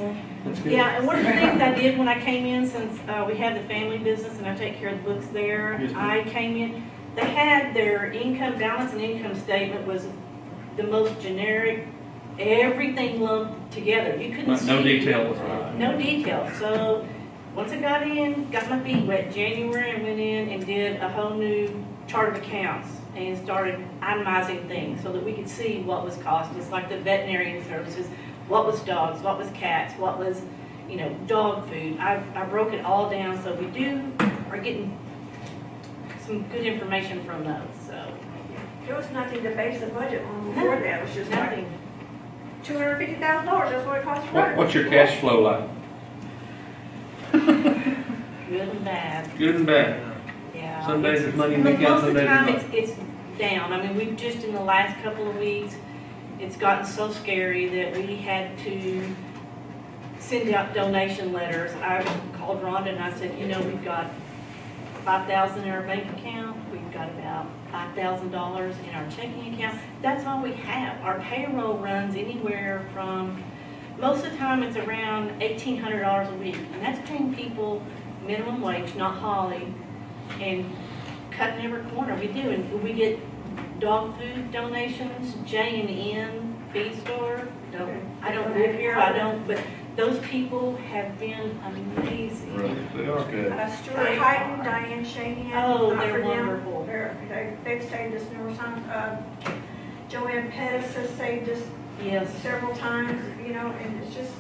That's good. Yeah, and one of the things I did when I came in, since we have the family business and I take care of the books there, Yes, ma'am. I came in, they had their income balance and income statement was the most generic, everything lumped together. You couldn't see. No detail was right. No detail. So once I got in, got my feet wet, January, I went in and did a whole new chart of accounts and started itemizing things so that we could see what was cost. It's like the veterinarian services, what was dogs, what was cats, what was, dog food. I broke it all down, so we are getting some good information from those, so. There was nothing to base the budget on before that, it was just like Nothing. $250,000, that's what it costs to run it. What's your cash flow like? Good and bad, Good and bad. yeah. Some days there's money in But the account, most some of the days time, there's not. it's down. I mean, we've just in the last couple of weeks, it's gotten so scary that we had to send out donation letters. I called Rhonda and I said, we've got $5,000 in our bank account. We've got about $5,000 in our checking account. That's all we have. Our payroll runs anywhere from, most of the time it's around $1,800 a week. And that's paying people minimum wage, not Holly, and cutting every corner we do. And we get dog food donations, J&N Feed Store. I don't live here, but those people have been amazing. Really, that's good. Stuart Hyden, Diane Shanian. Oh, not they're for them. wonderful. They've saved us numerous times. Joanne Pettis has saved us Yes. several times, and it's just,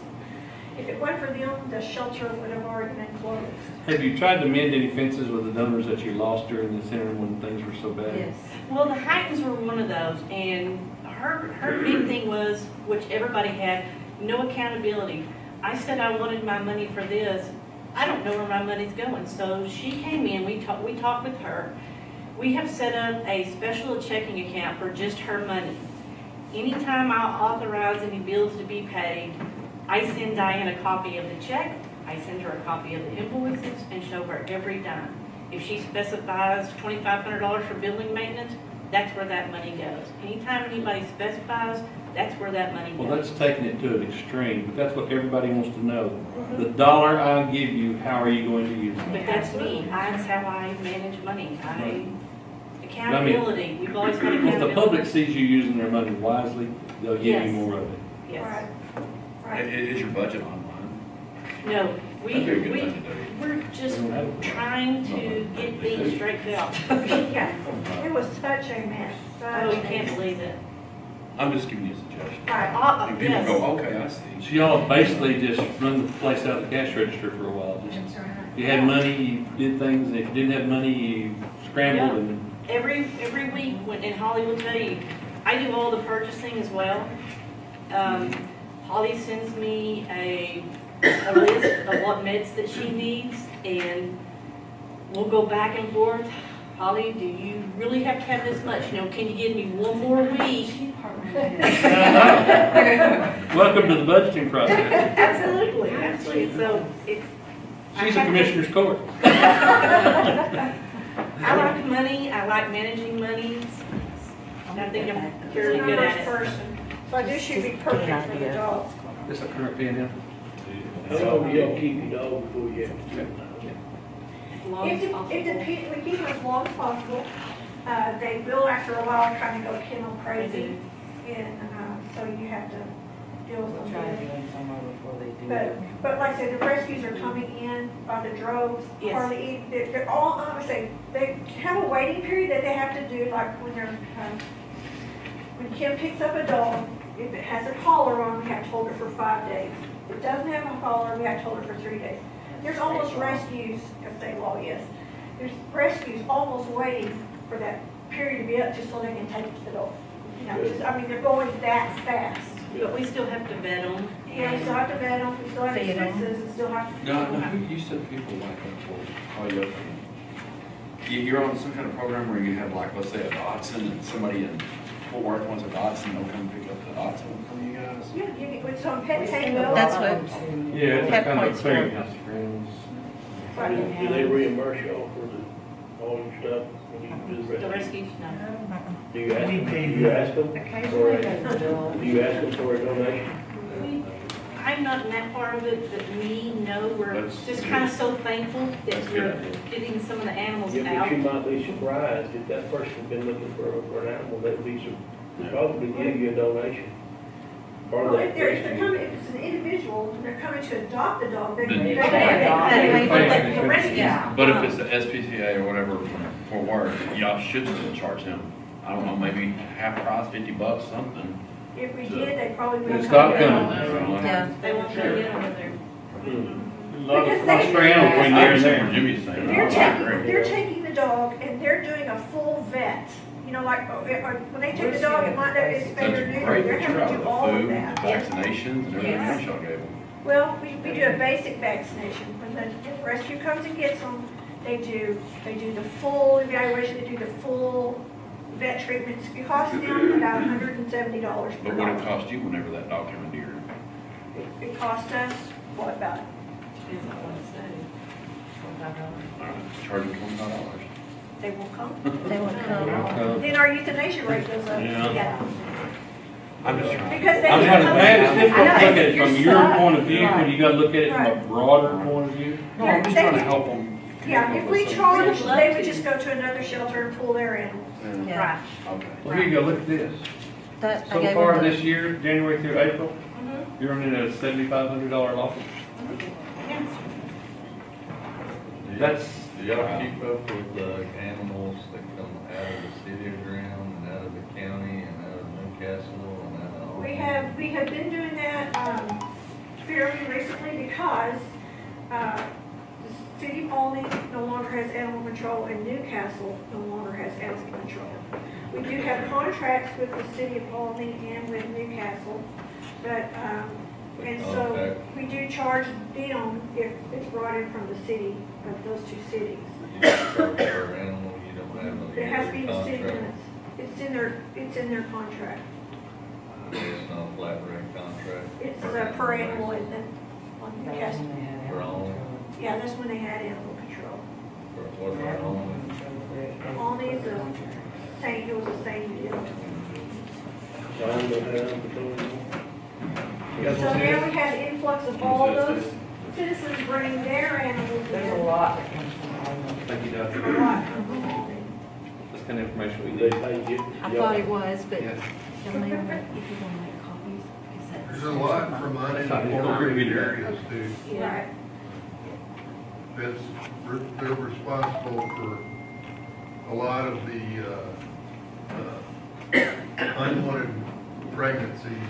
if it wasn't for them, the shelter would have already been closed. Have you tried to mend any fences with the donors that you lost during this interim when things were so bad? Yes. Well, the Heightons were one of those, and her big thing was, which everybody had, no accountability. I said I wanted my money for this. I don't know where my money's going. So she came in, we talked with her. We have set up a special checking account for just her money. Anytime I authorize any bills to be paid, I send Diane a copy of the check, I send her a copy of the invoices, and show her every dime. If she specifies $2,500 for building maintenance, that's where that money goes. Anytime anybody specifies, that's where that money goes. Well, that's taking it to an extreme, but that's what everybody wants to know. The dollar I give you, how are you going to use it? But that's me. That's how I manage money. Accountability. We've always had If accountability. the public sees you using their money wisely, they'll give Yes. you more of it. Yes. Right. Is your budget online? No, That'd be a good thing to do. we're just trying to get things straightened out. Yeah, it was such a mess, Oh, such you a can't mess. believe it. I'm just giving you a suggestion. Right. And people Yes. go, okay, I see. So y'all basically just run the place out of the cash register for a while. Just, if you had money, you did things, and if you didn't have money, you scrambled and. Every week, and Holly will tell you, I do all the purchasing as well. Holly sends me a list of what meds that she needs, and we'll go back and forth. Holly, do you really have to have this much? Can you give me one more week? Welcome to the budgeting process. Absolutely. So it's. She's a commissioner's court. I like money. I like managing money. I think I'm fairly good at it. Person. So this should be perfect for the dog. This a current P&L? How long do y'all keep your dog before you have to? As long as It possible. depends, we keep them as long as possible. They will after a while kind of go kennel crazy. And so you have to deal with We'll them. try to do it somewhere before they do But, it. but like I said, the rescues are coming in by the droves, Yes. hardly, they're all, I would say, they have a waiting period that they have to do, like when they're, when Kim picks up a dog, if it has a collar on, we have to hold it for 5 days. If it doesn't have a collar, we have to hold it for 3 days. There's almost rescues, if state law, yes. There's rescues almost waiting for that period to be up just so they can take the dog. You know, just, I mean, they're going that fast. But we still have to vet them. Yeah, we still have to vet them, we still have to Feed 'em. fences, and still have to. No, you said people like that will call you up. You're on some kind of program where you have like, let's say a Dotson and somebody in Fort Worth wants a Dotson, they'll come pick up the Dotson from you guys? Yeah, you get, it's on pet We tank send a bill. lot That's of what- them to- Yeah, it's Pep kind of a points for- clearinghouse of friends. Do they reimburse y'all for all your stuff when you do the The rescue? rescues, no. Do you ask them, do you ask them? Occasionally for they a- will. Do you ask them for a donation? I'm not in that part of it, but me, no, we're That's just good. kind of so thankful that That's a good we're idea. getting some of the animals Yeah, out. but you might be surprised if that person's been looking for an animal, they'd be, they'd probably give you a donation. Part of Well, that if they're rescue. coming, if it's an individual, and they're coming to adopt the dog, they're. Then you they're- can adopt they're- it. they're- the rescues- Yeah. But if it's the SPCA or whatever for work, y'all should still charge them, I don't know, maybe half price, $50, something. If we did, they probably would. It's not come. coming. Yeah. They won't let it over there. Hmm. A lot Because of they- Australian between I there and understand there. what Jimmy's saying. They're I taking, agree. they're taking the dog and they're doing a full vet. You know, like, when they take the dog, it might not be spayed or That's neutered, great, they're that you're having out to do of all the of food, that. vaccinations, and everything Yes. else y'all gave them. Well, we do a basic vaccination. When the rescue comes and gets them, they do the full evaluation, they do the full vet treatments. It costs them about $170 per But what it dog. cost you whenever that dog came into your, It cost us, what, about, Depends on what it's saying. $25. charge them $25. they will come. They will come. Then our euthanasia rate goes up. Yeah. I'm just trying. Because they. I'm trying to, man, it's difficult to I look know, at it you're from your stuck. point of view, Right. when you gotta look at it from a Right. broader point of view. No, I'm just trying to help them. Yeah, if we charge, they would just go to another shelter and pull their animals. Yeah. Right. Okay. Well, here you go, look at this. That, I So gave far them the- this year, January through April, Mm-hmm. you're running at a $7,500 loss. That's, Do y'all keep up with the animals that come out of the city of Graham and out of the county and out of Newcastle and out of? We have been doing that, fairly recently because, the city of Albany no longer has animal control and Newcastle no longer has animal control. We do have contracts with the city of Albany and with Newcastle, but, and so Okay. we do charge them if it's brought in from the city of those two cities. You don't charge per animal, you don't have a It has to be yearly the city contract? limits. It's in their contract. It's not a flat rate contract? It's per animal and then on That was Newcastle. when they had For animal all. control. Yeah, that's when they had animal control. For what they're on? All these are same, it was the same deal. So I'm gonna have them to go in. So now we have influx of all those citizens bringing their animals There's a in. lot that comes from Albany. thank you, A Doctor. lot from Albany. That's kind of information we They need. pay you. I thought it was, but Yes. y'all may want to, if you're gonna make copies. is that- There's a lot from unincorporated areas too. Right. They're responsible for a lot of the unwanted pregnancies.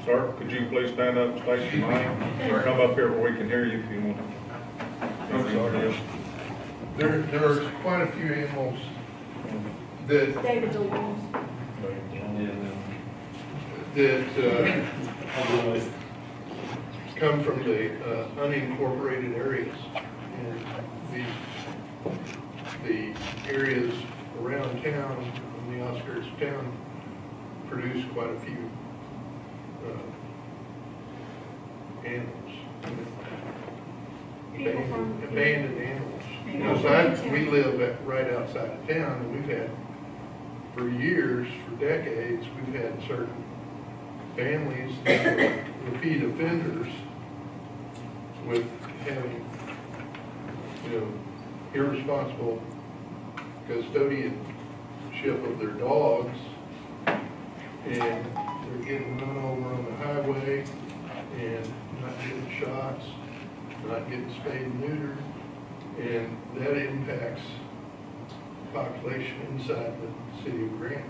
Sir, could you please stand up, state your name, or come up here where we can hear you if you want? I'm sorry. There's quite a few animals that, David DeLuise. that come from the unincorporated areas. And the areas around town, on the outskirts of town, produce quite a few animals. People from. Abandoned animals. You know, People so from we town. live right outside of town, and we've had, for years, for decades, we've had certain families that were repeat offenders with having, irresponsible custodianship of their dogs, and they're getting run over on the highway away and not getting shots, not getting spayed and neutered, and that impacts population inside the city of Grant.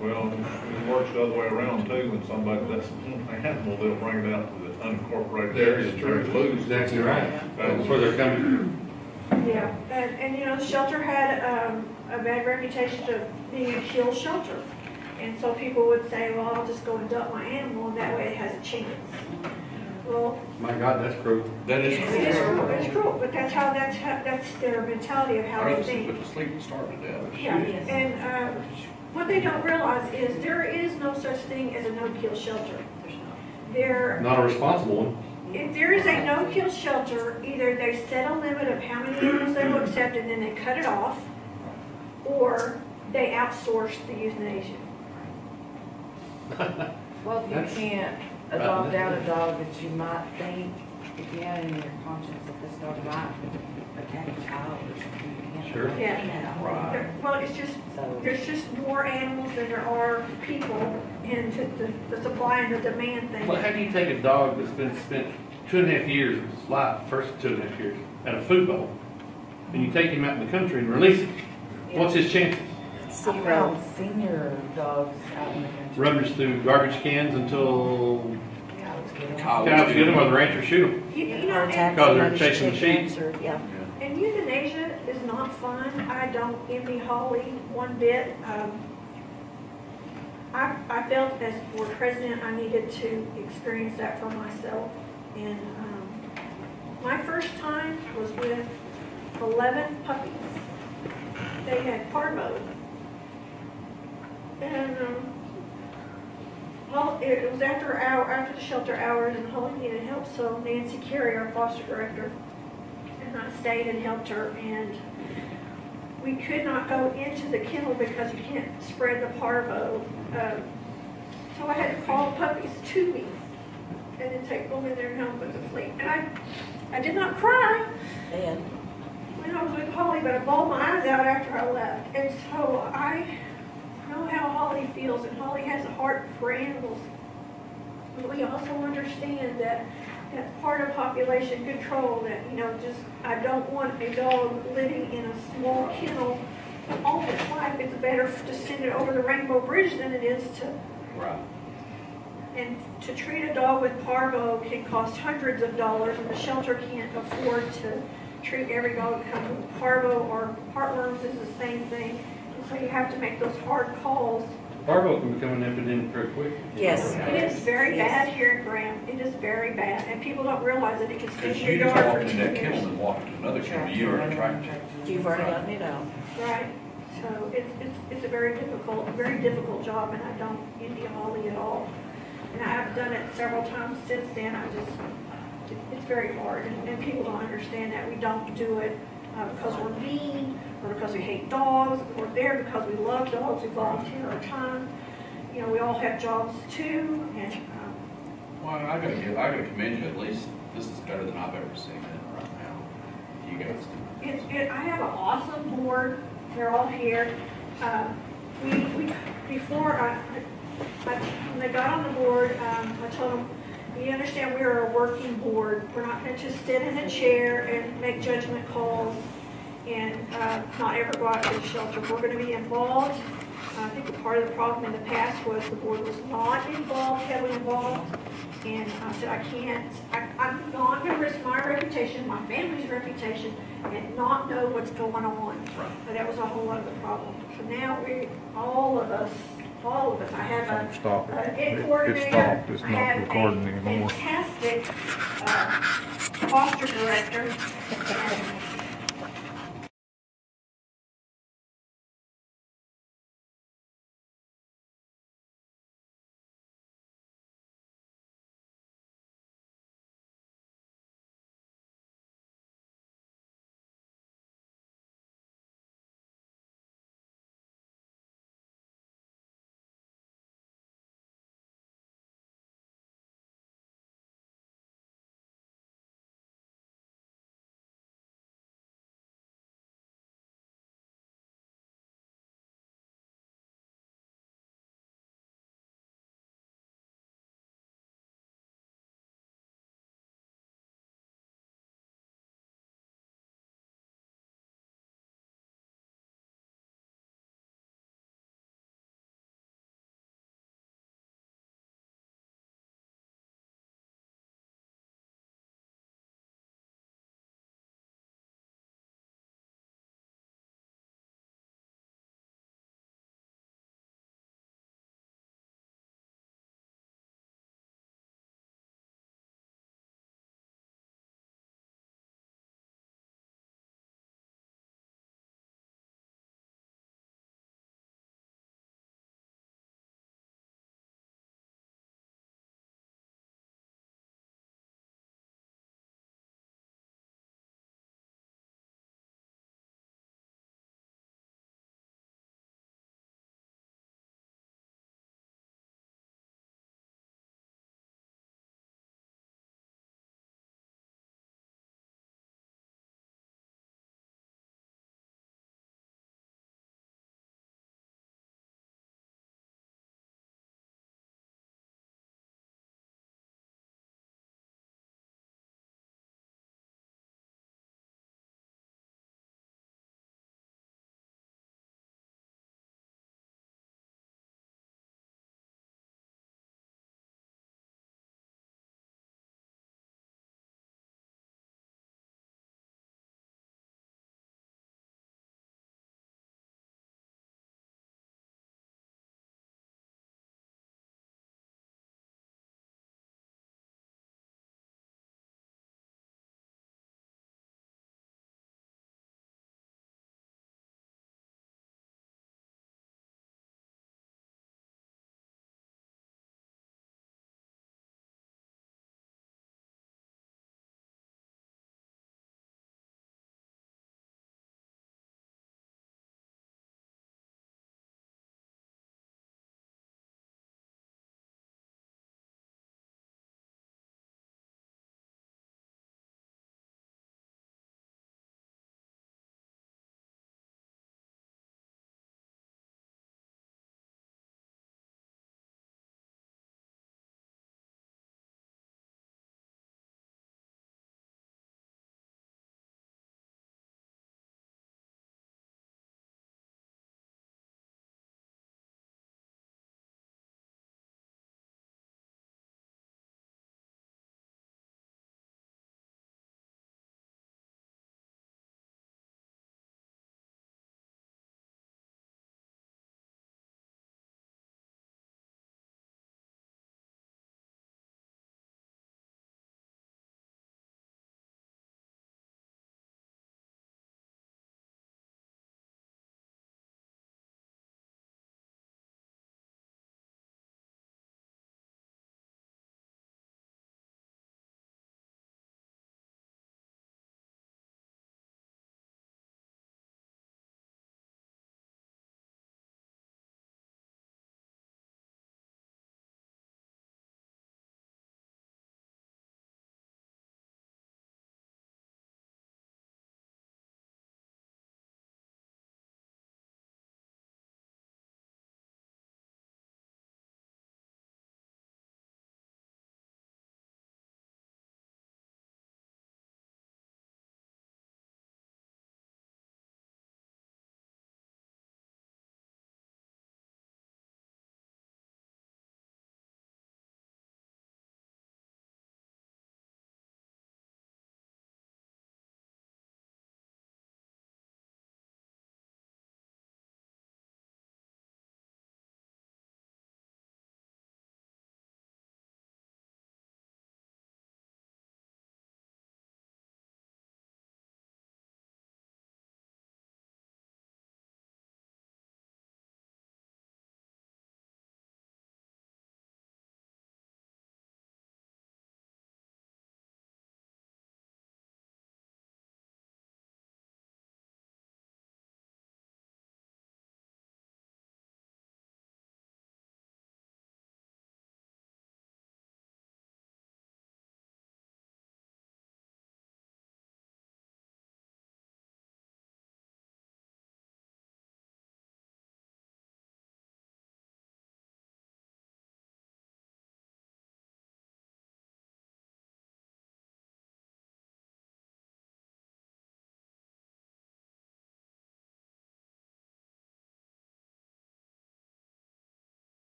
Well, it works the other way around too, when somebody that's an animal, they'll bring it out to the unincorporated areas and turn it loose. Exactly right. That's where they're coming from. Yeah, and you know, the shelter had a bad reputation of being a kill shelter. And so people would say, well, I'll just go and dump my animal, and that way it has a chance. Well, My God, that's cruel. That is. it's cruel, but that's their mentality of how I'd they rather think. put to sleep and starve to death. Yeah, and what they don't realize is there is no such thing as a no-kill shelter. There, Not a responsible one. if there is a no-kill shelter, either they set a limit of how many animals they will accept and then they cut it off, or they outsource the euthanasia. Well, you That's- can't adopt out a dog that you might think, if you had in your conscience that this dog might attack a child or something, you can't. Sure. Yeah. Right. Well, it's just, So, there's just more animals than there are people, and the supply and the demand thing. Well, how do you take a dog that's been spent 2.5 years of his life, first 2.5 years, at a food bowl, and you take him out in the country and release him? What's his chances? I found senior dogs out in the country. Rummage through garbage cans until Cows get them. cows get them or the ranchers shoot them. You know, Or and- attack Because they're somebody's chasing the chickens sheep. or- Yeah. And euthanasia is not fun. I don't envy Holly one bit. I felt as board president, I needed to experience that for myself. And my first time was with 11 puppies. They had parvo. And well, it was after the shelter hours, and Holly needed help, so Nancy Carey, our foster director, and I stayed and helped her, and we could not go into the kennel because you can't spread the parvo. So I had to call the puppies to me and then take them in there and help them to sleep. And I did not cry And when I was with Holly, but I bawled my eyes out after I left. And so I know how Holly feels, and Holly has a heart for animals. But we also understand that that's part of population control, that, you know, just, I don't want a dog living in a small kennel all its life. It's better to send it over the Rainbow Bridge than it is to, Right. and to treat a dog with parvo can cost hundreds of dollars, and the shelter can't afford to treat every dog that comes with parvo, or heartworms is the same thing. And so you have to make those hard calls. Parvo can become an epidemic very quick. yes. It is very bad here in Graham. It is very bad, and people don't realize that it can stay Because in you your just yard walk for in 2 that kennel years. and walk to another kennel, you are attracted. You've already gotten it out. Right, so it's a very difficult job, and I don't envy Holly at all. And I've done it several times since then. It's very hard, and people don't understand that. We don't do it because we're mean, or because we hate dogs. We're there because we love dogs. We volunteer our time. You know, we all have jobs too, and Well, I gotta commend you, at least this is better than I've ever seen it right now. You guys do. I have an awesome board. They're all here. When they got on the board, I told them, you understand we're a working board. We're not going to just sit in a chair and make judgment calls and not ever go out to the shelter. We're going to be involved. I think part of the problem in the past was the board was not involved, heavily involved. And I said, I'm not going to risk my reputation, my family's reputation, and not know what's going on. But that was a whole other problem. So now all of us, I have a ed coordinator, It's I not have recording a anymore. fantastic foster director, and